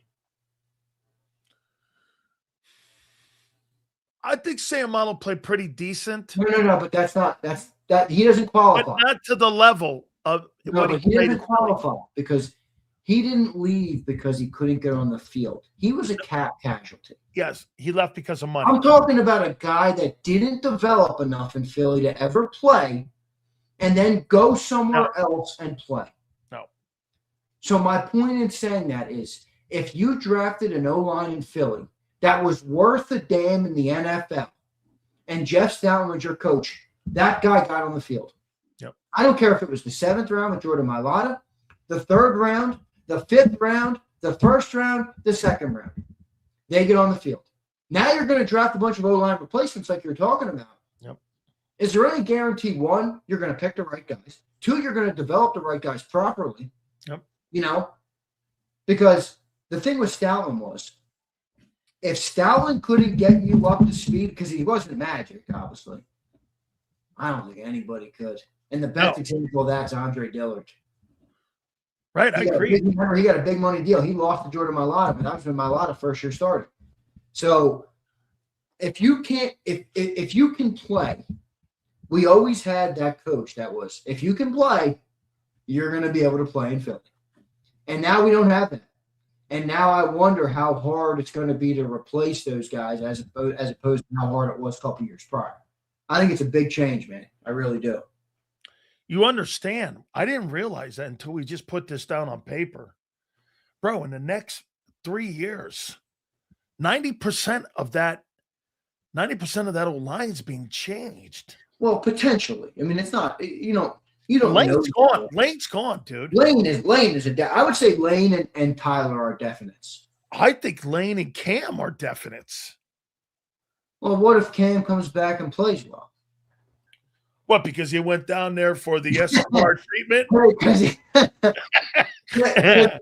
I think Sayamalo played pretty decent. No, but that he doesn't qualify. But not to the level of what he doesn't qualify because he didn't leave because he couldn't get on the field. He was a cap casualty. Yes, he left because of money. I'm talking about a guy that didn't develop enough in Philly to ever play and then go somewhere else and play. No. So my point in saying that is if you drafted an O-line in Philly that was worth a damn in the NFL, and Jeff Stoutland was your coach, that guy got on the field. Yep. I don't care if it was the 7th round with Jordan Mailata, the 3rd round, the 5th round, the 1st round, the 2nd round. They get on the field. Now you're going to draft a bunch of O-line replacements like you're talking about. Yep. Is there any guarantee, 1, you're going to pick the right guys, 2, you're going to develop the right guys properly? Yep. Because the thing with Stoutland was, if Stoutland couldn't get you up to speed, because he wasn't magic, obviously, I don't think anybody could. And the best example of that's Andre Dillard. Right, I agree. Remember, he got a big money deal. He lost to Jordan Mailata, but that was when Mailata first year started. So if you can play, we always had that coach that was, if you can play, you're going to be able to play in Philly. And now we don't have that. And now I wonder how hard it's going to be to replace those guys as opposed to how hard it was a couple years prior. I think it's a big change, man. I really do. You understand. I didn't realize that until we just put this down on paper. Bro, in the next 3 years, 90% of that old line is being changed. Well, potentially. I mean, it's not, you don't know. Lane's gone. Lane's gone, dude. Lane is I would say Lane and Tyler are definites. I think Lane and Cam are definites. Well, what if Cam comes back and plays well? What, because he went down there for the SMR treatment? Because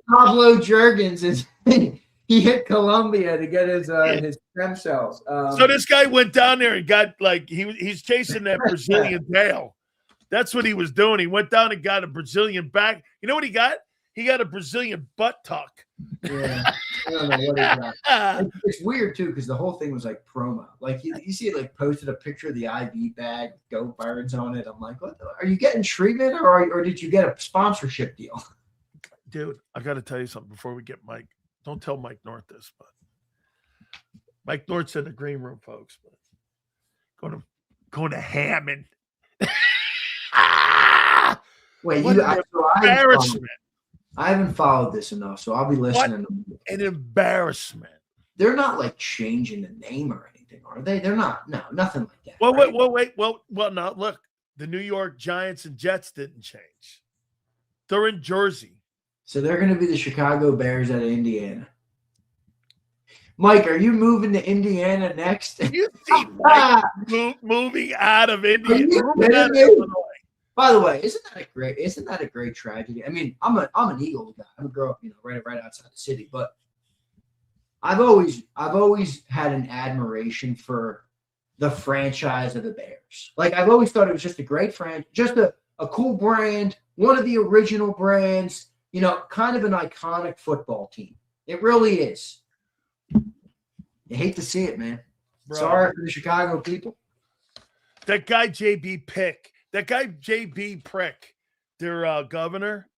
Pablo Jurgens he hit Colombia to get his stem cells. So this guy went down there and got he's chasing that Brazilian tail. That's what he was doing. He went down and got a Brazilian back. You know what he got? He got a Brazilian butt tuck. Yeah, I don't know what he got. It's weird too because the whole thing was like promo. Like you see it posted a picture of the IV bag, Go Birds on it. I'm like, what? Are you getting treatment or did you get a sponsorship deal? Dude, I got to tell you something before we get Mike. Don't tell Mike North this, but Mike North's in the green room, folks. But going to Hammond. Wait, embarrassment. I haven't followed this enough, so I'll be listening. What an embarrassment. They're not changing the name or anything, are they? They're not. No, nothing like that. Well, right? wait. Well, no, look. The New York Giants and Jets didn't change. They're in Jersey. So they're going to be the Chicago Bears out of Indiana. Mike, are you moving to Indiana next? You see Mike moving out of Indiana. By the way, isn't that a great tragedy? I mean, I'm an Eagles guy. I grew up, right outside the city, but I've always had an admiration for the franchise of the Bears. Like I've always thought it was just a great franchise, just a cool brand, one of the original brands, kind of an iconic football team. It really is. You hate to see it, man. Bro. Sorry for the Chicago people. That guy JB Prick, their governor.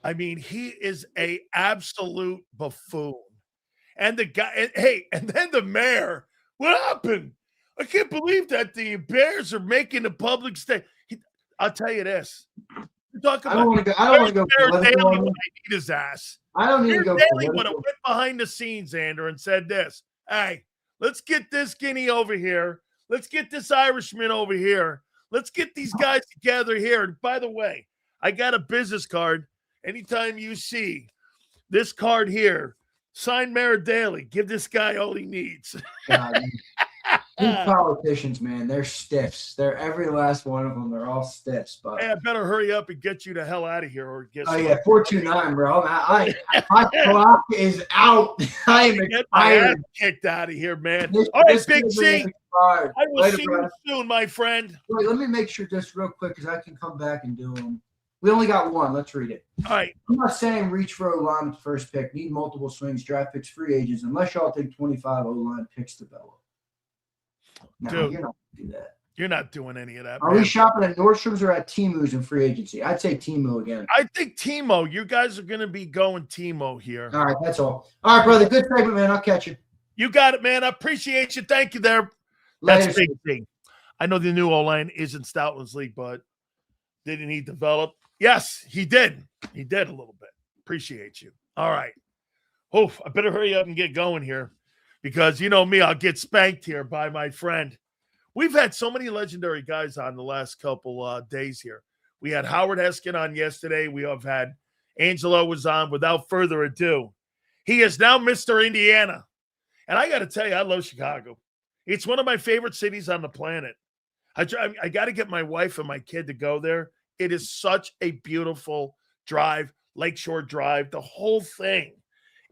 I mean, he is a absolute buffoon. And the guy, and then the mayor. What happened? I can't believe that the Bears are making a public statement. I'll tell you this. I don't want to go. Daly would eat his ass. I don't need to go. Daly would have went behind the scenes, Andrew, and said this: "Hey, let's get this Guinea over here. Let's get this Irishman over here. Let's get these guys together here. And by the way, I got a business card. Anytime you see this card here, sign Mayor Daly. Give this guy all he needs." These politicians, man, they're stiffs. They're every last one of them. They're all stiffs. But hey, I better hurry up and get you the hell out of here, or get. 429, bro. My clock is out. I am expired. Kicked out of here, man. All right, Big C. I will see you soon, my friend. Wait, let me make sure just real quick because I can come back and do them. We only got one. Let's read it. All right. I'm not saying reach for O-line with the first pick. Need multiple swings, draft picks, free agents, unless y'all think 25 O-line picks develop. No, dude, you're not going to do that. You're not doing any of that. Are we shopping at Nordstrom's or at Temu's in free agency? I'd say Temu again. I think Timo. You guys are going to be going Timo here. All right, that's all. All right, brother. Good segment, man. I'll catch you. You got it, man. I appreciate you. Thank you there. That's Big thing. I know the new O-line isn't Stoutland's league, but didn't he develop? Yes, he did. He did a little bit. Appreciate you. All right. Oh, I better hurry up and get going here because you know me, I'll get spanked here by my friend. We've had so many legendary guys on the last couple days here. We had Howard Heskin on yesterday. We have had Angelo was on. Without further ado, he is now Mr. Indiana. And I got to tell you, I love Chicago. It's one of my favorite cities on the planet. I got to get my wife and my kid to go there. It is such a beautiful drive, Lakeshore Drive. The whole thing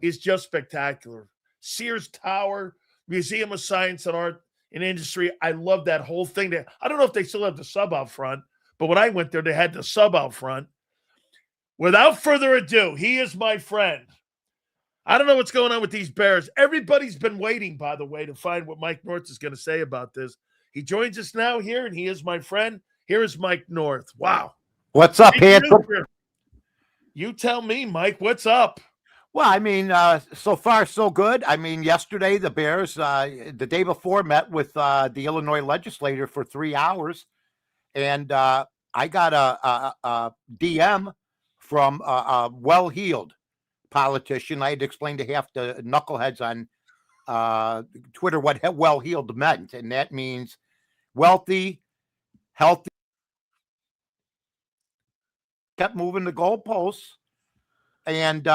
is just spectacular. Sears Tower, Museum of Science and Art and Industry. I love that whole thing. I don't know if they still have the sub out front, but when I went there, they had the sub out front. Without further ado, he is my friend. I don't know what's going on with these Bears. Everybody's been waiting, by the way, to find what Mike North is going to say about this. He joins us now here, and he is my friend. Here is Mike North. Wow. What's up, handsome? You tell me, Mike, what's up? Well, I mean, so far so good. I mean, yesterday the Bears, the day before, met with the Illinois legislator for 3 hours, and I got a DM from a well-heeled politician. I had to explain to half the knuckleheads on Twitter what well-heeled meant, and that means wealthy, healthy. Kept moving the goalposts, and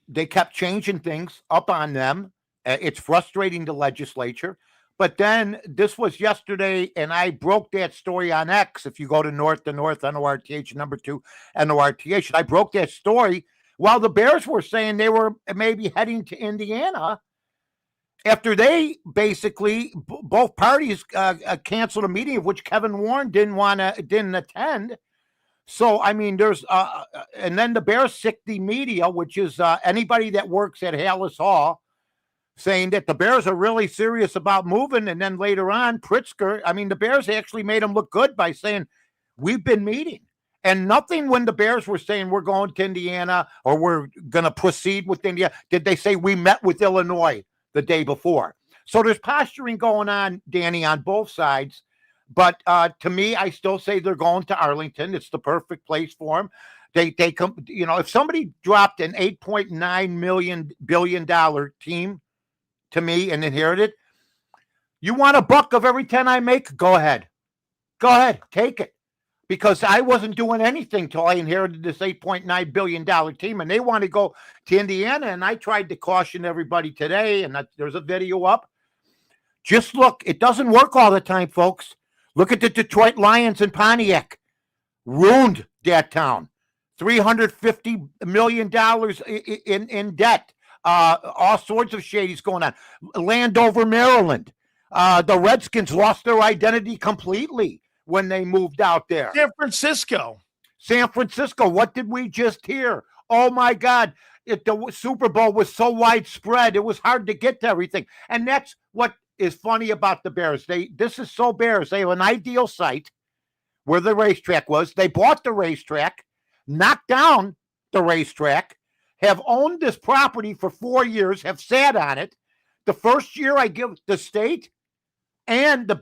they kept changing things up on them. It's frustrating the legislature. But then this was yesterday, and I broke that story on X. If you go to North, NORTH, number 2, NORTH, I broke that story while the Bears were saying they were maybe heading to Indiana after they basically, both parties canceled a meeting of which Kevin Warren didn't attend. So, I mean, there's, and then the Bears sicked the media, which is anybody that works at Hallis Hall, saying that the Bears are really serious about moving. And then later on, Pritzker, I mean, the Bears actually made him look good by saying, we've been meeting. And nothing when the Bears were saying we're going to Indiana or we're going to proceed with Indiana, did they say we met with Illinois the day before. So there's posturing going on, Danny, on both sides. But to me, I still say they're going to Arlington. It's the perfect place for them. They come, you know, if somebody dropped an $8.9 billion team to me and inherited, you want a buck of every 10 I make? Go ahead, take it. Because I wasn't doing anything till I inherited this $8.9 billion team, and they want to go to Indiana. And I tried to caution everybody today, and there's a video up. Just look, it doesn't work all the time, folks. Look at the Detroit Lions and Pontiac. Ruined that town. $350 million in debt. All sorts of shadies going on. Landover, Maryland. The Redskins lost their identity completely when they moved out there. San Francisco. What did we just hear? Oh, my God. The Super Bowl was so widespread. It was hard to get to everything. And that's what is funny about the Bears. This is so Bears. They have an ideal site where the racetrack was. They bought the racetrack, knocked down the racetrack, have owned this property for 4 years, have sat on it. The first year I give the state and the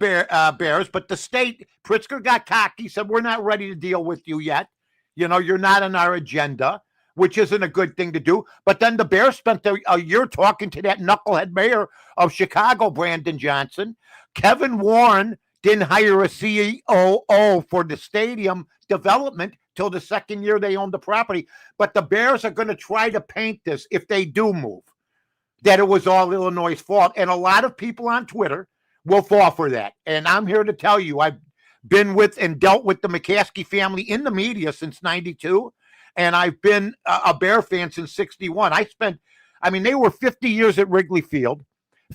Bears, but the state, Pritzker got cocky, said, we're not ready to deal with you yet. You know, you're not on our agenda, which isn't a good thing to do. But then the Bears spent a year talking to that knucklehead mayor of Chicago, Brandon Johnson. Kevin Warren didn't hire a COO for the stadium development till the second year they owned the property. But the Bears are going to try to paint this, if they do move, that it was all Illinois' fault. And a lot of people on Twitter will fall for that. And I'm here to tell you, I've been with and dealt with the McCaskey family in the media since 92. And I've been a Bear fan since 61. They were 50 years at Wrigley Field,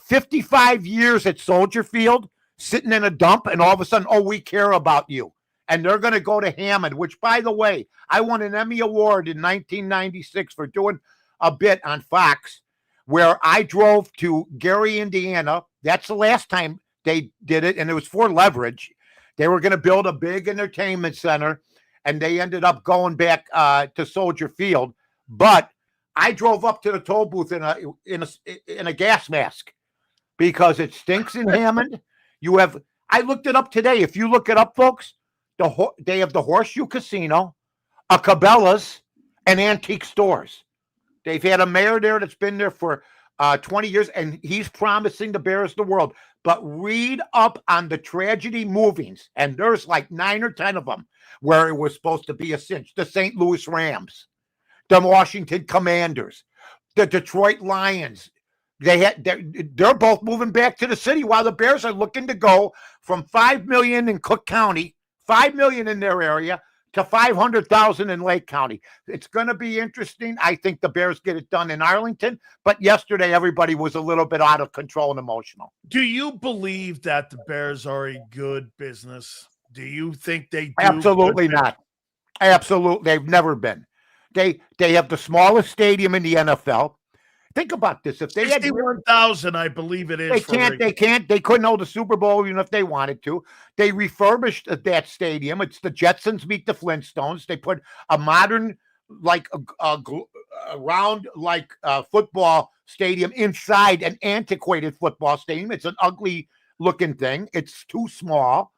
55 years at Soldier Field, sitting in a dump, and all of a sudden, oh, we care about you. And they're going to go to Hammond, which, by the way, I won an Emmy Award in 1996 for doing a bit on Fox where I drove to Gary, Indiana. That's the last time they did it, and it was for leverage. They were going to build a big entertainment center, and they ended up going back to Soldier Field. But I drove up to the toll booth in a gas mask because it stinks in Hammond. I looked it up today. If you look it up, folks, they have the Horseshoe Casino, a Cabela's, and antique stores. They've had a mayor there that's been there for 20 years, and he's promising the Bears the world. But read up on the tragedy movings, and there's like 9 or 10 of them where it was supposed to be a cinch. The St. Louis Rams, the Washington Commanders, the Detroit Lions. They're both moving back to the city while the Bears are looking to go from $5 million in Cook County, $5 million in their area, to $500,000 in Lake County. It's going to be interesting. I think the Bears get it done in Arlington, but yesterday everybody was a little bit out of control and emotional. Do you believe that the Bears are a good business? Do you think they do? Absolutely not. Absolutely. They've never been. They have the smallest stadium in the NFL. Think about this. If they had 61,000, I believe it is. They couldn't hold the Super Bowl even if they wanted to. They refurbished that stadium. It's the Jetsons meet the Flintstones. They put a modern, like round like football stadium inside an antiquated football stadium. It's an ugly looking thing. It's too small,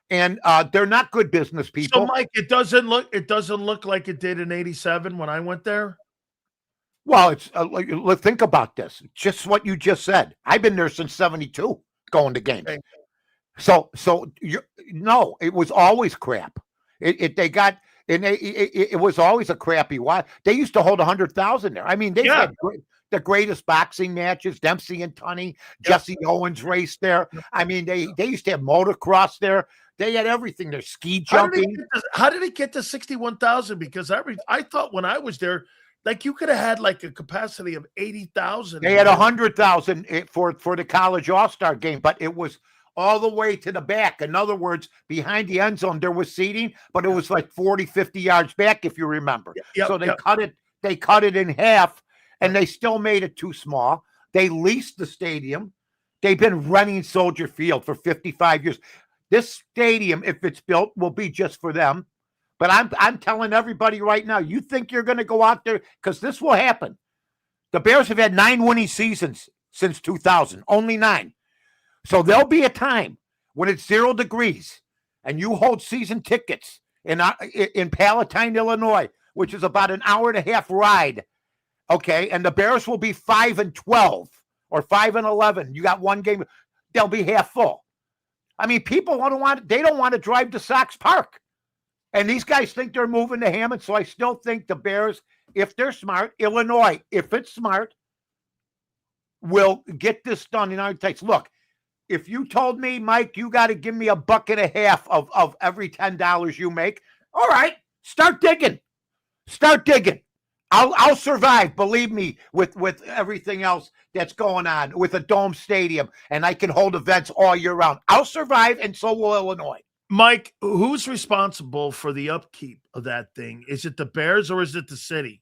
and they're not good business people. So, Mike, it doesn't look like it did in '87 when I went there. Well, it's think about this. Just what you just said. I've been there since '72, going to games. Okay. So no, it was always crap. It was always a crappy watch. They used to hold 100,000 there. I mean, they had the greatest boxing matches. Dempsey and Tunney, Jesse Owens raced there. I mean, they used to have motocross there. They had everything there. Ski jumping. How did it get to 61,000? Because I thought when I was there, like you could have had like a capacity of 80,000. They had 100,000 for the college all-star game, but it was all the way to the back. In other words, behind the end zone, there was seating, but it was like 40, 50 yards back, if you remember. So they cut it in half, and they still made it too small. They leased the stadium. They've been running Soldier Field for 55 years. This stadium, if it's built, will be just for them. But I'm telling everybody right now, you think you're going to go out there, because this will happen. The Bears have had 9 winning seasons since 2000, only 9. So there'll be a time when it's 0 degrees and you hold season tickets in Palatine, Illinois, which is about an hour and a half ride. Okay. And the Bears will be 5-12 or 5-11. You got one game. They'll be half full. I mean, people don't want to drive to Sox Park. And these guys think they're moving to Hammond. So I still think the Bears, if they're smart, Illinois, if it's smart, will get this done in our takes. Look, if you told me, Mike, you got to give me $1.50 of every $10 you make, all right, start digging. Start digging. I'll survive, believe me, with everything else that's going on, with a dome stadium, and I can hold events all year round. I'll survive, and so will Illinois. Mike, who's responsible for the upkeep of that thing? Is it the Bears or is it the city?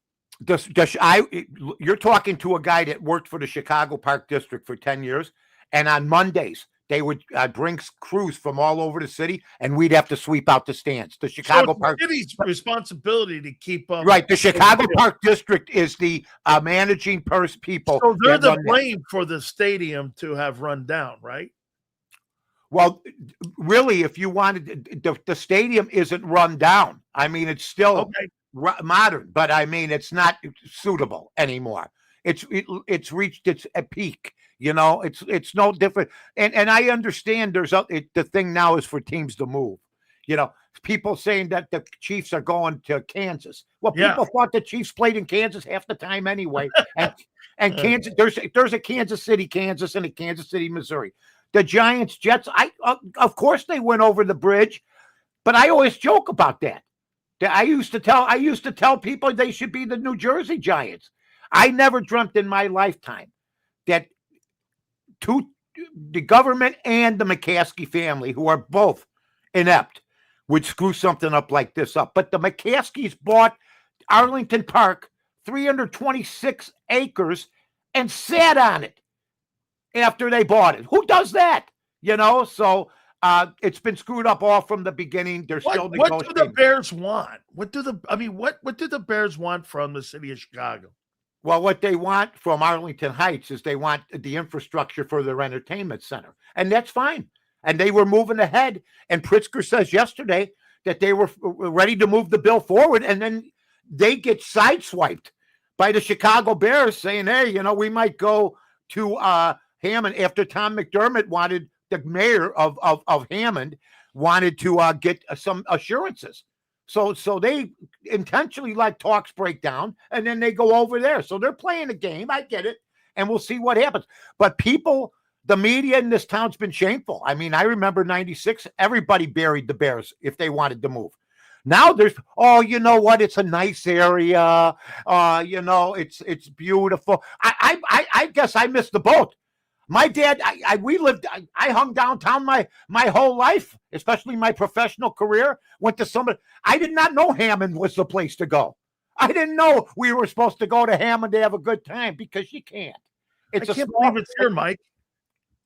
You're talking to a guy that worked for the Chicago Park District for 10 years. And on Mondays, they would bring crews from all over the city, and we'd have to sweep out the stands. The Chicago Park city's responsibility to keep up. Right. The Chicago Park District is the managing people. So they're the blame for the stadium to have run down, right? Well, really, if you wanted, the stadium isn't run down. I mean, it's still modern, but I mean, it's not suitable anymore. It's reached its peak. You know, it's no different. And I understand the thing now is for teams to move. You know, people saying that the Chiefs are going to Kansas. Well, people thought the Chiefs played in Kansas half the time anyway. And Kansas, there's a Kansas City, Kansas, and a Kansas City, Missouri. The Giants, Jets, of course they went over the bridge, but I always joke about that. I used to tell people they should be the New Jersey Giants. I never dreamt in my lifetime that the government and the McCaskey family, who are both inept, would screw something up like this up. But the McCaskeys bought Arlington Park, 326 acres, and sat on it after they bought it. Who does that? You know, so it's been screwed up all from the beginning. They're still negotiating. What do the Bears want? What do the Bears want from the city of Chicago? Well, what they want from Arlington Heights is they want the infrastructure for their entertainment center. And that's fine. And they were moving ahead. And Pritzker says yesterday that they were ready to move the bill forward. And then they get sideswiped by the Chicago Bears saying, hey, you know, we might go to Hammond after Tom McDermott wanted, the mayor of Hammond wanted to get some assurances. So they intentionally let talks break down, and then they go over there. So they're playing a game. I get it. And we'll see what happens. But the media in this town's been shameful. I mean, I remember 96, everybody buried the Bears if they wanted to move. Now there's, you know what? It's a nice area. You know, it's beautiful. I guess I missed the boat. My dad, I hung downtown my whole life, especially my professional career. Went to somebody. I did not know Hammond was the place to go. I didn't know we were supposed to go to Hammond to have a good time, because you can't. I can't believe it's here, Mike.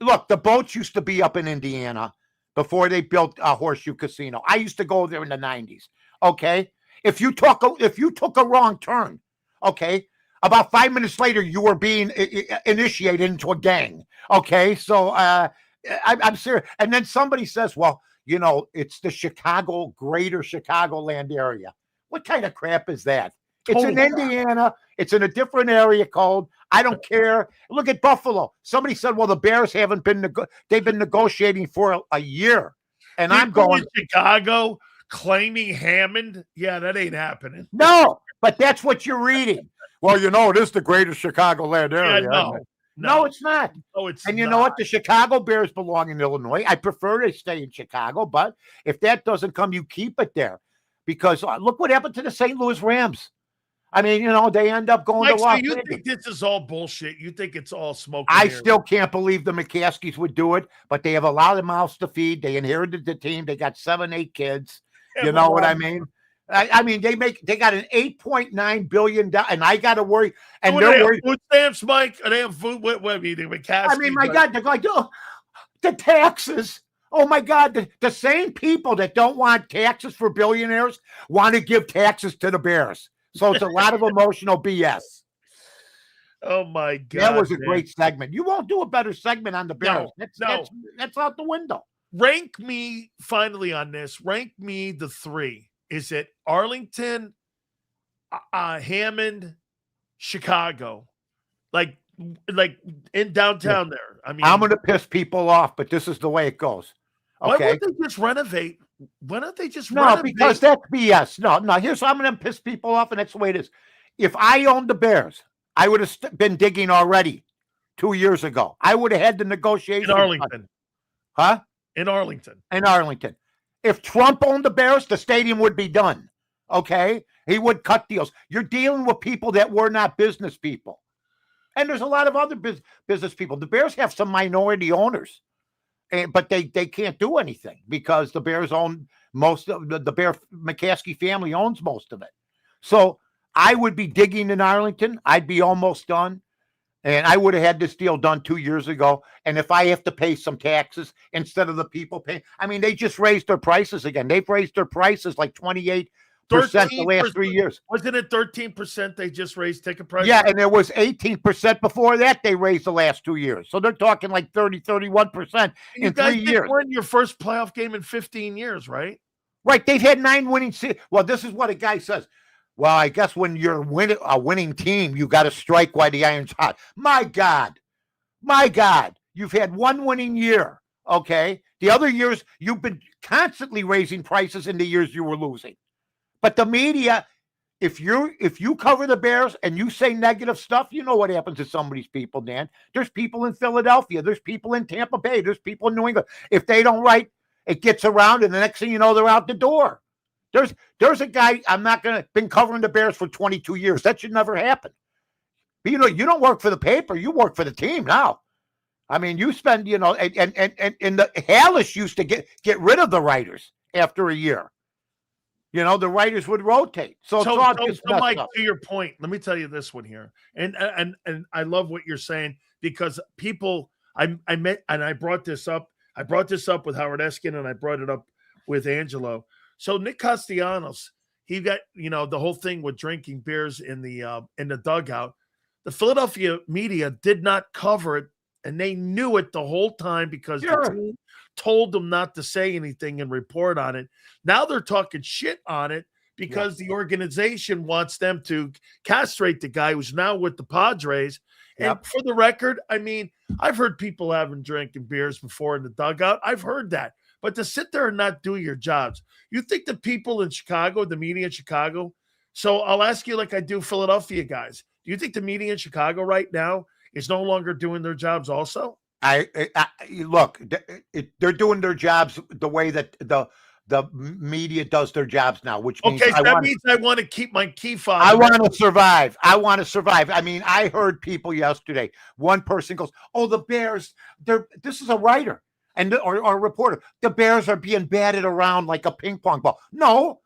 Look, the boats used to be up in Indiana before they built a Horseshoe Casino. I used to go there in the 90s. Okay. If you took a wrong turn, okay, About 5 minutes later, you were being initiated into a gang. Okay, so I'm serious. And then somebody says, well, it's the greater Chicagoland area. What kind of crap is that? It's in Indiana. It's in a different area code. I don't care. Look at Buffalo. Somebody said, well, the Bears haven't been, they've been negotiating for a year. And I'm going, Chicago claiming Hammond. Yeah, that ain't happening. No, but that's what you're reading. Well, it is the greater Chicagoland area. Yeah, no, it's not. No, it's and you not. know what? The Chicago Bears belong in Illinois. I prefer they stay in Chicago, but if that doesn't come, you keep it there. Because look what happened to the St. Louis Rams. I mean, they end up going to Los Angeles. You think this is all bullshit? You think it's all smoke? I still can't believe the McCaskies would do it, but they have a lot of mouths to feed. They inherited the team. They got 7, 8 kids. You know what I mean? I mean, they got an $8.9 billion, and I got to worry. And they're worried. Food stamps, Mike? They have food. What do you think? I mean, my God, they're like, the taxes. Oh my God, the same people that don't want taxes for billionaires want to give taxes to the Bears. So it's a lot of emotional BS. Oh my God, that was a great segment. You won't do a better segment on the Bears. That's out the window. Rank me finally on this. Rank me the 3. Is it Arlington, Hammond, Chicago? Like in downtown there. I mean, I'm going to piss people off, but this is the way it goes. Okay. Why won't they just renovate? Why don't they just renovate? Because that's BS. No. Here's how I'm going to piss people off, and that's the way it is. If I owned the Bears, I would have been digging already 2 years ago. I would have had the negotiation. In Arlington. Huh? In Arlington. In Arlington. If Trump owned the Bears, the stadium would be done. Okay? He would cut deals. You're dealing with people that were not business people. And there's a lot of other business people. The Bears have some minority owners, but they can't do anything because the Bears own most of the Bear McCaskey family owns most of it. So I would be digging in Arlington. I'd be almost done. And I would have had this deal done 2 years ago. And if I have to pay some taxes instead of the people paying, I mean, they just raised their prices again. They've raised their prices like 28% the last 3 years. Wasn't it 13% they just raised ticket prices? Yeah, and there was 18% before that they raised the last 2 years. So they're talking like 30, 31% in 3 years. You won your first playoff game in 15 years, right? Right. They've had 9 winning seasons. Well, this is what a guy says. Well, I guess when you're a winning team, you got to strike while the iron's hot. My God. You've had 1 winning year, okay? The other years, you've been constantly raising prices in the years you were losing. But the media, if you cover the Bears and you say negative stuff, you know what happens to some of these people, Dan. There's people in Philadelphia. There's people in Tampa Bay. There's people in New England. If they don't write, it gets around, and the next thing you know, they're out the door. There's a guy, been covering the Bears for 22 years. That should never happen. But, you don't work for the paper. You work for the team now. I mean, you spend, and the Hallish used to get rid of the writers after a year. The writers would rotate. So Mike, to your point, let me tell you this one here. And I love what you're saying because people, I met, and I brought this up. I brought this up with Howard Eskin, and I brought it up with Angelo. So Nick Castellanos, he got, the whole thing with drinking beers in the dugout. The Philadelphia media did not cover it, and they knew it the whole time because the team told them not to say anything and report on it. Now they're talking shit on it because the organization wants them to castrate the guy who's now with the Padres. And for the record, I mean, I've heard people having drinking beers before in the dugout. I've heard that. But to sit there and not do your jobs, you think the people in Chicago, the media in Chicago, so I'll ask you like I do Philadelphia guys, do you think the media in Chicago right now is no longer doing their jobs also? Look, they're doing their jobs the way that the media does their jobs now, which means I want to keep my key fob. I want to survive. I mean, I heard people yesterday. One person goes, "Oh, the Bears, this is a writer. Or a reporter, the Bears are being batted around like a ping pong ball." No,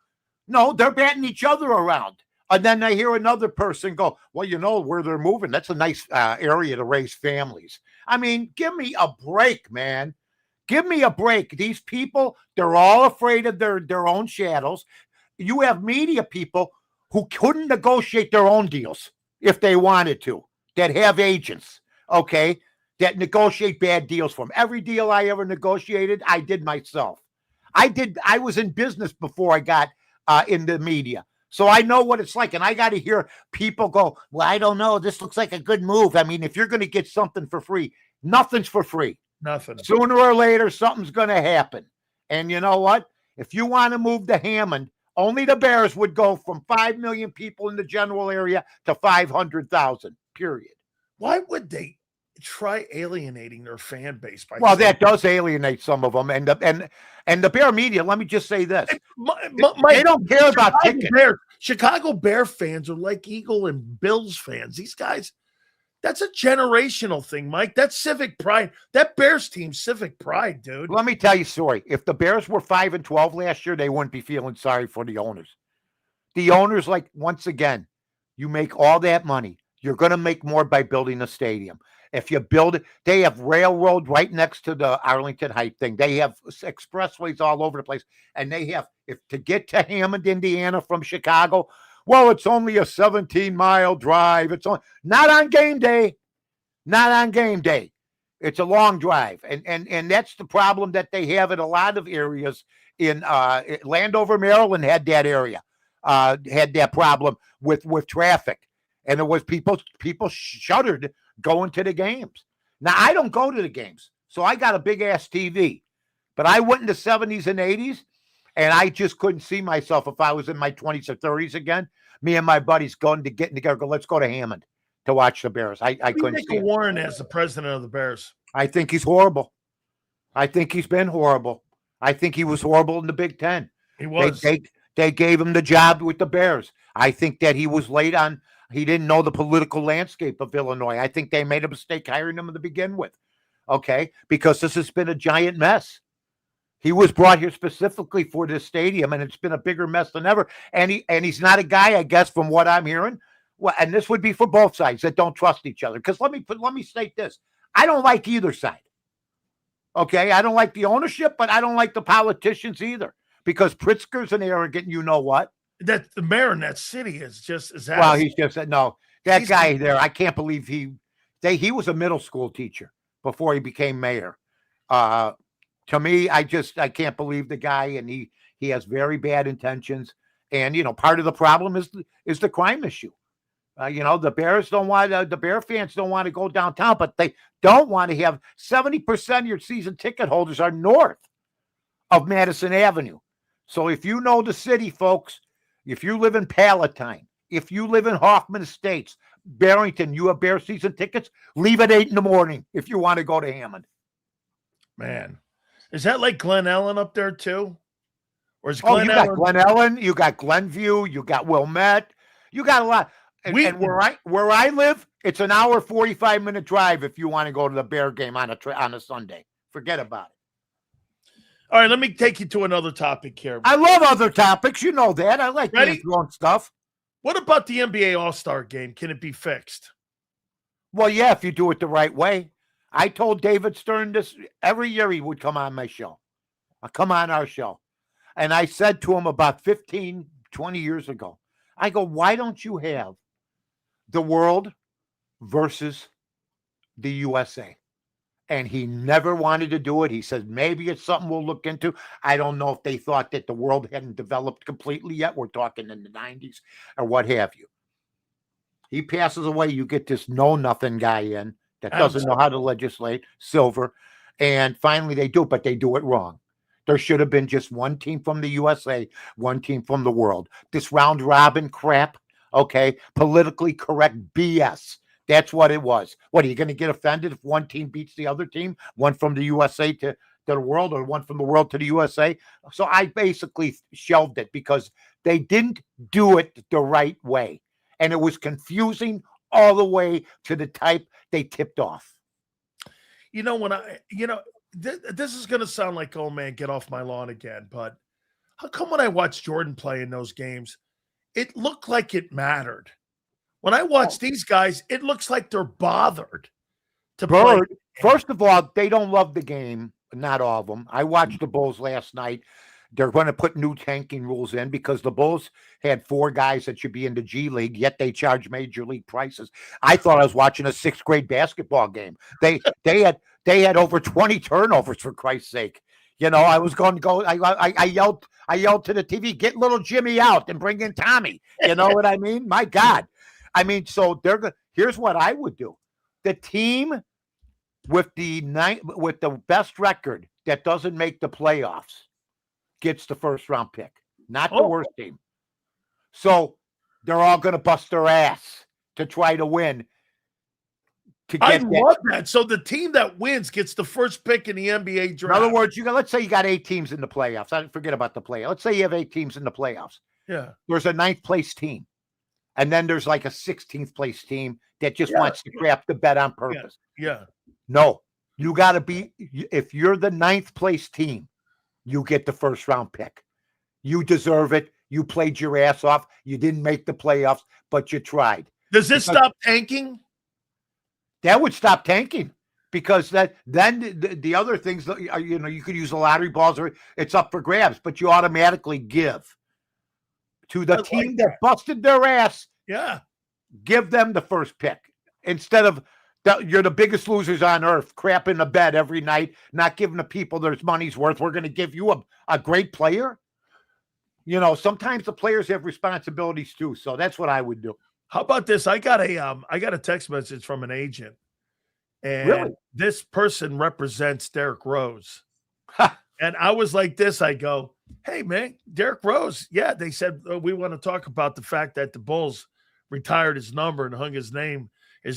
they're batting each other around. And then I hear another person go, "Well, where they're moving, that's a nice area to raise families." I mean, give me a break, man. Give me a break. These people, they're all afraid of their own shadows. You have media people who couldn't negotiate their own deals. if they wanted to, that have agents, okay, that negotiate bad deals for them. Every deal I ever negotiated, I did myself. I was in business before I got in the media. So I know what it's like. And I got to hear people go, well, I don't know. This looks like a good move. I mean, if you're going to get something for free, nothing's for free. Nothing. Sooner or later, something's going to happen. And you know what? If you want to move to Hammond, only the Bears would go from 5 million people in the general area to 500,000, period. Why would they try alienating their fan base? Well, that does alienate some of them. And the Bear media, let me just say this. They don't care about tickets. Chicago Bear fans are like Eagle and Bills fans. These guys, that's a generational thing, Mike. That's civic pride. That Bears team's civic pride, dude. Let me tell you a story. If the Bears were 5-12 last year, they wouldn't be feeling sorry for the owners. The owners, like, once again, you make all that money. You're going to make more by building a stadium. If you build it, they have railroad right next to the Arlington Heights thing. They have expressways all over the place. And they have, if to get to Hammond, Indiana from Chicago, well, it's only a 17-mile drive. It's not on game day. Not on game day. It's a long drive. And that's the problem that they have in a lot of areas. In Landover, Maryland had that area, had that problem with traffic. And it was people shuddered going to the games. Now, I don't go to the games, so I got a big-ass TV. But I went in the 70s and 80s, and I just couldn't see myself if I was in my 20s or 30s again. Me and my buddies getting together, go, let's go to Hammond to watch the Bears. I couldn't see it. Warren as the president of the Bears. I think he's horrible. I think he's been horrible. I think he was horrible in the Big Ten. He was. They gave him the job with the Bears. I think that he was late on. He didn't know the political landscape of Illinois. I think they made a mistake hiring him to begin with, okay? Because this has been a giant mess. He was brought here specifically for this stadium, and it's been a bigger mess than ever. And he's not a guy, I guess, from what I'm hearing. Well, and this would be for both sides that don't trust each other. Because let me state this: I don't like either side. Okay, I don't like the ownership, but I don't like the politicians either. Because Pritzker's an arrogant, you know what? That the mayor in that city is just as well, he's just no. That guy there, I can't believe he was a middle school teacher before he became mayor. To me, I can't believe the guy, and he has very bad intentions. And part of the problem is the crime issue. The Bears don't want the Bear fans don't want to go downtown, but they don't want to have 70% of your season ticket holders are north of Madison Avenue. So if you know the city, folks. If you live in Palatine, if you live in Hoffman Estates, Barrington, you have Bear season tickets, leave at 8 a.m. if you want to go to Hammond. Man, is that like Glen Ellen up there too? Or is Glen Ellen? Got Glen Ellen, you got Glenview, you got Wilmette, you got a lot. And where I live, it's an hour 45-minute drive if you want to go to the Bear game on a Sunday. Forget about it. All right, let me take you to another topic here. I love other topics. You know that. I like throwing stuff. What about the NBA All-Star game? Can it be fixed? Well, yeah, if you do it the right way. I told David Stern this every year he would come on my show. Come on our show. And I said to him about 15, 20 years ago, I go, why don't you have the world versus the USA? And he never wanted to do it. He said, maybe it's something we'll look into. I don't know if they thought that the world hadn't developed completely yet. We're talking in the 90s or what have you. He passes away. You get this know-nothing guy in that doesn't know how to legislate, Silver. And finally they do, but they do it wrong. There should have been just one team from the USA, one team from the world. This round-robin crap, okay, politically correct BS. That's what it was. What, are you going to get offended if one team beats the other team? One from the USA to the world, or one from the world to the USA? So I basically shelved it because they didn't do it the right way. And it was confusing all the way to the type they tipped off. This is going to sound like, oh man, get off my lawn again. But how come when I watched Jordan play in those games, it looked like it mattered? When I watch these guys, it looks like they're bothered to play. First of all, they don't love the game. Not all of them. I watched the Bulls last night. They're going to put new tanking rules in because the Bulls had 4 guys that should be in the G League, yet they charge major league prices. I thought I was watching a 6th grade basketball game. They had over 20 turnovers, for Christ's sake. You know, I was going to go. I yelled to the TV, "Get little Jimmy out and bring in Tommy." You know what I mean? My God. I mean, so here's what I would do. The team with the best record that doesn't make the playoffs gets the first round pick, not the worst team. So they're all going to bust their ass to try to win. I love that. So the team that wins gets the first pick in the NBA draft. In other words, let's say you got 8 teams in the playoffs. I forget about the playoffs. Let's say you have 8 teams in the playoffs. Yeah. There's a 9th place team. And then there's like a 16th place team that just wants to crap the bet on purpose. Yeah. No, you got to be, if you're the 9th place team, you get the first round pick. You deserve it. You played your ass off. You didn't make the playoffs, but you tried. Does this stop tanking? That would stop tanking because then the other things, you could use the lottery balls or it's up for grabs, but you automatically give to the team that busted their ass. Yeah. Give them the first pick instead of you're the biggest losers on earth, crapping the bed every night, not giving the people their money's worth. We're going to give you a great player. You know, sometimes the players have responsibilities too. So that's what I would do. How about this? I got a text message from an agent, and this person represents Derrick Rose. And I was like this, I go, "Hey man, Derrick Rose." Yeah, they said we want to talk about the fact that the Bulls retired his number and hung his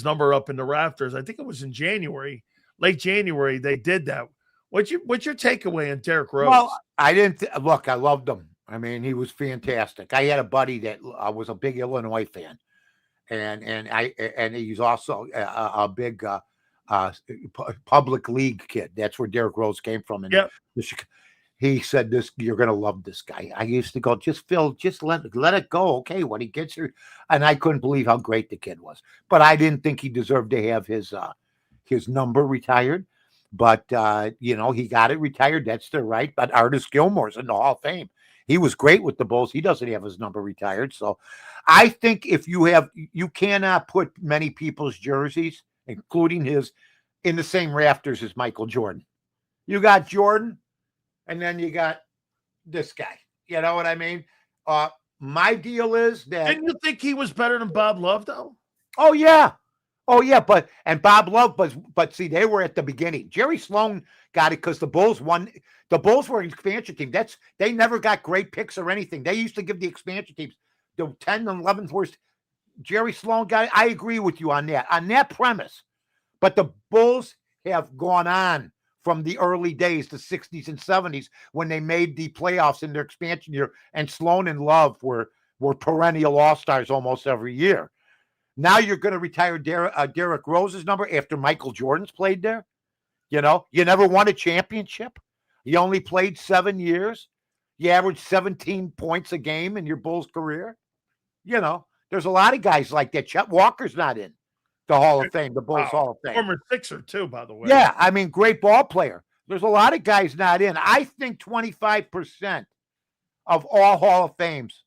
number up in the rafters. I think it was in January, late January. They did that. What's your takeaway on Derrick Rose? Well, I didn't look. I loved him. I mean, he was fantastic. I had a buddy that was a big Illinois fan. And he's also a big public league kid. That's where Derrick Rose came from. And he said, "You're going to love this guy." I used to go, "Just Phil, just let it go. Okay, when he gets here," and I couldn't believe how great the kid was. But I didn't think he deserved to have his number retired. But he got it retired. That's their right. But Artis Gilmore's in the Hall of Fame. He was great with the Bulls. He doesn't have his number retired. So I think you cannot put many people's jerseys, including his, in the same rafters as Michael Jordan. You got Jordan, and then you got this guy. You know what I mean? My deal is that. Didn't you think he was better than Bob Love, though? Oh, yeah. And Bob Love but see, they were at the beginning. Jerry Sloan got it because the Bulls won. The Bulls were an expansion team. They never got great picks or anything. They used to give the expansion teams the 10th and 11th worst. Jerry Sloan got it. I agree with you on that premise. But the Bulls have gone on from the early days, the 60s and 70s, when they made the playoffs in their expansion year, and Sloan and Love were perennial all-stars almost every year. Now you're going to retire Derrick Rose's number after Michael Jordan's played there. You know, you never won a championship. You only played 7 years. You averaged 17 points a game in your Bulls career. You know, there's a lot of guys like that. Chet Walker's not in the Hall of Fame, the Bulls Hall of Fame. Former Sixer, too, by the way. Yeah, I mean, great ball player. There's a lot of guys not in. I think 25% of all Hall of Fames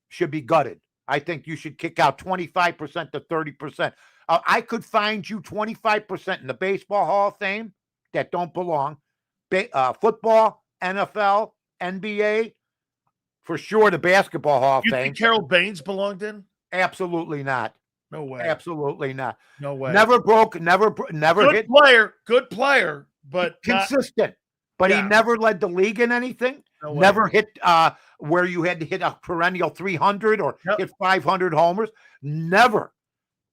should be gutted. I think you should kick out 25% to 30%. I could find you 25% in the Baseball Hall of Fame that don't belong. Football, NFL, NBA, for sure the Basketball Hall of Fame. You think Harold Baines belonged in? Absolutely not. No way. Absolutely not. No way. Never hit. Good player, but consistent. But he never led the league in anything. No way. Never hit where you had to hit a perennial 300 or hit 500 homers. Never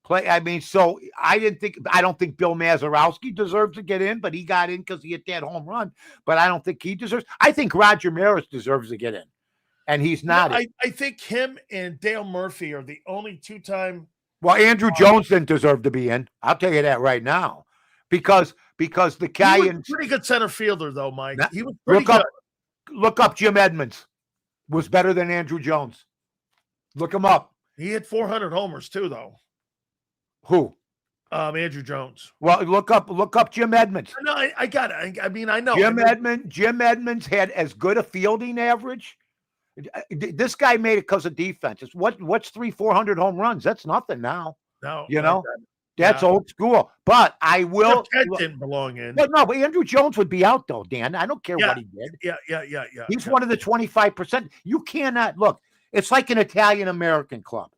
play. I mean, so I don't think Bill Mazeroski deserves to get in, but he got in because he hit that home run. But I don't think he deserves. I think Roger Maris deserves to get in, and he's not. I think him and Dale Murphy are the only two-time. Well, Andrew Jones didn't deserve to be in. I'll tell you that right now, because the guy he was pretty good center fielder though, Mike. He was pretty good. Look up Jim Edmonds. Was better than Andrew Jones. Look him up. He hit 400 homers too, though. Who? Andrew Jones. Well, look up Jim Edmonds. No, I got it. I mean, I know. Jim Edmonds had as good a fielding average. This guy made it because of defense. What's 400 home runs? That's nothing now. No, That's old school. But I will. That didn't belong in. But Andrew Jones would be out though, Dan. I don't care what he did. Yeah. He's one of the 25%. You cannot look. It's like an Italian American club,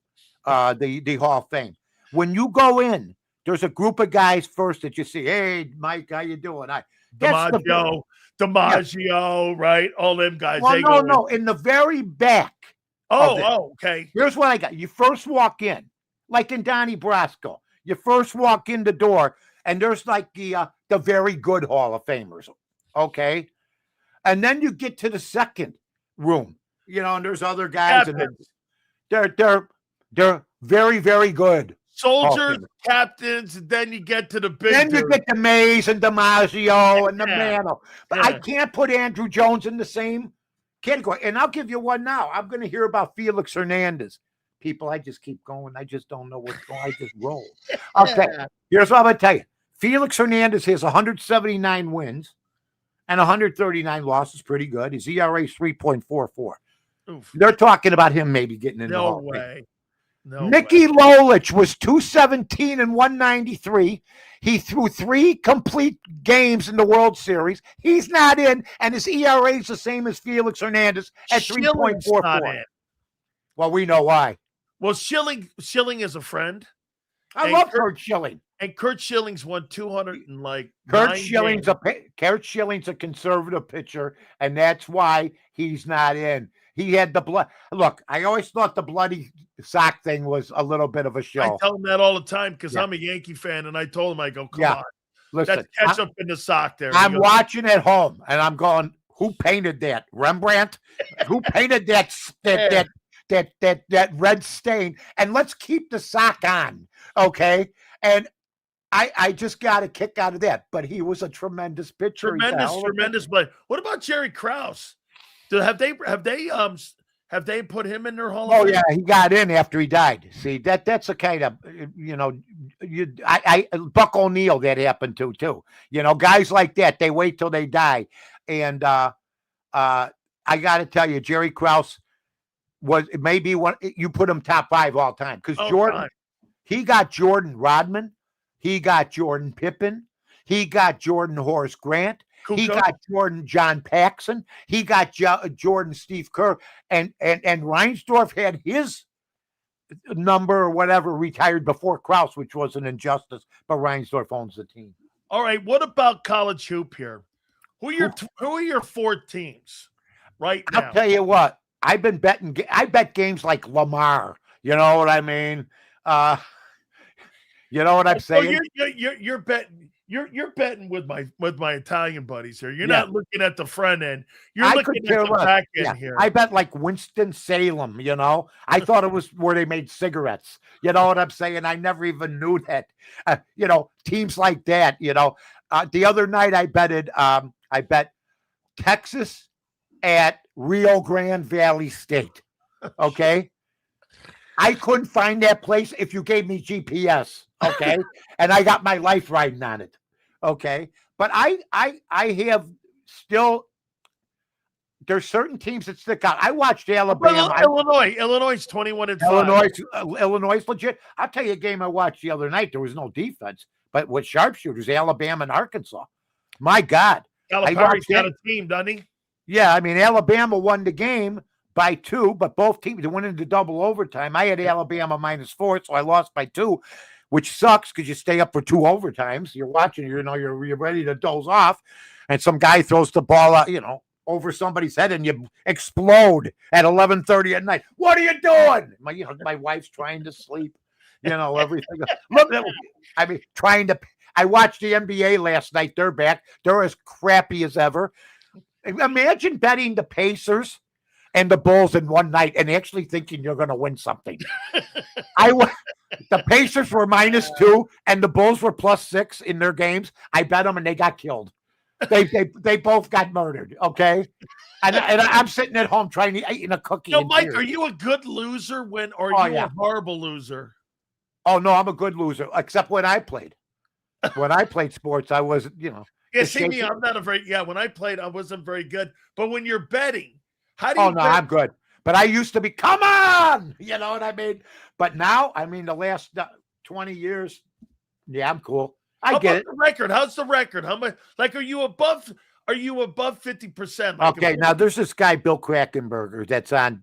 the Hall of Fame. When you go in, there's a group of guys first that you see. Hey, Mike, how you doing? DiMaggio, right? All them guys. Well, no. In the very back. Okay. Here's what I got. You first walk in, like in Donnie Brasco. You first walk in the door, and there's like the very good Hall of Famers. Okay. And then you get to the second room, and there's other guys. Captains. And they're very, very good. Soldiers, captains, and then you get to the big. Then you get the Mays and DiMaggio and the Mantle. But I can't put Andrew Jones in the same category. And I'll give you one now. I'm going to hear about Felix Hernandez. People, I just keep going. I just don't know what's going on. I just roll. Okay. Here's what I'm going to tell you. Felix Hernandez has 179 wins and 139 losses. Pretty good. His ERA is 3.44. They're talking about him maybe getting in the Hall of Fame. Mickey Lolich was 217 and 193. He threw 3 complete games in the World Series. He's not in, and his ERA is the same as Felix Hernandez at 3.44. Well, we know why. Well, Schilling is a friend. I love Kurt Schilling. And Kurt Schilling's won 200 and like. Kurt Schilling's a conservative pitcher, and that's why he's not in. He had the blood. Look, I always thought the bloody sock thing was a little bit of a show. I tell him that all the time because I'm a Yankee fan, and I told him, I go, come on. Listen, that's ketchup in the sock there. I'm watching at home, and I'm going, who painted that? Rembrandt? Who painted that red stain? And let's keep the sock on, okay? And I just got a kick out of that. But he was a tremendous pitcher. Tremendous play. What about Jerry Krause? Have they put him in their Hall of Fame? Oh yeah, he got in after he died. See, that's a kind of Buck O'Neill that happened to too. Guys like that, they wait till they die. And I got to tell you, Jerry Krause was maybe one. You put him top 5 all time because he got Jordan Rodman, he got Jordan Pippen, he got Jordan Horace Grant. He got Jordan John Paxson. He got Jordan Steve Kerr. And Reinsdorf had his number or whatever retired before Krause, which was an injustice. But Reinsdorf owns the team. All right. What about college hoop here? Who are your 4 teams right now? I'll tell you what. I've been betting. I bet games like Lamar. You know what I mean? You know what I'm saying? You're betting. You're betting with my Italian buddies here. You're not looking at the front end. You're looking at the back end here. I bet like Winston-Salem, I thought it was where they made cigarettes. You know what I'm saying? I never even knew that. Teams like that, the other night I bet Texas at Rio Grande Valley State. Okay. I couldn't find that place if you gave me GPS, okay? And I got my life riding on it, okay? But I have still, there's certain teams that stick out. I watched Alabama. Illinois 21-5. Illinois is legit. I'll tell you a game I watched the other night. There was no defense, but with sharpshooters, Alabama and Arkansas. My God. Calipari's got a team, doesn't he? Yeah, I mean, Alabama won the game by 2, but both teams went into double overtime. I had Alabama -4, so I lost by 2, which sucks because you stay up for 2 overtimes. You're watching, you're ready to doze off, and some guy throws the ball out, over somebody's head, and you explode at 11:30 at night. What are you doing? My wife's trying to sleep. Everything. Look, I mean, I watched the NBA last night. They're back. They're as crappy as ever. Imagine betting the Pacers and the Bulls in one night and actually thinking you're going to win something. The Pacers were -2 and the Bulls were +6 in their games. I bet them and they got killed. They both got murdered. Okay. And I'm sitting at home trying to eat a cookie. Mike, are you a good loser or are you a horrible loser? Oh no, I'm a good loser. Except when I played. When I played sports, I was, Yeah, the see me, shaky- I'm not a very when I played, I wasn't very good. But when you're betting, how do Oh you no, bet? I'm good. But I used to be, come on, you know what I mean? But now, I mean, the last 20 years, yeah, I'm cool. I How get about it. the record? How's the record? How much? Like, are you above 50%? Like, Okay, now there's this guy, Bill Krakenberger, that's on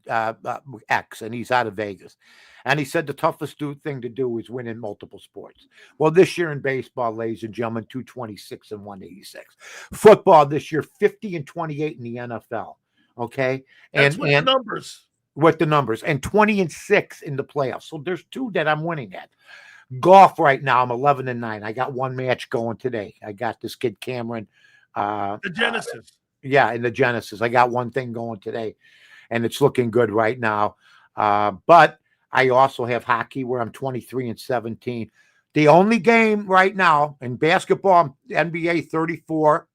X, and he's out of Vegas. And he said the toughest thing to do is win in multiple sports. Well, this year in baseball, ladies and gentlemen, 226 and 186. Football this year, 50 and 28 in the NFL. Okay. that's And with the numbers. with the numbers, and 20 and 6 in the playoffs. So there's two that I'm winning at. Golf right now, I'm 11 and 9. I got one match going today. I got this kid Cameron. The Genesis. Yeah, in the Genesis. I got one thing going today, and it's looking good right now. But I also have hockey where I'm 23 and 17. The only game right now in basketball, NBA 34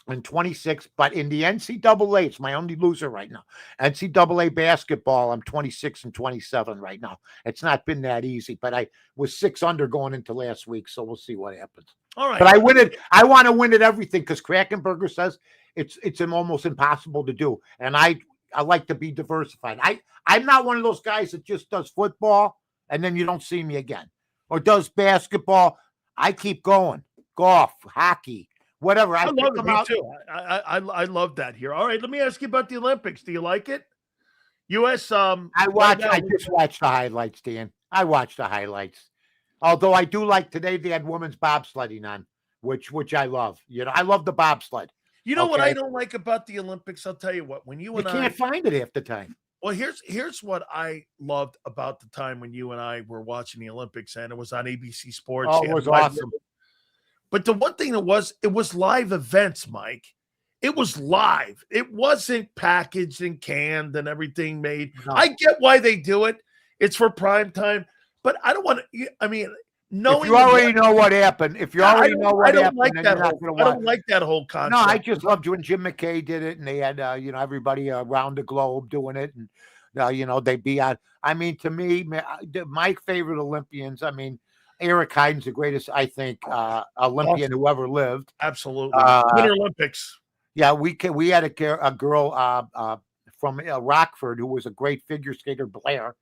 and 26, but in the NCAA, it's my only loser right now. NCAA basketball, I'm 26 and 27 right now. It's not been that easy, but I was 6 under going into last week, so we'll see what happens. All right. But I win it. I want to win at everything because Krakenberger says it's almost impossible to do. And I like to be diversified. I'm not one of those guys that just does football and then you don't see me again. Or does basketball. I keep going. Golf, hockey, whatever. I pick love it. them Me out. too. I love that here. All right, let me ask you about the Olympics. Do you like it? U.S. I just watched the highlights, Dan. I watched the highlights. Although I do like today they had women's bobsledding on, which I love. You know, I love the bobsled. You know what Okay. I don't like about the Olympics? I'll tell you what. When you You and can't find it half the time. well, here's what I loved about the time when you and I were watching the Olympics, and it was on ABC Sports. Oh, You it had was live- awesome. But the one thing it was live events, Mike. It was live. It wasn't packaged and canned and everything made. No. I get why they do it. It's for prime time, but I don't want to. I mean, knowing If you already know what happened, if you already know what happened, like then that you're not whole, going to I watch. don't like that whole concept. No, I just loved when Jim McKay did it, and they had everybody around the globe doing it, and they'd be out. I mean, to me, my favorite Olympians. I mean, Eric Heiden's the greatest, I think, Olympian who ever lived. Absolutely, Winter Olympics. Yeah, we had a girl from Rockford who was a great figure skater, Blair.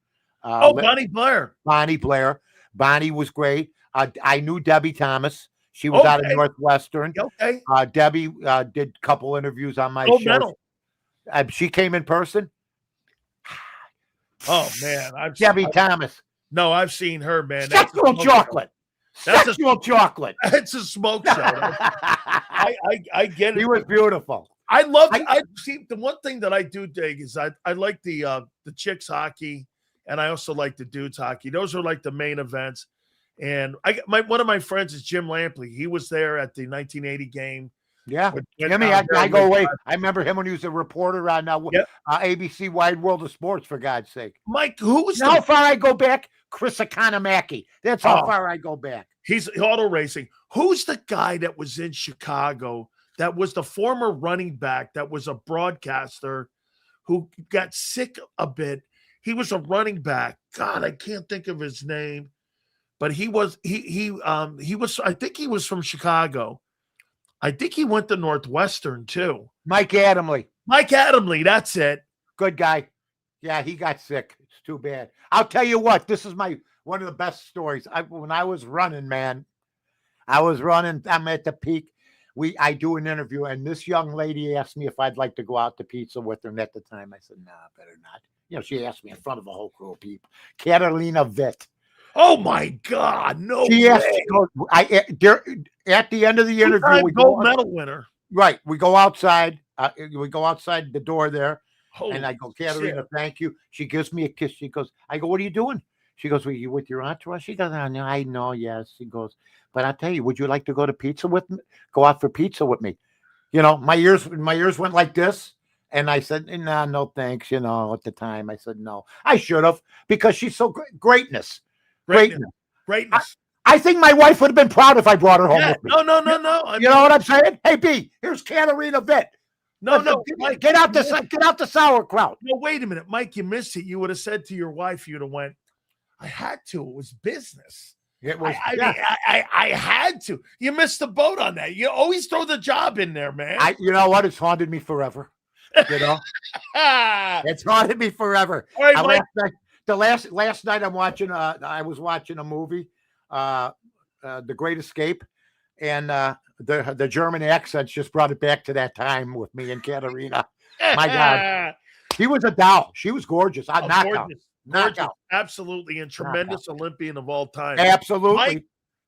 Bonnie Blair. Bonnie Blair. Bonnie was great. I knew Debbie Thomas. She was out of Northwestern. Okay. Debbie did a couple interviews on my Gold show. medal. She came in person. Oh man, Debbie Thomas. No, I've seen her, man. Sexual chocolate. Sexual chocolate. It's a smoke show. I get it. He was beautiful. I love. I see the one thing that I do dig is I like the chicks hockey, and I also like the dudes hockey. Those are like the main events. And one of my friends is Jim Lampley. He was there at the 1980 game. Yeah, Jimmy, I go away. I remember him when he was a reporter on ABC Wide World of Sports. For God's sake, Mike, who was how far I go back? Chris Economaki. That's how far I go back. He's auto racing. Who's the guy that was in Chicago? That was the former running back. That was a broadcaster who got sick a bit. He was a running back. God, I can't think of his name, but he was. I think he was from Chicago. I think he went to Northwestern too. Mike Adamle. That's it. Good guy. Yeah, he got sick. It's too bad. I'll tell you what. This is one of the best stories. When I was running, man, I'm at the peak. I do an interview, and this young lady asked me if I'd like to go out to pizza with her. And at the time, I said, "Nah, better not." She asked me in front of a whole crew of people. Catalina Witt. Oh my God! No, she asked. At the end of the interview, we gold medal winner. Right, we go outside. We go outside the door there, Holy and I go, Catalina, thank you. She gives me a kiss. She goes, I go, what are you doing? She goes, were you with your entourage? She goes, I know, yes. She goes, but I'll tell you, would you like to go to pizza with me? Go out for pizza with me? My ears went like this. And I said, nah, no, thanks. At the time I said, no, I should have, because she's so greatness. I think my wife would have been proud if I brought her home with me. No. You know what I'm saying? Hey, B, here's Catalina Witt. No, Mike, get out the sauerkraut. No, wait a minute, Mike. You missed it. You would have said to your wife, you'd have went, I had to. It was business. It was. I had to. You missed the boat on that. You always throw the job in there, man. You know what? It's haunted me forever. You know, it's haunted me forever. All right, Last night I was watching a movie, The Great Escape, and the German accents just brought it back to that time with me and Katerina. My God, she was a doll. She was gorgeous. Gorgeous. Absolutely, and tremendous Olympian of all time. Absolutely. Mike,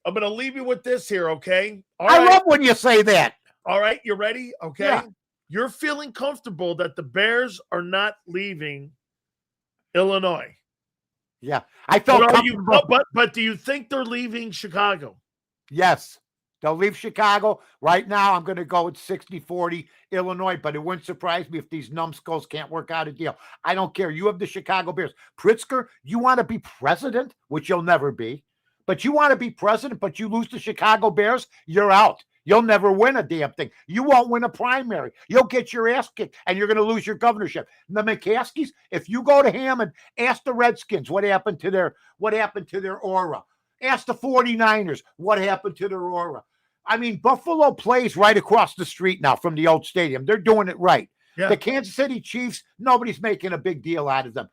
I'm going to leave you with this here, okay? I love when you say that. All right, you ready? Okay. Yeah. You're feeling comfortable that the Bears are not leaving Illinois. Yeah, I felt comfortable. But do you think they're leaving Chicago? Yes. They'll leave Chicago. Right now, I'm going to go with 60-40 Illinois, but it wouldn't surprise me if these numbskulls can't work out a deal. I don't care. You have the Chicago Bears. Pritzker, you want to be president, which you'll never be, but you want to be president, but you lose the Chicago Bears, you're out. You'll never win a damn thing. You won't win a primary. You'll get your ass kicked, and you're going to lose your governorship. The McCaskies, if you go to Hammond, ask the Redskins what happened to their aura. Ask the 49ers what happened to their aura. I mean, Buffalo plays right across the street now from the old stadium. They're doing it right. Yeah. The Kansas City Chiefs, nobody's making a big deal out of them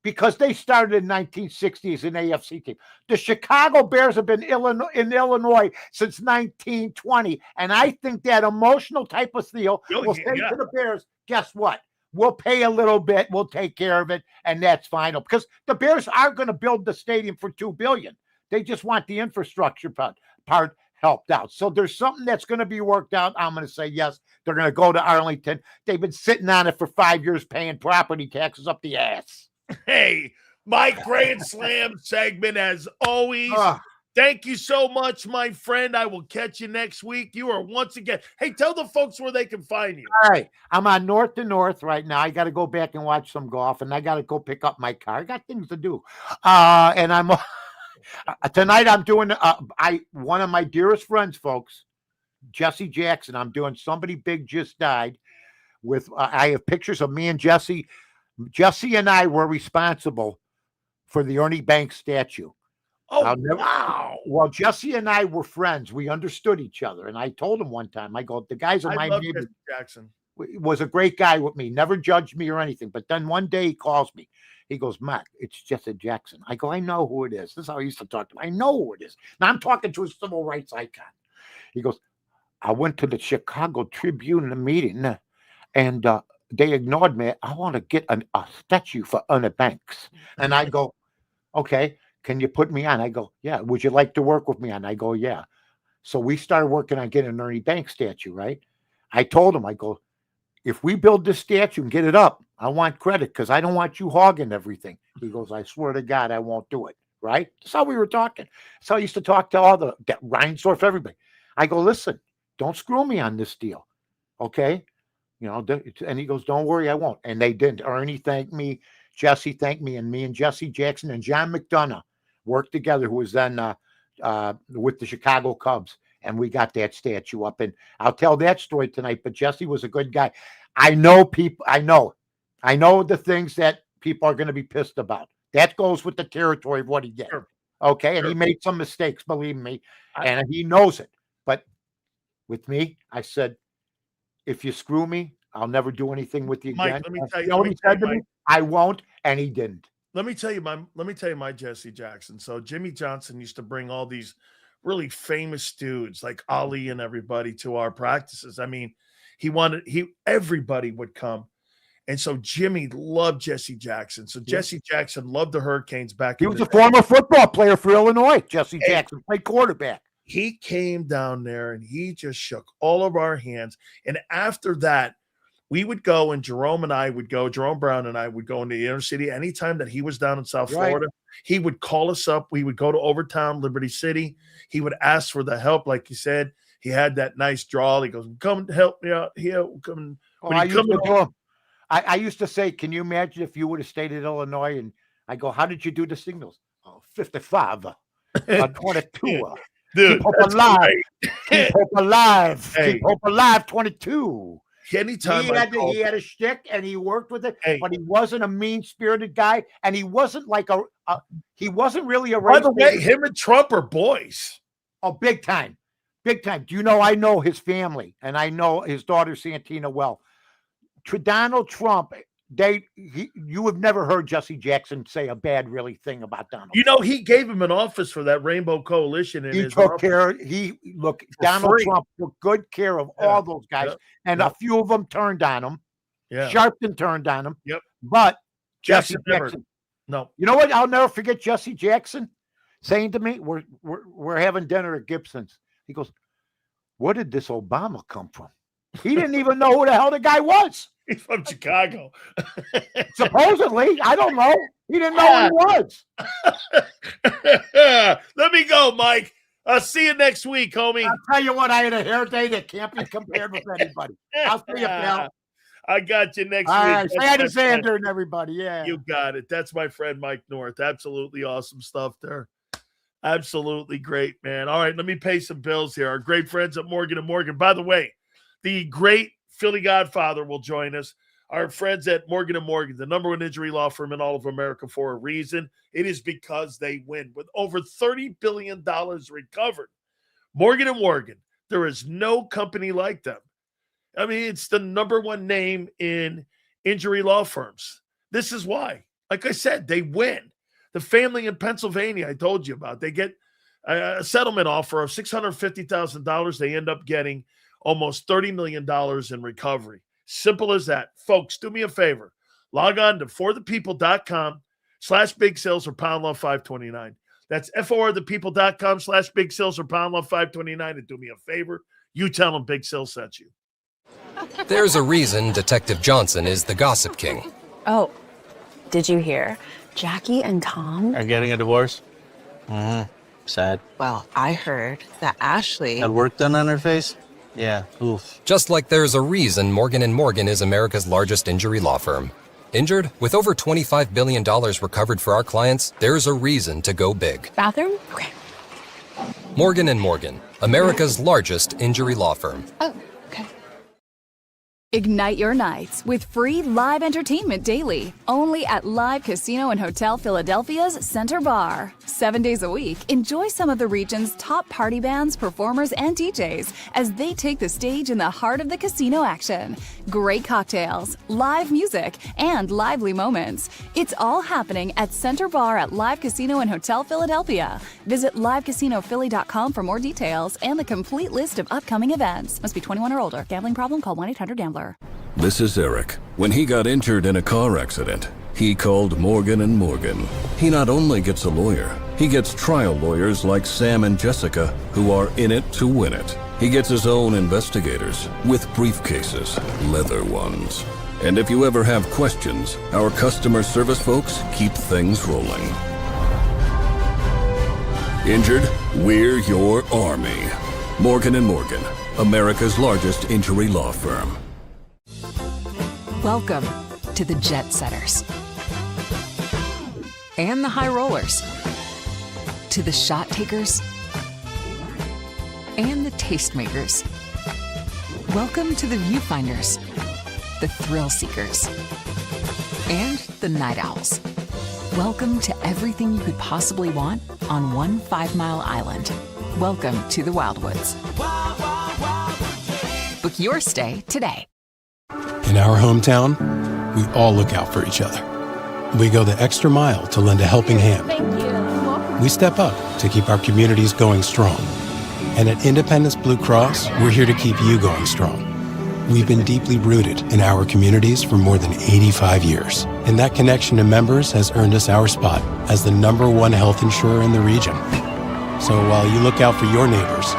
because they started in 1960 as an AFC team. The Chicago Bears have been in Illinois since 1920, and I think that emotional type of deal will say to the Bears, guess what? We'll pay a little bit. We'll take care of it, and that's final. Because the Bears are going to build the stadium for $2 billion. They just want the infrastructure part helped out. So there's something that's going to be worked out. I'm going to say yes. They're going to go to Arlington. They've been sitting on it for 5 years paying property taxes up the ass. Hey, my Grand Slam segment as always. Thank you so much, my friend. I will catch you next week. You are once again. Hey, tell the folks where they can find you. All right. I'm on North to North right now. I got to go back and watch some golf, and I got to go pick up my car. I got things to do. And I'm tonight I'm doing one of my dearest friends, folks, Jesse Jackson. I'm doing Somebody Big Just Died with I have pictures of me and Jesse. Jesse and I were responsible for the Ernie Banks statue. Oh, wow. Well, Jesse and I were friends. We understood each other. And I told him one time, I go, the guys in my neighborhood Jackson was a great guy with me, never judged me or anything. But then one day he calls me. He goes, Matt, it's Jesse Jackson. I go, I know who it is. This is how I used to talk to him. I know who it is. Now I'm talking to a civil rights icon. He goes, I went to the Chicago Tribune in a meeting and they ignored me. I want to get a statue for Ernie Banks. And I go, okay, can you put me on? I go, yeah. Would you like to work with me on? I go, yeah. So we started working on getting an Ernie Banks statue, right? I told him, I go, if we build this statue and get it up, I want credit because I don't want you hogging everything. He goes, I swear to God, I won't do it, right? That's how we were talking. So I used to talk to all the Reinsdorf, everybody. I go, listen, don't screw me on this deal, okay? You know, and he goes, don't worry, I won't. And they didn't. Ernie thanked me. Jesse thanked me. And me and Jesse Jackson and John McDonough worked together, who was then with the Chicago Cubs. And we got that statue up. And I'll tell that story tonight. But Jesse was a good guy. I know people. I know the things that people are going to be pissed about. That goes with the territory of what he did. Sure. Okay. And he made some mistakes, believe me. And he knows it. But with me, I said, if you screw me, I'll never do anything with you again. Mike, let me tell you. You know what he said to me? I won't, and he didn't. Let me tell you my Jesse Jackson. So Jimmy Johnson used to bring all these really famous dudes like Ali and everybody to our practices. I mean, everybody would come. And so Jimmy loved Jesse Jackson. So Jesse Jackson loved the Hurricanes back. He was a former football player for Illinois. Jesse Jackson played quarterback. He came down there and he just shook all of our hands. And after that, we would go, and Jerome Brown and I would go into the inner city. Anytime that he was down in South Florida, he would call us up. We would go to Overtown, Liberty City. He would ask for the help. Like you said, he had that nice drawl. He goes, come help me out here. I used to say, can you imagine if you would have stayed in Illinois? And I go, how did you do the signals? 55, 22. Dude, keep hope alive. Keep hope alive. Hey. Keep hope alive. 22. anytime He had a shtick and he worked with it, Hey. but he wasn't a mean-spirited guy, and he wasn't like he wasn't really a by the way, race-baiting- him and Trump are boys. Oh, big time. Big time. Do you know, I know his family, and I know his daughter, Santina, well. Donald Trump, you have never heard Jesse Jackson say a bad really thing about Donald Trump. He gave him an office for that Rainbow Coalition. He took care. Donald free. Trump took good care of all those guys, and a few of them turned on him. Yeah. Sharpton turned on him. Yep. But Jesse never. Jackson. No. You know what? I'll never forget Jesse Jackson saying to me, "We're having dinner at Gibson's." He goes, "Where did this Obama come from?" He didn't even know who the hell the guy was. He's from Chicago. Supposedly, I don't know. He didn't know who he was. Let me go, Mike. I'll see you next week, homie. I'll tell you what, I had a hair day that can't be compared with anybody. I'll see you, pal. I got you next All week. right, say hi to Xander and everybody. Yeah. You got it. That's my friend Mike North. Absolutely awesome stuff there. Absolutely great, man. All right, let me pay some bills here. Our great friends at Morgan & Morgan. By the way, the great Philly Godfather will join us. Our friends at Morgan & Morgan, the number one injury law firm in all of America for a reason. It is because they win. With over $30 billion recovered, Morgan & Morgan, there is no company like them. I mean, it's the number one name in injury law firms. This is why. Like I said, they win. The family in Pennsylvania I told you about, they get a settlement offer of $650,000. They end up getting almost $30 million in recovery. Simple as that. Folks, do me a favor. Log on to forthepeople.com/big sales or #love 529. That's forthepeople.com/big sales or #love 529. And do me a favor. You tell them Big Sales sent you. There's a reason Detective Johnson is the gossip king. Oh, did you hear? Jackie and Tom are getting a divorce? Sad. Well, I heard that Ashley Had work done on her face? Yeah, oof. Just like there's a reason Morgan & Morgan is America's largest injury law firm. Injured? With over $25 billion recovered for our clients, there's a reason to go big. Bathroom? Okay. Morgan & Morgan, America's largest injury law firm. Oh, okay. Ignite your nights with free live entertainment daily, only at Live Casino and Hotel Philadelphia's Center Bar. 7 days a week, enjoy some of the region's top party bands, performers, and DJs as they take the stage in the heart of the casino action. Great cocktails, live music, and lively moments. It's all happening at Center Bar at Live Casino and Hotel Philadelphia. Visit livecasinophilly.com for more details and the complete list of upcoming events. Must be 21 or older. Gambling problem? Call 1-800-GAMBLER. This is Eric. When he got injured in a car accident, he called Morgan & Morgan. He not only gets a lawyer, he gets trial lawyers like Sam and Jessica, who are in it to win it. He gets his own investigators with briefcases, leather ones. And if you ever have questions, our customer service folks keep things rolling. Injured? We're your army. Morgan & Morgan, America's largest injury law firm. Welcome to the Jet Setters and the High Rollers, to the Shot Takers and the Tastemakers. Welcome to the Viewfinders, the Thrill Seekers, and the Night Owls. Welcome to everything you could possibly want on one 5-mile island. Welcome to the Wildwoods. Book your stay today. In our hometown, we all look out for each other. We go the extra mile to lend a helping hand. We step up to keep our communities going strong. And at Independence Blue Cross, we're here to keep you going strong. We've been deeply rooted in our communities for more than 85 years. And that connection to members has earned us our spot as the #1 health insurer in the region. So while you look out for your neighbors,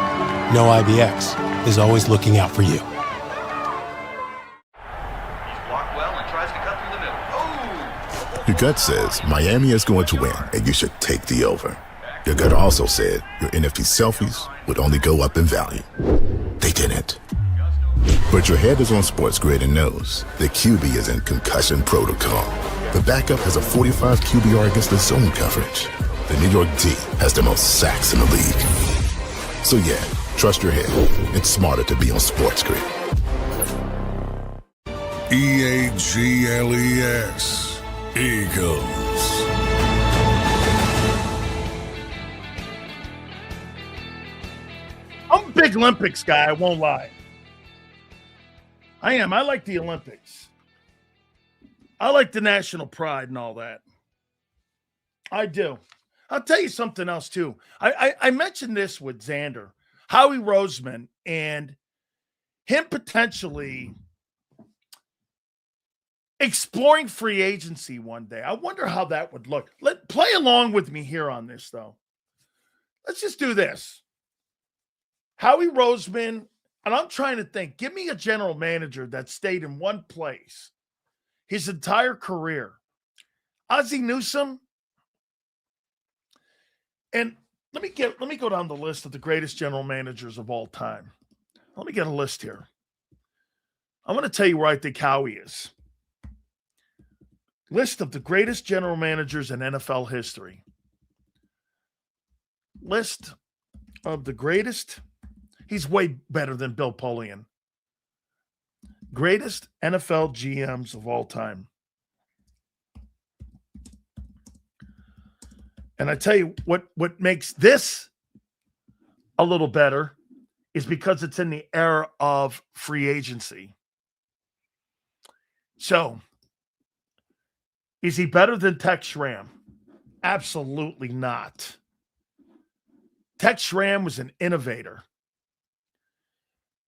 know IBX is always looking out for you. Your gut says Miami is going to win, and you should take the over. Your gut also said your NFT selfies would only go up in value. They didn't. But your head is on Sports Grid and knows the QB is in concussion protocol. The backup has a 45 QBR against the zone coverage. The New York D has the most sacks in the league. So yeah, trust your head. It's smarter to be on Sports Grid. EAGLES. Eagles. I'm a big Olympics guy, I won't lie. I am. I like the Olympics. I like the national pride and all that. I do. I'll tell you something else, too. I mentioned this with Xander, Howie Roseman, and him potentially exploring free agency one day. I wonder how that would look. Play along with me here on this, though. Let's just do this. Howie Roseman, and I'm trying to think, give me a general manager that stayed in one place his entire career. Ozzie Newsome. And let me go down the list of the greatest general managers of all time. Let me get a list here. I'm going to tell you where I think Howie is. List of the greatest general managers in NFL history. List of the greatest. He's way better than Bill Polian. Greatest NFL GMs of all time. And I tell you what makes this a little better is because it's in the era of free agency. So, is he better than Tex Schramm? Absolutely not. Tex Schramm was an innovator.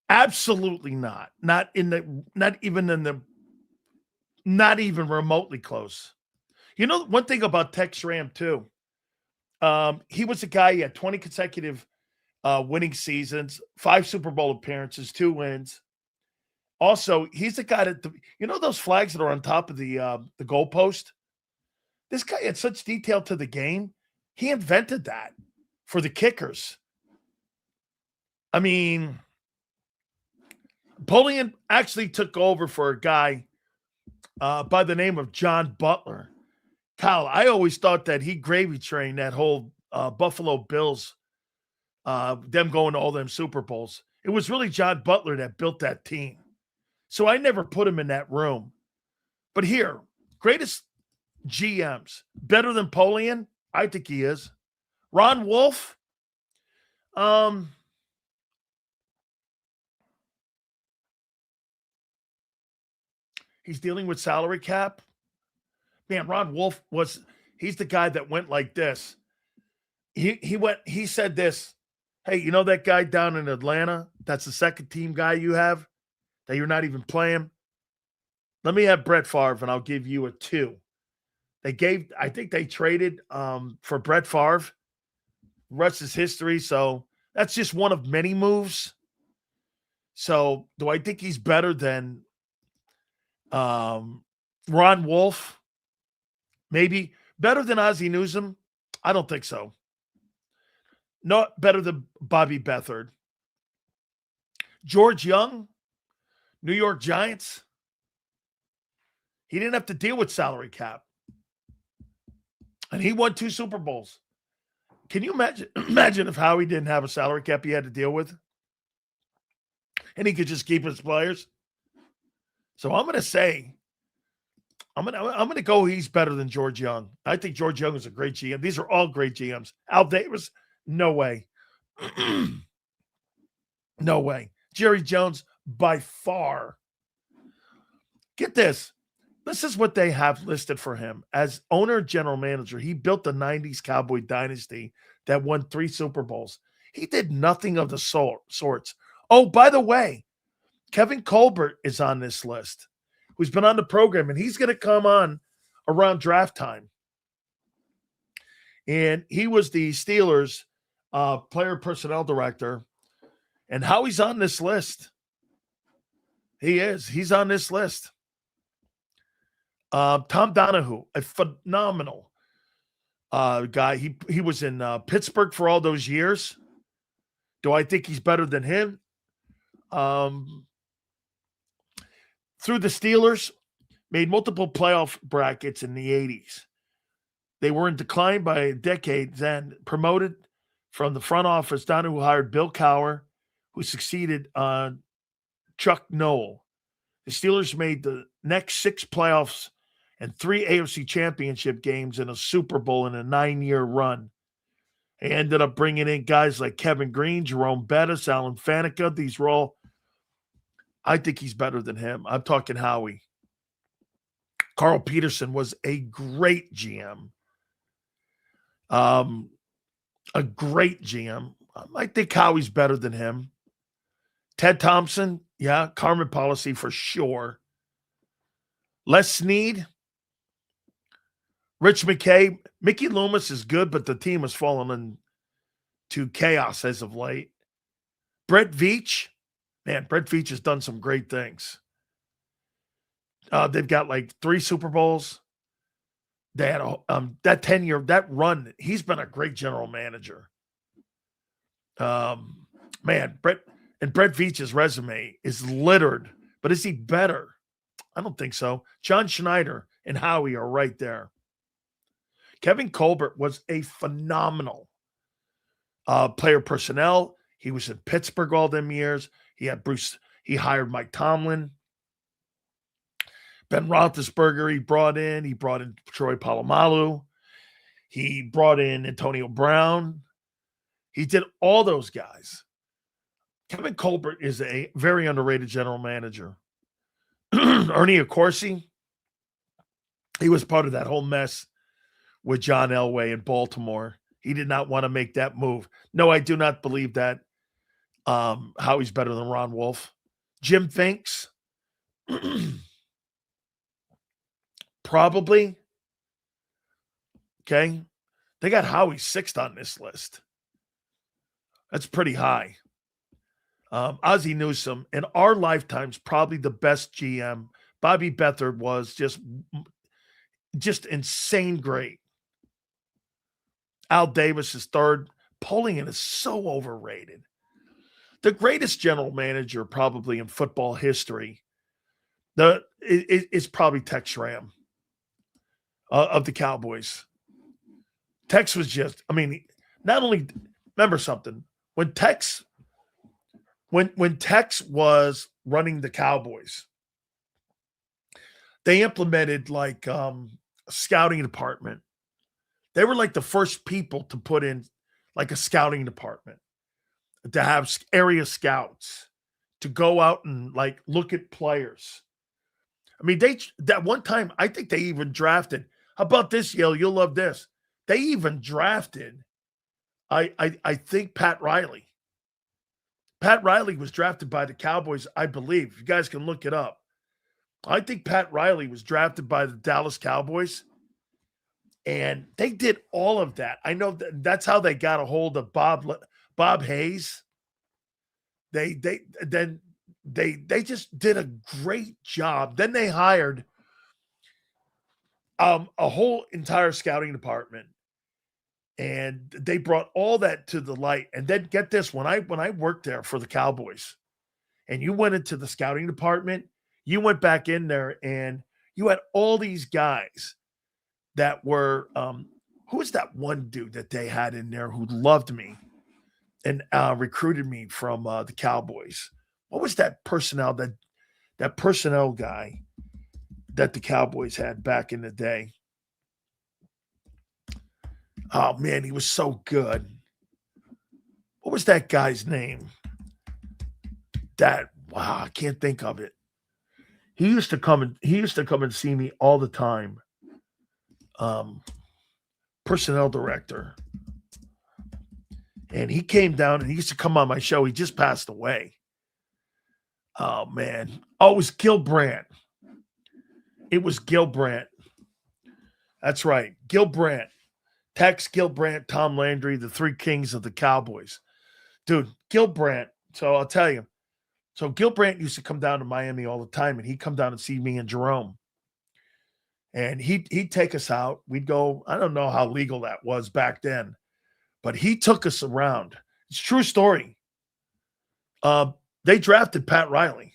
Absolutely not. Not even remotely close. You know, one thing about Tex Schramm too, he was a guy, he had 20 consecutive winning seasons, 5 Super Bowl appearances, 2 wins. Also, he's a guy that, you know those flags that are on top of the goalpost? This guy had such detail to the game. He invented that for the kickers. I mean, Polian actually took over for a guy by the name of John Butler. Kyle, I always thought that he gravy trained that whole Buffalo Bills, them going to all them Super Bowls. It was really John Butler that built that team. So I never put him in that room. But here, greatest GMs, better than Polian? I think he is. Ron Wolf? He's dealing with salary cap. Man, Ron Wolf he's the guy that went like this. He said this, hey, you know that guy down in Atlanta? That's the second team guy you have that you're not even playing? Let me have Brett Favre and I'll give you a 2. I think they traded for Brett Favre. The rest is history. So that's just one of many moves. So do I think he's better than Ron Wolf? Maybe. Better than Ozzie Newsome? I don't think so. Not better than Bobby Beathard. George Young, New York Giants. He didn't have to deal with salary cap. And he won 2 Super Bowls. Can you imagine if Howie didn't have a salary cap he had to deal with? And he could just keep his players? So I'm going to say, I'm going to go he's better than George Young. I think George Young is a great GM. These are all great GMs. Al Davis, no way. No way. Jerry Jones, by far. Get this. This is what they have listed for him. As owner and general manager, he built the 90s Cowboy dynasty that won 3 Super Bowls. He did nothing of the sorts. Oh, by the way, Kevin Colbert is on this list, who's been on the program, and he's going to come on around draft time. And he was the Steelers player personnel director. And Howie's on this list. He is. He's on this list. Tom Donahue, a phenomenal guy. He was in Pittsburgh for all those years. Do I think he's better than him? Through the Steelers, made multiple playoff brackets in the 80s. They were in decline by a decade, then promoted from the front office. Donahue hired Bill Cowher, who succeeded Chuck Noll. The Steelers made the next 6 playoffs and 3 AFC championship games and a Super Bowl in a 9-year run. They ended up bringing in guys like Kevin Green, Jerome Bettis, Alan Faneca. These were all, I think he's better than him. I'm talking Howie. Carl Peterson was a great GM. A great GM. I think Howie's better than him. Ted Thompson, yeah, Carmen policy for sure. Les Snead, Rich McKay, Mickey Loomis is good, but the team has fallen into chaos as of late. Brett Veach, man, Brett Veach has done some great things. They've got like 3 Super Bowls. They had that 10-year, that run. He's been a great general manager. Man, Brett Veach's resume is littered, but is he better? I don't think so. John Schneider and Howie are right there. Kevin Colbert was a phenomenal player personnel. He was in Pittsburgh all them years. He had he hired Mike Tomlin. Ben Roethlisberger, he brought in Troy Polamalu. He brought in Antonio Brown. He did all those guys. Kevin Colbert is a very underrated general manager. Ernie Accorsi, he was part of that whole mess with John Elway in Baltimore. He did not want to make that move. No, I do not believe that. Howie's better than Ron Wolf. Jim Finks, probably. Okay. They got Howie 6th on this list. That's pretty high. Ozzie Newsome, in our lifetimes, probably the best GM. Bobby Beathard was just insane great. Al Davis is 3rd. Polian is so overrated. The greatest general manager probably in football history is probably Tex Schramm of the Cowboys. Tex was just, I mean, not only, remember something, when Tex was running the Cowboys, they implemented like a scouting department. They were like the first people to put in like a scouting department, to have area scouts, to go out and like look at players. I mean, that one time, I think they even drafted, how about this, Yale? You'll love this. They even drafted, I think, Pat Riley. Pat Riley was drafted by the Cowboys, I believe. You guys can look it up. I think Pat Riley was drafted by the Dallas Cowboys, and they did all of that. I know that's how they got a hold of Bob Hayes. They just did a great job. Then they hired a whole entire scouting department, and they brought all that to the light. And then get this, when I worked there for the Cowboys, and you went into the scouting department, you went back in there and you had all these guys that were who was that one dude that they had in there who loved me and recruited me from the Cowboys? What was that personnel guy that the Cowboys had back in the day? Oh, man, he was so good. What was that guy's name? Wow, I can't think of it. He used to come and see me all the time. Personnel director. And he came down and he used to come on my show. He just passed away. Oh, man. Oh, it was Gil Brandt. It was Gil Brandt. That's right. Gil Brandt. Tex, Gil Brandt, Tom Landry, the 3 kings of the Cowboys. Dude, Gil Brandt. So I'll tell you. So Gil Brandt used to come down to Miami all the time, and he'd come down and see me and Jerome. And he'd take us out. We'd go, I don't know how legal that was back then, but he took us around. It's a true story. They drafted Pat Riley.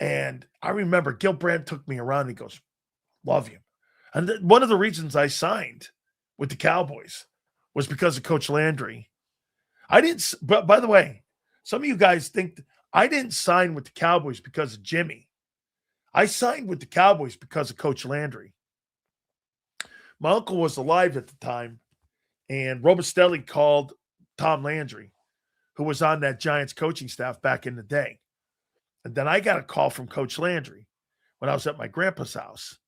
And I remember Gil Brandt took me around. And he goes, love you. And one of the reasons I signed with the Cowboys was because of Coach Landry. But by the way, some of you guys think I didn't sign with the Cowboys because of Jimmy. I signed with the Cowboys because of Coach Landry. My uncle was alive at the time, and Robustelli called Tom Landry, who was on that Giants coaching staff back in the day. And then I got a call from Coach Landry when I was at my grandpa's house.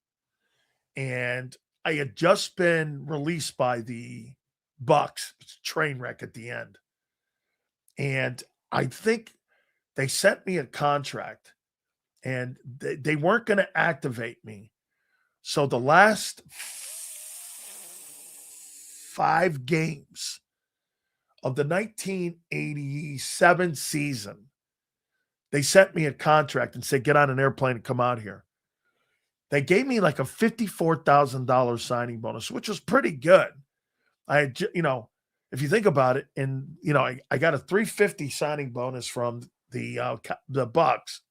And I had just been released by the Bucks. It's a train wreck at the end. And I think they sent me a contract, and they weren't going to activate me. So the last 5 games of the 1987 season, they sent me a contract and said, get on an airplane and come out here. They gave me like a $54,000 signing bonus, which was pretty good. I had, if you think about it, and, I got a $350 signing bonus from the Bucks,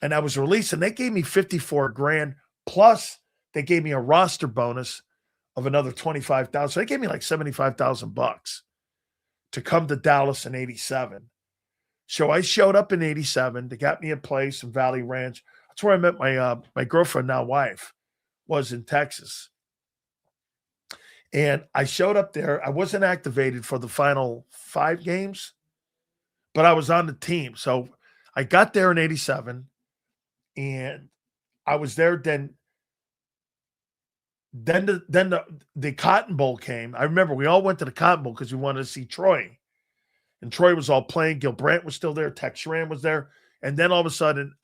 and I was released, and they gave me $54,000, plus they gave me a roster bonus of another $25,000. So they gave me like $75,000 to come to Dallas in 87. So I showed up in 87. They got me a place in Valley Ranch. That's where I met my girlfriend, now wife, was in Texas. And I showed up there. I wasn't activated for the final 5 games, but I was on the team. So I got there in 87, and I was there. Then the Cotton Bowl came. I remember we all went to the Cotton Bowl because we wanted to see Troy. And Troy was all playing. Gil Brandt was still there. Tex Schramm was there. And then all of a sudden,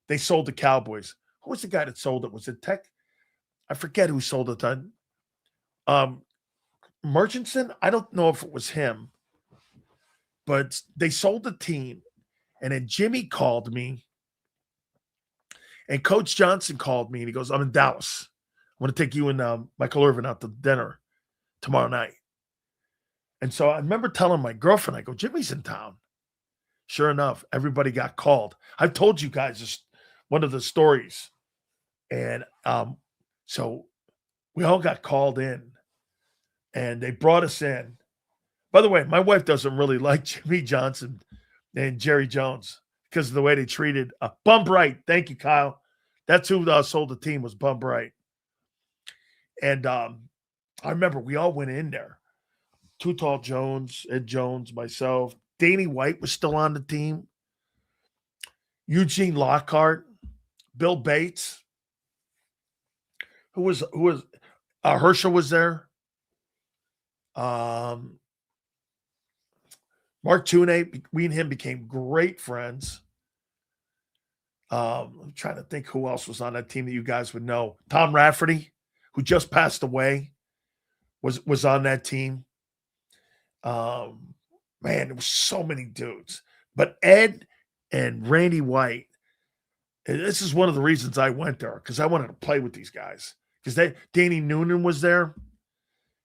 they sold the Cowboys. Who was the guy that sold it? Was it Tech? I forget who sold it then. Murchison? I don't know if it was him. But they sold the team. And then Jimmy called me. And Coach Johnson called me. And he goes, I'm in Dallas. I want to take you and Michael Irvin out to dinner tomorrow night. And so I remember telling my girlfriend, I go, Jimmy's in town. Sure enough, everybody got called. I've told you guys this, one of the stories. And so we all got called in, and they brought us in. By the way, my wife doesn't really like Jimmy Johnson and Jerry Jones because of the way they treated Bum Bright. Thank you, Kyle. That's who sold the team, was Bum Bright. And I remember we all went in there. Too Tall Jones, Ed Jones, myself. Danny White was still on the team. Eugene Lockhart, Bill Bates. Who was Herschel was there. Mark Tuney, we and him became great friends. I'm trying to think who else was on that team that you guys would know. Tom Rafferty, who just passed away, was on that team. Man, there was so many dudes. But Ed and Randy White, and this is one of the reasons I went there, because I wanted to play with these guys. Because Danny Noonan was there.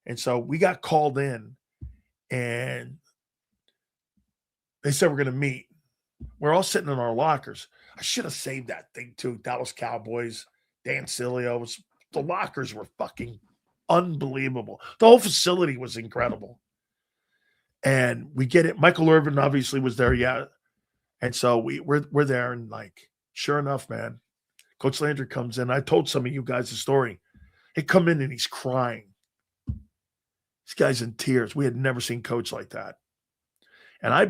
And so we got called in, and they said we're going to meet. We're all sitting in our lockers. I should have saved that thing too. Dallas Cowboys, Dan Sileo. The lockers were fucking unbelievable. The whole facility was incredible. And we get it. Michael Irvin obviously was there, yeah. And so we're there, and like, sure enough, man, Coach Landry comes in. I told some of you guys the story. He come in and he's crying. This guy's in tears. We had never seen Coach like that. And I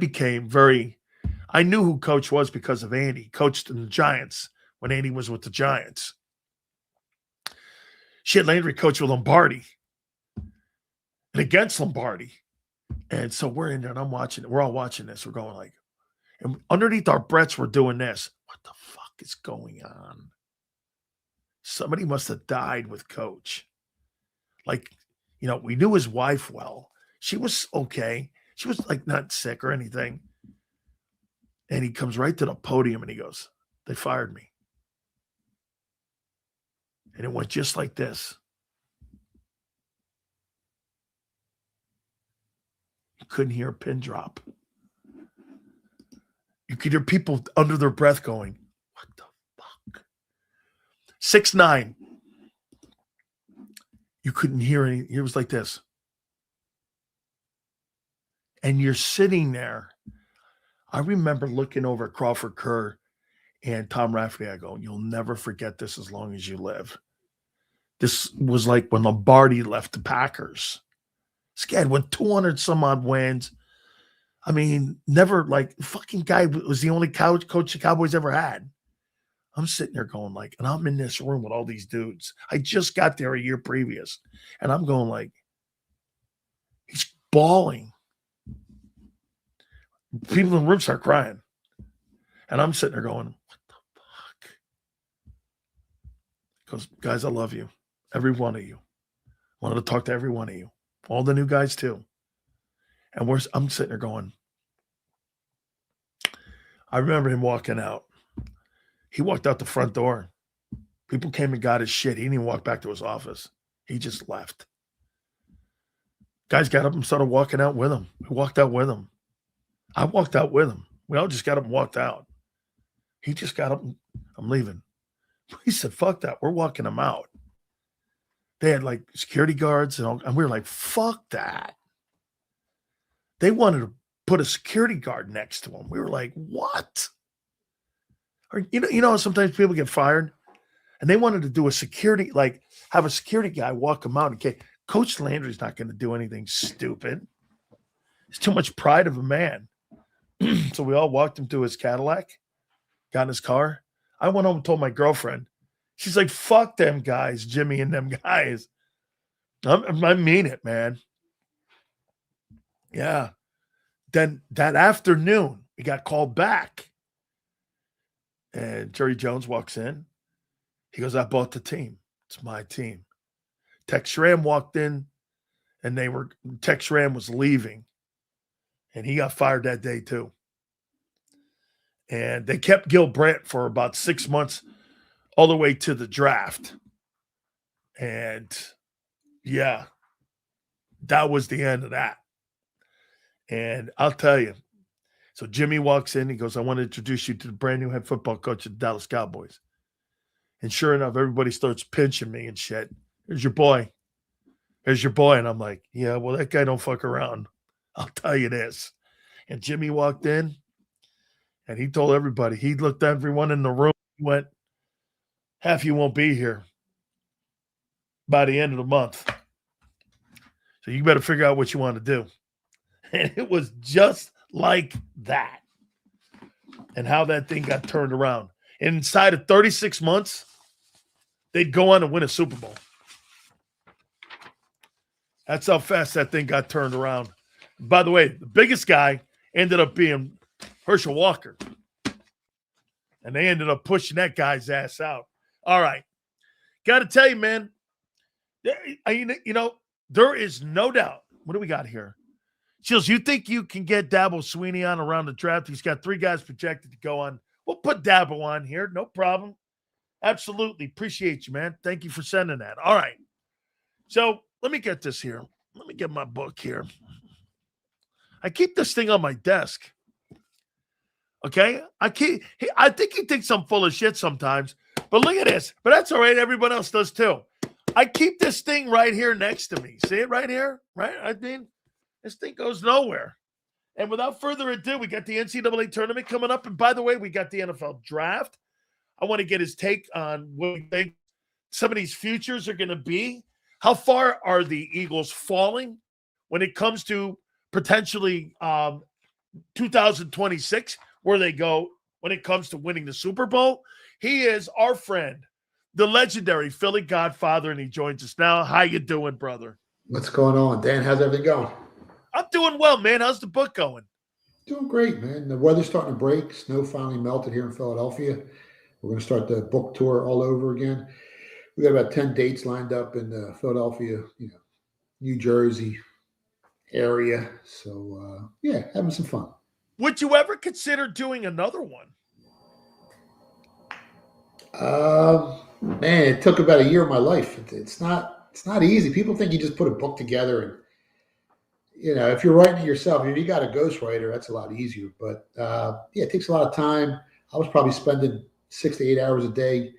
knew who Coach was because of Andy. He coached in the Giants when Andy was with the Giants. Shit, Landry coached with Lombardi and against Lombardi. And so we're in there, and I'm watching it. We're all watching this. We're going like, and underneath our breaths, we're doing this. What the fuck is going on? Somebody must have died with Coach. Like, we knew his wife well. She was okay. She was like not sick or anything. And he comes right to the podium and he goes, they fired me. And it went just like this. You couldn't hear a pin drop. You could hear people under their breath going, what the fuck? 6'9". You couldn't hear any. It was like this. And you're sitting there. I remember looking over at Crawford Kerr, And Tom Rafferty, I go, you'll never forget this as long as you live. This was like when Lombardi left the Packers. This guy went 200 some odd wins. I mean, never like fucking guy was the only coach the Cowboys ever had. I'm sitting there going like, and I'm in this room with all these dudes. I just got there a year previous. And I'm going like, he's bawling. People in the room start crying. And I'm sitting there going, what the fuck? Because, guys, I love you. Every one of you. Wanted to talk to every one of you. All the new guys too. And I'm sitting there going, I remember him walking out. He walked out the front door. People came and got his shit. He didn't even walk back to his office. He just left. Guys got up and started walking out with him. We walked out with him. I walked out with him. We all just got up and walked out. He just got up and I'm leaving. He said, fuck that. We're walking him out. They had like security guards and we were like, fuck that. They wanted to put a security guard next to him. We were like, what? Or, you know, sometimes people get fired and they wanted to do a security, like have a security guy walk him out. Okay, Coach Landry's not going to do anything stupid. It's too much pride of a man. So we all walked him to his Cadillac, got in his car. I went home and told my girlfriend. She's like, fuck them guys, Jimmy and them guys. I mean it, man. Yeah. Then that afternoon, we got called back. And Jerry Jones walks in. He goes, I bought the team. It's my team. Tex Schramm walked in, and Tex Schramm was leaving. And he got fired that day too. And they kept Gil Brandt for about 6 months, all the way to the draft. And yeah, that was the end of that. And I'll tell you, so Jimmy walks in. He goes, I want to introduce you to the brand new head football coach of the Dallas Cowboys. And sure enough, everybody starts pinching me and shit. Here's your boy. Here's your boy. And I'm like, yeah, well, that guy don't fuck around. I'll tell you this. And Jimmy walked in and he told everybody, he looked at everyone in the room. He went, half you won't be here by the end of the month. So you better figure out what you want to do. And it was just like that. And how that thing got turned around. And inside of 36 months, they'd go on and win a Super Bowl. That's how fast that thing got turned around. By the way, the biggest guy ended up being Herschel Walker. And they ended up pushing that guy's ass out. All right. Got to tell you, man, you know, there is no doubt. What do we got here? Chills, you think you can get Dabo Sweeney on around the draft? He's got 3 guys projected to go on. We'll put Dabo on here. No problem. Absolutely. Appreciate you, man. Thank you for sending that. All right. So let me get this here. Let me get my book here. I keep this thing on my desk. Okay? I think he thinks I'm full of shit sometimes. But look at this. But that's all right. Everyone else does too. I keep this thing right here next to me. See it right here? Right? I mean, this thing goes nowhere. And without further ado, we got the NCAA tournament coming up. And by the way, we got the NFL draft. I want to get his take on what we think some of these futures are going to be. How far are the Eagles falling when it comes to potentially 2026, where they go when it comes to winning the Super Bowl? He is our friend, the legendary Philly Godfather, and he joins us now. How you doing, brother? What's going on, Dan? How's everything going? I'm doing well, man. How's the book going? Doing great, man. The weather's starting to break. Snow finally melted here in Philadelphia. We're going to start the book tour all over again. We got about 10 dates lined up in the Philadelphia, New Jersey area. So, yeah, having some fun. Would you ever consider doing another one? Man, it took about a year of my life. It's not easy. People think you just put a book together and, if you're writing it yourself, if you got a ghostwriter, that's a lot easier. But yeah, it takes a lot of time. I was probably spending 6 to 8 hours a day,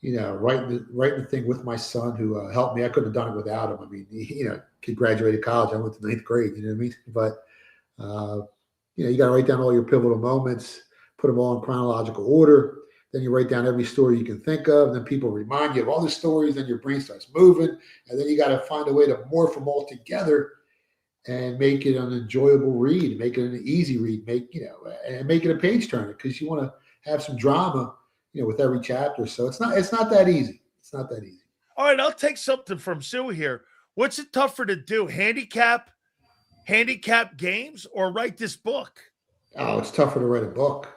writing the thing with my son, who helped me. I couldn't have done it without him. I mean, kid graduated college. I went to 9th grade. You know what I mean? But you got to write down all your pivotal moments, put them all in chronological order. Then you write down every story you can think of. Then people remind you of all the stories. Then your brain starts moving. And then you got to find a way to morph them all together and make it an enjoyable read, make it an easy read, and make it a page turner, because you want to have some drama, with every chapter. So it's not that easy. It's not that easy. All right, I'll take something from Sue here. What's it tougher to do? Handicap games or write this book? Oh, it's tougher to write a book.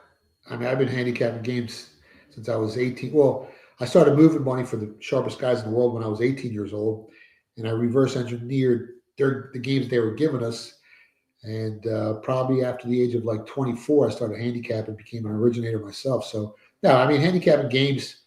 I mean, I've been handicapping games since I was 18. Well, I started moving money for the sharpest guys in the world when I was 18 years old, and I reverse engineered the games they were giving us. And probably after the age of like 24, I started handicapping, became an originator myself. So, no, I mean, handicapping games,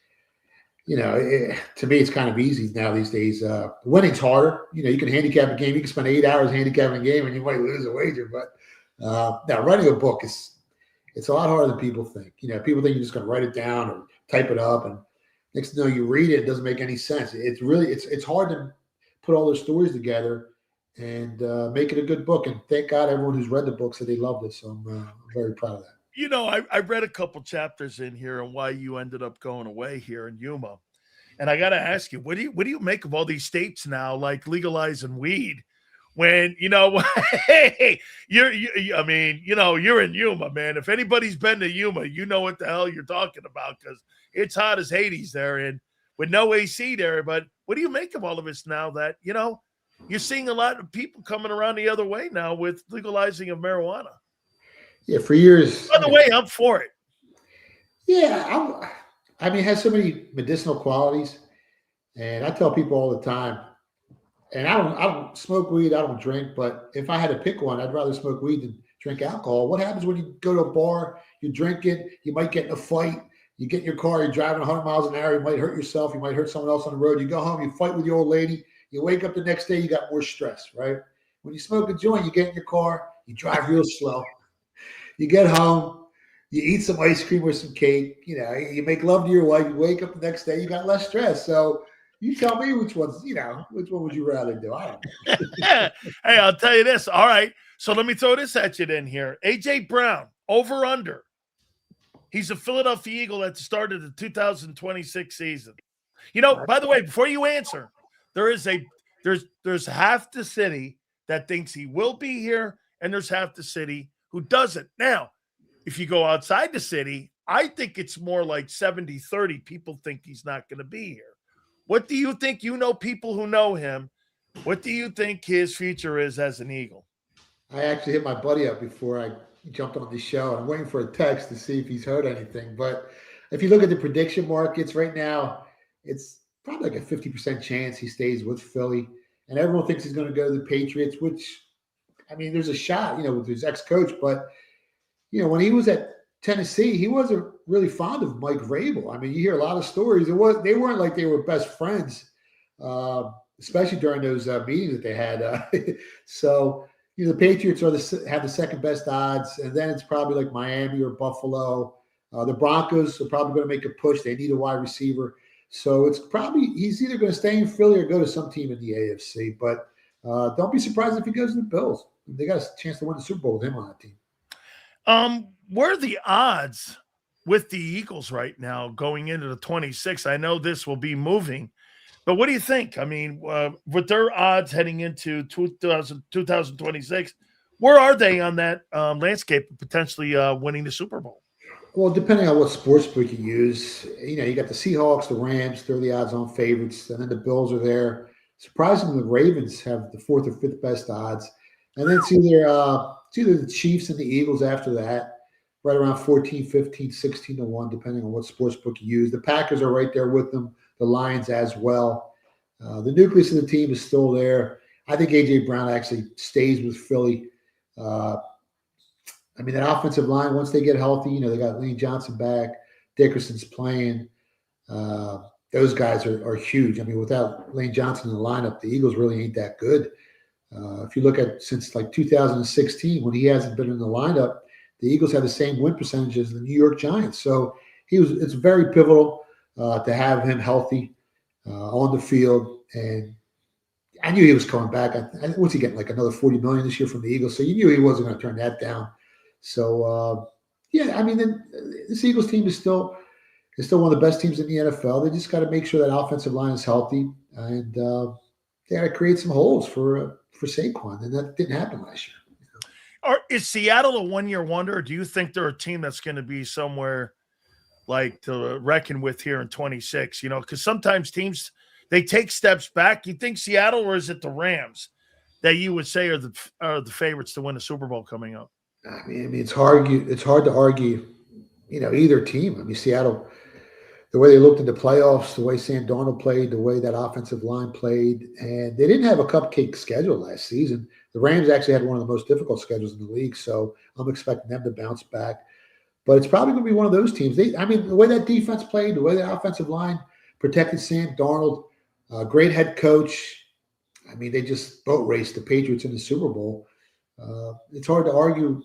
to me, it's kind of easy now these days. Winning's harder. You can handicap a game. You can spend 8 hours handicapping a game and you might lose a wager. But now writing a book it's a lot harder than people think. People think you're just going to write it down or type it up, and next thing you know, you read it, it doesn't make any sense. It's hard to put all those stories together and make it a good book. And thank God everyone who's read the book said they loved it. So I'm very proud of that. I read a couple chapters in here on why you ended up going away here in Yuma. And I got to ask you, what do you make of all these states now, like legalizing weed? When, hey, you're in Yuma, man. If anybody's been to Yuma, you know what the hell you're talking about, because it's hot as Hades there and with no AC there. But what do you make of all of this now that, you're seeing a lot of people coming around the other way now with legalizing of marijuana? Yeah, for years. By the way, I'm for it. Yeah, it has so many medicinal qualities, and I tell people all the time, and I don't smoke weed, I don't drink, but if I had to pick one, I'd rather smoke weed than drink alcohol. What happens when you go to a bar, you drink it, you might get in a fight, you get in your car, you're driving 100 miles an hour, you might hurt yourself, you might hurt someone else on the road, you go home, you fight with your old lady, you wake up the next day, you got more stress, right? When you smoke a joint, you get in your car, you drive real slow, you get home, you eat some ice cream or some cake, you make love to your wife, you wake up the next day, you got less stress. So you tell me which one would you rather do? I don't know. Hey, I'll tell you this. All right. So let me throw this at you then here. A.J. Brown, over under. He's a Philadelphia Eagle at the start of the 2026 season. By the way, before you answer, there's half the city that thinks he will be here, and there's half the city who doesn't. Now, if you go outside the city, I think it's more like 70-30 people think he's not going to be here. What do you think? People who know him. What do you think his future is as an Eagle? I actually hit my buddy up before I jumped on the show. I'm waiting for a text to see if he's heard anything. But if you look at the prediction markets right now, it's probably like a 50% chance he stays with Philly. And everyone thinks he's going to go to the Patriots, which, there's a shot, with his ex-coach. But, when he was at Tennessee, he wasn't really fond of Mike Vrabel. You hear a lot of stories. They weren't like they were best friends, especially during those meetings that they had. So, the Patriots have the second best odds, and then it's probably like Miami or Buffalo. The Broncos are probably going to make a push. They need a wide receiver. So it's probably he's either going to stay in Philly or go to some team in the AFC. But don't be surprised if he goes to the Bills. They got a chance to win the Super Bowl with him on that team. What are the odds with the Eagles right now going into the 26th? I know this will be moving, but what do you think? With their odds heading into 2026, where are they on that landscape of potentially winning the Super Bowl? Well, depending on what sportsbook you use, you got the Seahawks, the Rams, they're the odds-on favorites, and then the Bills are there. Surprisingly, the Ravens have the fourth or fifth best odds, and then it's either the Chiefs and the Eagles after that, right around 14, 15, 16 to 1, depending on what sportsbook you use. The Packers are right there with them, the Lions as well. The nucleus of the team is still there. I think A.J. Brown actually stays with Philly. That offensive line, once they get healthy, they got Lane Johnson back, Dickerson's playing. Those guys are huge. Without Lane Johnson in the lineup, the Eagles really ain't that good. If you look at since like 2016, when he hasn't been in the lineup, the Eagles have the same win percentage as the New York Giants. So it's very pivotal to have him healthy on the field. And I knew he was coming back. What's he getting, like another $40 million this year from the Eagles? So you knew he wasn't going to turn that down. So Yeah, I mean, this Eagles team is still one of the best teams in the NFL. They just got to make sure that offensive line is healthy, and they got to create some holes for Saquon, and that didn't happen last year. Is Seattle a one-year wonder, or do you think they're a team that's going to be somewhere like to reckon with here in 26? Because sometimes teams, they take steps back. You think Seattle, or is it the Rams that you would say are the favorites to win the Super Bowl coming up? I mean, it's hard to argue, either team. I mean, Seattle, the way they looked in the playoffs, the way Sam Darnold played, the way that offensive line played, and they didn't have a cupcake schedule last season. The Rams actually had one of the most difficult schedules in the league, so I'm expecting them to bounce back. But it's probably going to be one of those teams. The way that defense played, the way that offensive line protected Sam Darnold, great head coach. I mean, they just boat raced the Patriots in the Super Bowl. It's hard to argue.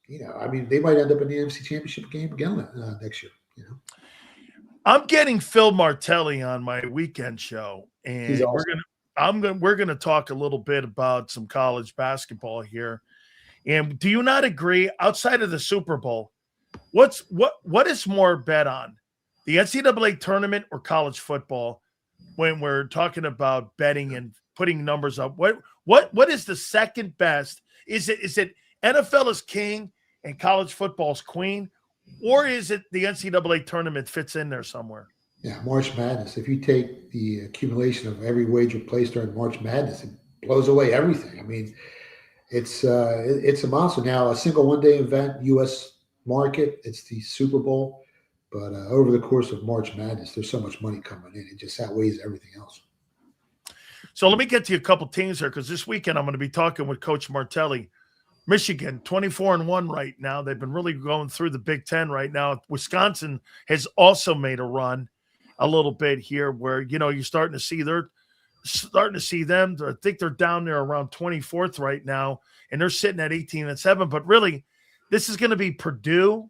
They might end up in the NFC Championship game again next year. I'm getting Phil Martelli on my weekend show, and awesome. we're gonna talk a little bit about some college basketball here. And do you not agree? Outside of the Super Bowl, what is more bet on, the NCAA tournament or college football? When we're talking about betting and putting numbers up, what is the second best? Is it NFL is king and college football is queen, or is it the NCAA tournament fits in there somewhere? Yeah, March Madness. If you take the accumulation of every wager placed during March Madness, it blows away everything. I mean, it's a monster. Now, a single one-day event, U.S. market, it's the Super Bowl. But over the course of March Madness, there's so much money coming in. It just outweighs everything else. So let me get to a couple teams here, because this weekend I'm going to be talking with Coach Martelli. Michigan, 24-1 right now. They've been really going through the Big Ten right now. Wisconsin has also made a run a little bit here where, you're starting to see them. I think they're down there around 24th right now, and they're sitting at 18-7. But really, this is going to be Purdue,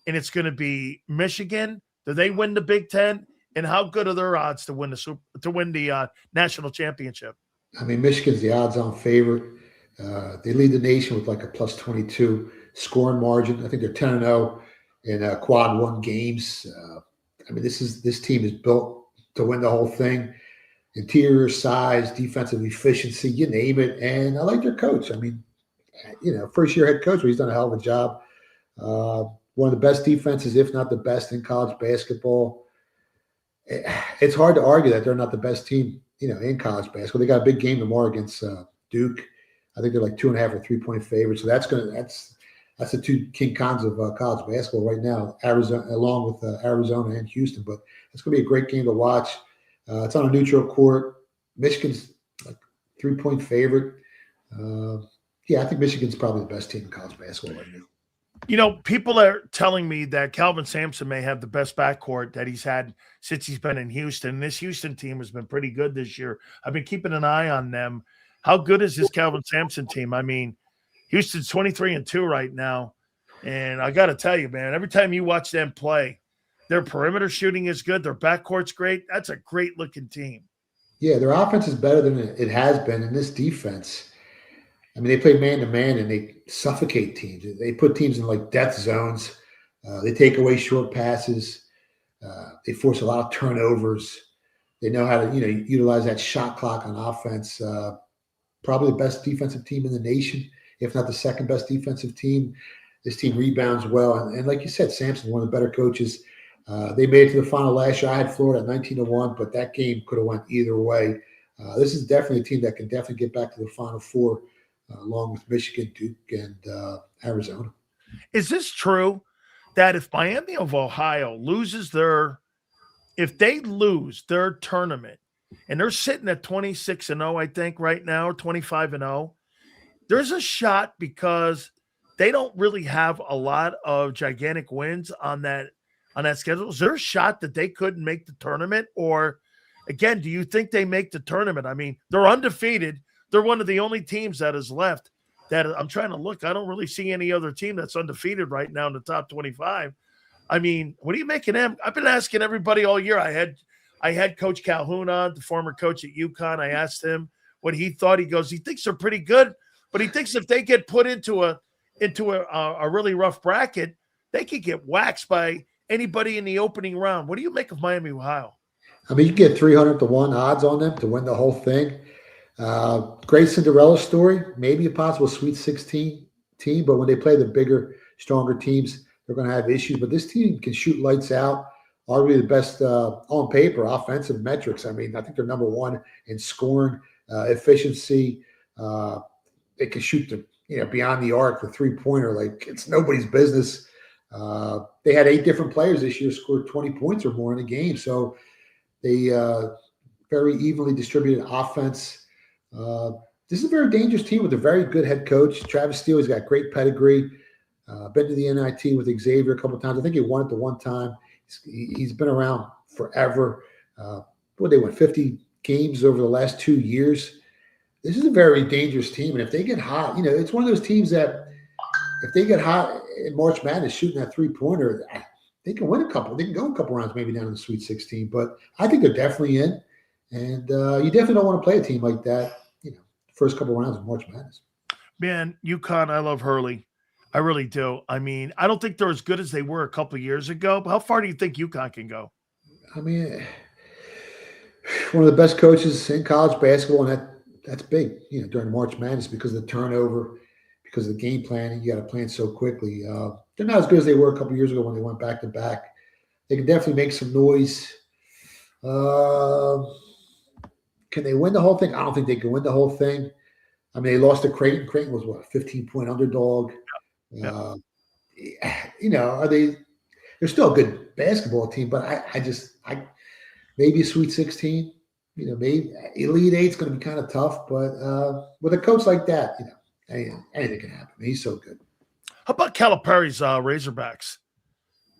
and it's going to be Michigan. Do they win the Big Ten? And how good are their odds to win the national championship? I mean, Michigan's the odds-on favorite. They lead the nation with like a plus 22 scoring margin. I think they're 10-0 in quad one games. This team is built to win the whole thing. Interior size, defensive efficiency, you name it. And I like their coach. I mean, first-year head coach, he's done a hell of a job. One of the best defenses, if not the best, in college basketball. It's hard to argue that they're not the best team, in college basketball. They got a big game tomorrow against Duke. I think they're like 2.5 or 3-point favorites. So that's the two King Khans of college basketball right now, Arizona, along with Arizona and Houston. But it's going to be a great game to watch. It's on a neutral court. Michigan's like 3-point favorite. I think Michigan's probably the best team in college basketball right now. People are telling me that Calvin Sampson may have the best backcourt that he's had since he's been in Houston. This Houston team has been pretty good this year. I've been keeping an eye on them. How good is this Calvin Sampson team? I mean, Houston's 23-2 right now. And I got to tell you, man, every time you watch them play, their perimeter shooting is good. Their backcourt's great. That's a great-looking team. Yeah, their offense is better than it has been. In this defense, they play man-to-man, and they suffocate teams. They put teams in, like, death zones. They take away short passes. They force a lot of turnovers. They know how to, utilize that shot clock on offense. Probably the best defensive team in the nation, if not the second best defensive team. This team rebounds well. And like you said, Sampson, one of the better coaches. They made it to the final last year. I had Florida at 19-1, but that game could have went either way. This is definitely a team that can definitely get back to the Final Four, along with Michigan, Duke, and Arizona. Is this true that if Miami of Ohio if they lose their tournament, and they're sitting at 26-0, I think, right now, or 25-0, there's a shot, because they don't really have a lot of gigantic wins on that schedule. Is there a shot that they couldn't make the tournament? Or, again, do you think they make the tournament? I mean, they're undefeated. They're one of the only teams that is left that I'm trying to look. I don't really see any other team that's undefeated right now in the top 25. I mean, what are you making them? I've been asking everybody all year. I had Coach Calhoun on, the former coach at UConn. I asked him what he thought. He goes, he thinks they're pretty good, but he thinks if they get put into a really rough bracket, they could get waxed by anybody in the opening round. What do you make of Miami, Ohio? I mean, you can get 300-1 odds on them to win the whole thing. Great Cinderella story, maybe a possible Sweet 16 team, but when they play the bigger, stronger teams, they're going to have issues. But this team can shoot lights out. Arguably the best on paper offensive metrics. I mean, I think they're number one in scoring efficiency. They can shoot beyond the arc, the 3-pointer, like it's nobody's business. They had 8 different players this year scored 20 points or more in a game. So they very evenly distributed offense. This is a very dangerous team with a very good head coach. Travis Steele, he's got great pedigree. Been to the NIT with Xavier a couple of times. I think he won it the one time. He's been around forever. They won 50 games over the last 2 years. This is a very dangerous team. And if they get hot, it's one of those teams that if they get hot in March Madness shooting that 3-pointer, they can win a couple. They can go a couple rounds maybe down to the Sweet 16. But I think they're definitely in. And you definitely don't want to play a team like that, first couple rounds of March Madness. Man, UConn, I love Hurley. I really do. I mean, I don't think they're as good as they were a couple of years ago. But how far do you think UConn can go? I mean, one of the best coaches in college basketball, and that's big, during March Madness because of the turnover, because of the game planning. You got to plan so quickly. They're not as good as they were a couple of years ago when they went back to back. They can definitely make some noise. Can they win the whole thing? I don't think they can win the whole thing. I mean, they lost to Creighton. Creighton was what, a 15-point underdog. Yeah. Are they? They're still a good basketball team, but I maybe a Sweet 16. Maybe Elite 8 is going to be kind of tough, but with a coach like that, anything can happen. He's so good. How about Calipari's Razorbacks?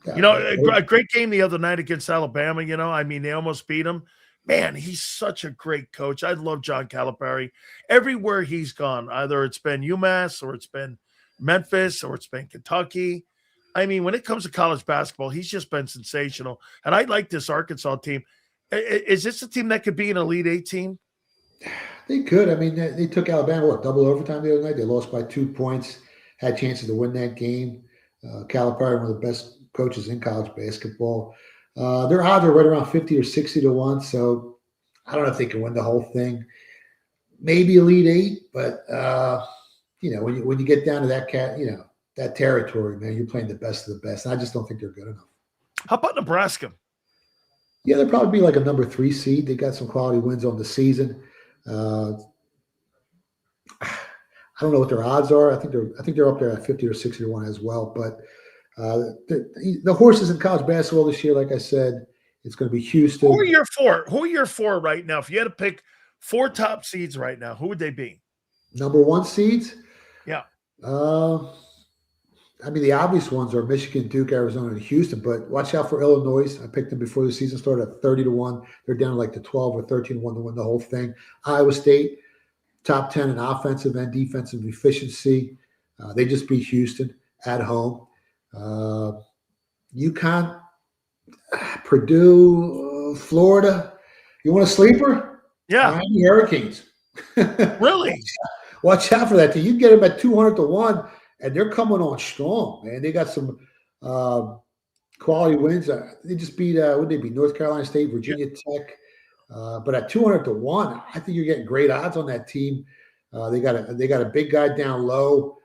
A great game the other night against Alabama. I mean, they almost beat them. Man, he's such a great coach. I love John Calipari. Everywhere he's gone, either it's been UMass or it's been Memphis or it's been Kentucky. I mean, when it comes to college basketball, he's just been sensational. And I like this Arkansas team. Is this a team that could be an Elite 8 team? They could. I mean, they took Alabama, double overtime the other night. They lost by 2 points, had chances to win that game. Calipari, one of the best coaches in college basketball. Their odds are right around 50 or 60-1. So I don't know if they can win the whole thing. Maybe Elite 8, but when you get down to that territory, man, you're playing the best of the best. And I just don't think they're good enough. How about Nebraska? Yeah, they'll probably be like a number 3 seed. They got some quality wins on the season. I don't know what their odds are. I think they're up there at 50 or 60-1 as well. But the horses in college basketball this year, like I said, it's going to be Houston. Who are your 4 right now? If you had to pick 4 top seeds right now, who would they be? Number 1 seeds? Yeah. I mean, the obvious ones are Michigan, Duke, Arizona, and Houston. But watch out for Illinois. I picked them before the season started at 30-1. They're down like to 12 or 13-1 to win the whole thing. Iowa State, top 10 in offensive and defensive efficiency. They just beat Houston at home. UConn, Purdue, Florida. You want a sleeper? Yeah. Miami Hurricanes. Really? Watch out for that. You get them at 200-1, and they're coming on strong, man. They got some quality wins. They just beat, what did they beat? North Carolina State, Virginia Tech. But at 200-1, I think you're getting great odds on that team. They got a big guy down low.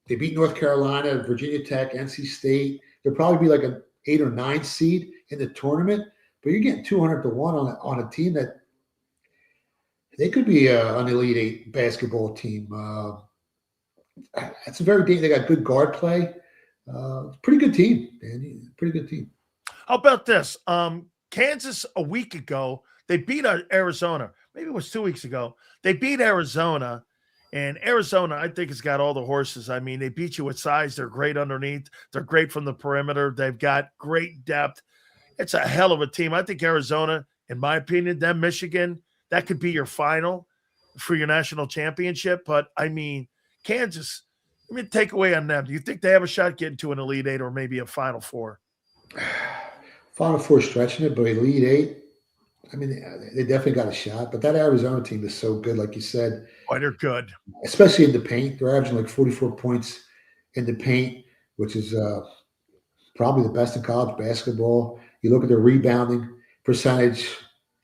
They beat North Carolina, Virginia Tech, NC State. They'll probably be like an 8 or 9 seed in the tournament. But you're getting 200-1 on a team that they could be an Elite 8 basketball team. It's a they got good guard play. Pretty good team, man. Pretty good team. How about this? Kansas a week ago, they beat Arizona. Maybe it was 2 weeks ago. They beat Arizona. And Arizona, I think, has got all the horses. I mean, they beat you with size. They're great underneath. They're great from the perimeter. They've got great depth. It's a hell of a team. I think Arizona, in my opinion, then Michigan, that could be your final for your national championship. But, I mean, Kansas, let me take away on them. Do you think they have a shot getting to an Elite 8 or maybe a Final 4? Final 4 stretching it, but Elite 8, I mean, they definitely got a shot. But that Arizona team is so good, like you said. Boy, they're good. Especially in the paint. They're averaging like 44 points in the paint. which is probably the best in college basketball. You look at their rebounding percentage,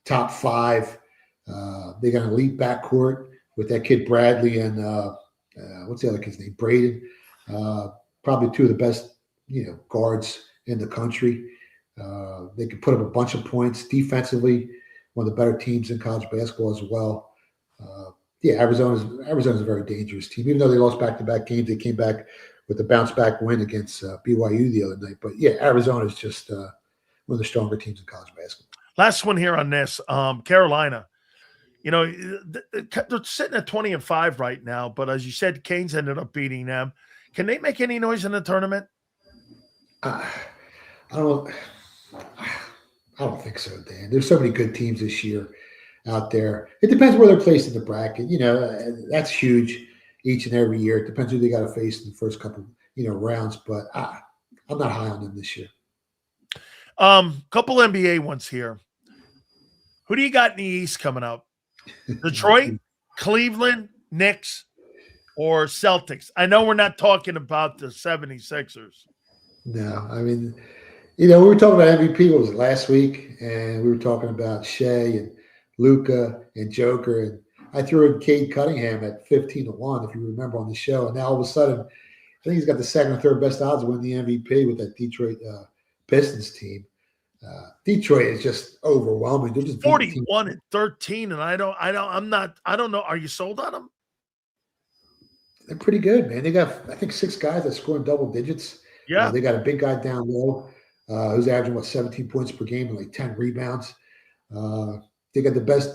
top 5. They got an elite backcourt with that kid Bradley and what's the other kid's name? Braden. Probably 2 of the best, guards in the country. They can put up a bunch of points defensively. One of the better teams in college basketball as well. Arizona's a very dangerous team. Even though they lost back-to-back games, they came back with a bounce-back win against BYU the other night. But Arizona is just one of the stronger teams in college basketball. Last one here on this, Carolina. They're sitting at 20-5 right now, but as you said, Canes ended up beating them. Can they make any noise in the tournament? I don't think so, Dan. There's so many good teams this year out there. It depends where they're placed in the bracket. That's huge each and every year. It depends who they got to face in the first couple, rounds. But I'm not high on them this year. Couple NBA ones here. Who do you got in the East coming up? Detroit, Cleveland, Knicks, or Celtics? I know we're not talking about the 76ers. No, I mean, we were talking about MVP, what was it, last week? And we were talking about Shea and Luka and Joker. And I threw in Cade Cunningham at 15-1, if you remember on the show. And now all of a sudden, I think he's got the second or third best odds to win the MVP with that Detroit Pistons team. Detroit is just overwhelming. They're just 41-13, and I don't know. Are you sold on them? They're pretty good, man. They got, I think, 6 guys that score in double digits. Yeah. They got a big guy down low who's averaging 17 points per game and like 10 rebounds. They got the best,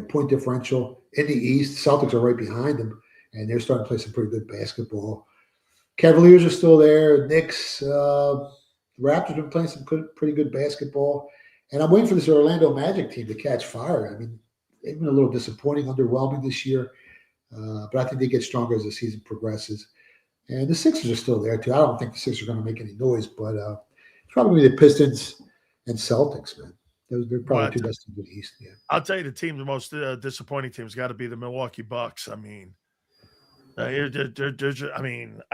point differential in the East. Celtics are right behind them, and they're starting to play some pretty good basketball. Cavaliers are still there. Knicks, Raptors have been playing some pretty good basketball. And I'm waiting for this Orlando Magic team to catch fire. I mean, they've been a little disappointing, underwhelming this year. But I think they get stronger as the season progresses. And the Sixers are still there, too. I don't think the Sixers are going to make any noise, but it's probably the Pistons and Celtics, man. They're probably 2 best teams in the East. Yeah. I'll tell you the most disappointing team's got to be the Milwaukee Bucks. I mean, I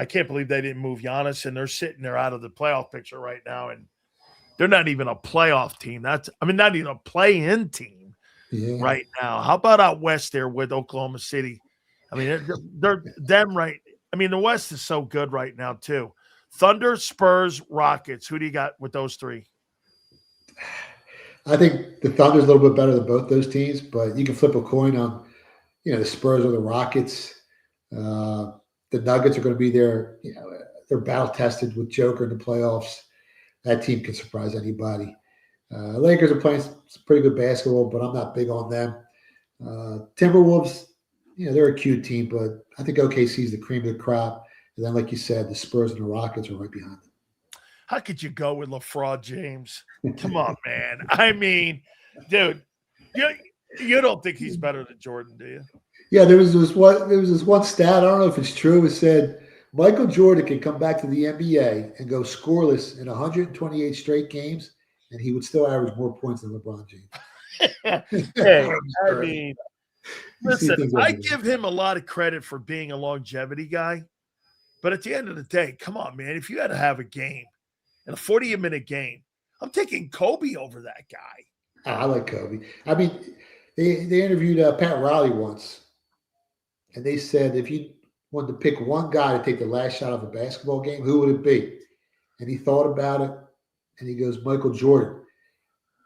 can't believe they didn't move Giannis, and they're sitting there out of the playoff picture right now, and they're not even a playoff team. Not even a play-in team right now. How about out west there with Oklahoma City? I mean, they're them right. I mean, the West is so good right now too. Thunder, Spurs, Rockets. Who do you got with those 3? I think the Thunder's a little bit better than both those teams, but you can flip a coin on, the Spurs or the Rockets. The Nuggets are going to be there. They're battle tested with Joker in the playoffs. That team can surprise anybody. Lakers are playing some pretty good basketball, but I'm not big on them. Timberwolves, they're a cute team, but I think OKC is the cream of the crop. And then, like you said, the Spurs and the Rockets are right behind them. How could you go with LeBron James? Come on, man. I mean, dude, you don't think he's better than Jordan, do you? Yeah, there was this one stat. I don't know if it's true. It said Michael Jordan can come back to the NBA and go scoreless in 128 straight games, and he would still average more points than LeBron James. Hey, I mean, listen, I give him a lot of credit for being a longevity guy, but at the end of the day, come on, man. If you had to have a game, in a 40-minute game, I'm taking Kobe over that guy. I like Kobe. I mean, they interviewed Pat Riley once, and they said if you wanted to pick one guy to take the last shot of a basketball game, who would it be? And he thought about it, and he goes, Michael Jordan.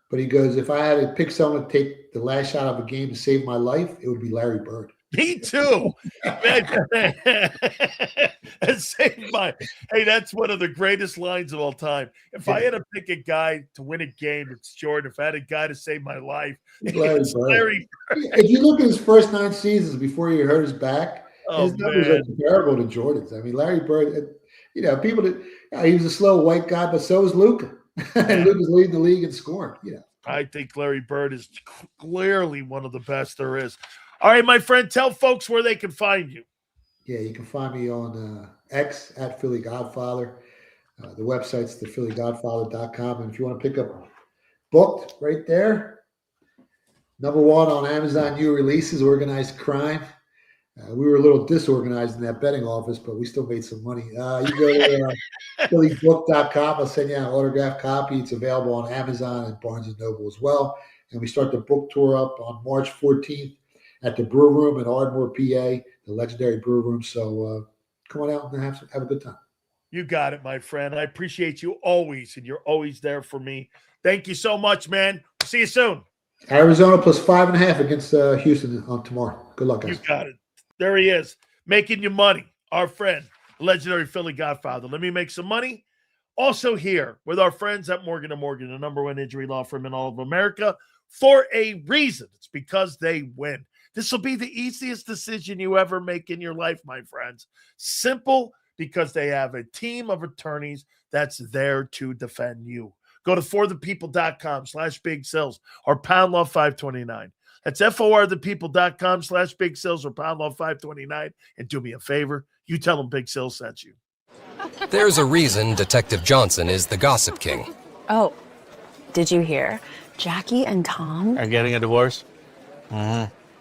But he goes, if I had to pick someone to take the last shot of a game to save my life, it would be Larry Bird. Me too. Hey, that's one of the greatest lines of all time. If I had to pick a guy to win a game, it's Jordan. If I had a guy to save my life, it's Larry Bird. If you look at his first 9 seasons before he hurt his back, his numbers are comparable to Jordan's. I mean, Larry Bird, people he was a slow white guy, but so was Luka. And Luka's leading the league in scoring. I think Larry Bird is clearly one of the best there is. All right, my friend, tell folks where they can find you. Yeah, you can find me on X at Philly Godfather. The website's thephillygodfather.com. And if you want to pick up Booked right there, #1 on Amazon new releases, Organized Crime. We were a little disorganized in that betting office, but we still made some money. You go to phillybook.com. I'll send you an autographed copy. It's available on Amazon and Barnes & Noble as well. And we start the book tour up on March 14th at the Brew Room in Ardmore, PA, the legendary Brew Room. So come on out and have a good time. You got it, my friend. I appreciate you always, and you're always there for me. Thank you so much, man. See you soon. Arizona plus 5.5 against Houston on tomorrow. Good luck, guys. You got it. There he is, making you money. Our friend, legendary Philly Godfather. Let me make some money. Also here with our friends at Morgan & Morgan, the number one injury law firm in all of America, for a reason. It's because they win. This will be the easiest decision you ever make in your life, my friends. Simple, because they have a team of attorneys that's there to defend you. Go to forthepeople.com/big sales or pound law 529. That's forthepeople.com/big sales or pound law 529. And do me a favor, you tell them Big Sales sent you. There's a reason Detective Johnson is the gossip king. Oh, did you hear? Jackie and Tom Are getting a divorce?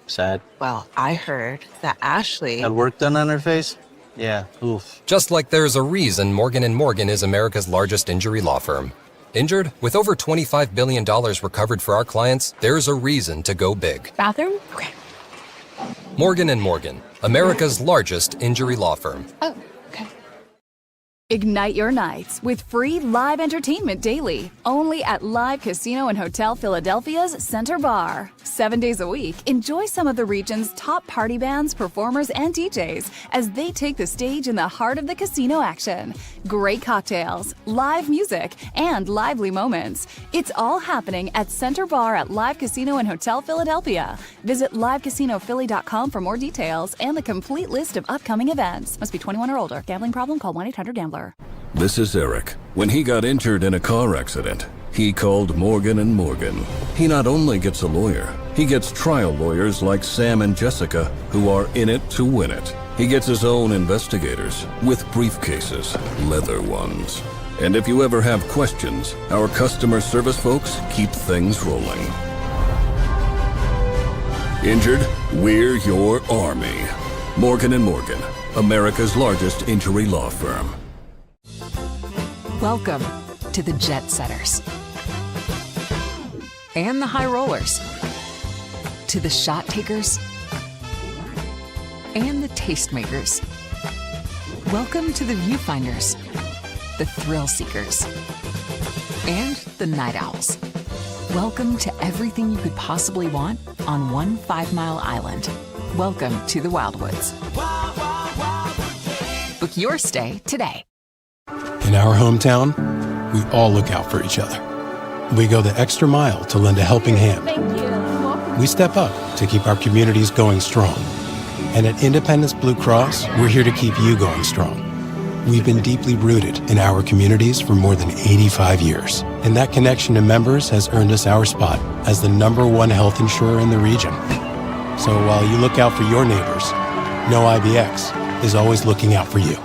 Sad. Well, I heard that Ashley Had work done on her face? Yeah, oof. Just like there's a reason Morgan & Morgan is America's largest injury law firm. Injured? With over $25 billion recovered for our clients, there's a reason to go big. Bathroom? Okay. Morgan & Morgan, America's largest injury law firm. Oh, okay. Ignite your nights with free live entertainment daily, only at Live Casino and Hotel Philadelphia's Center Bar. 7 days a week, enjoy some of the region's top party bands, performers, and DJs as they take the stage in the heart of the casino action. Great cocktails, live music, and lively moments. It's all happening at Center Bar at Live Casino and Hotel Philadelphia. Visit livecasinophilly.com for more details and the complete list of upcoming events. Must be 21 or older. Gambling problem? Call 1-800-GAMBLER. This is Eric. When he got injured in a car accident, he called Morgan & Morgan. He not only gets a lawyer, he gets trial lawyers like Sam and Jessica, who are in it to win it. He gets his own investigators with briefcases, leather ones. And if you ever have questions, our customer service folks keep things rolling. Injured? We're your army. Morgan & Morgan, America's largest injury law firm. Welcome to the Jet Setters and the High Rollers, to the Shot Takers and the Tastemakers. Welcome to the Viewfinders, the Thrill Seekers, and the Night Owls. Welcome to everything you could possibly want on one 5-mile island. Welcome to the Wildwoods. Book your stay today. In our hometown, we all look out for each other. We go the extra mile to lend a helping hand. We step up to keep our communities going strong. And at Independence Blue Cross, we're here to keep you going strong. We've been deeply rooted in our communities for more than 85 years. And that connection to members has earned us our spot as the #1 health insurer in the region. So while you look out for your neighbors, know IBX is always looking out for you.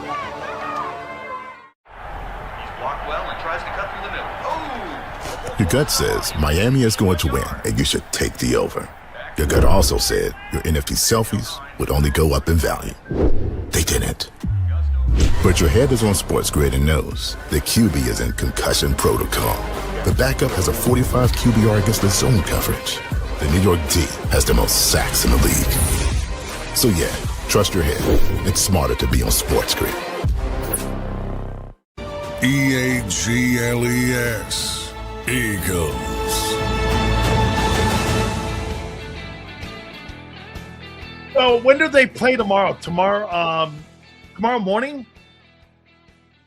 Your gut says Miami is going to win, and you should take the over. Your gut also said your NFC selfies would only go up in value. They didn't. But your head is on Sports Grid and knows the QB is in concussion protocol. The backup has a 45 QBR against the zone coverage. The New York D has the most sacks in the league. So yeah, trust your head. It's smarter to be on Sports Grid. EAGLES. Eagles. So when do they play tomorrow? Tomorrow morning?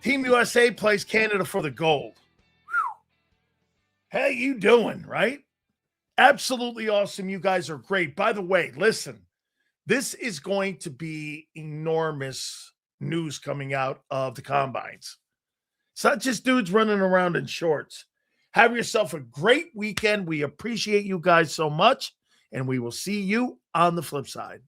Team USA plays Canada for the gold. Whew. How you doing, right? Absolutely awesome. You guys are great. By the way, listen, this is going to be enormous news coming out of the combines. It's not just dudes running around in shorts. Have yourself a great weekend. We appreciate you guys so much, and we will see you on the flip side.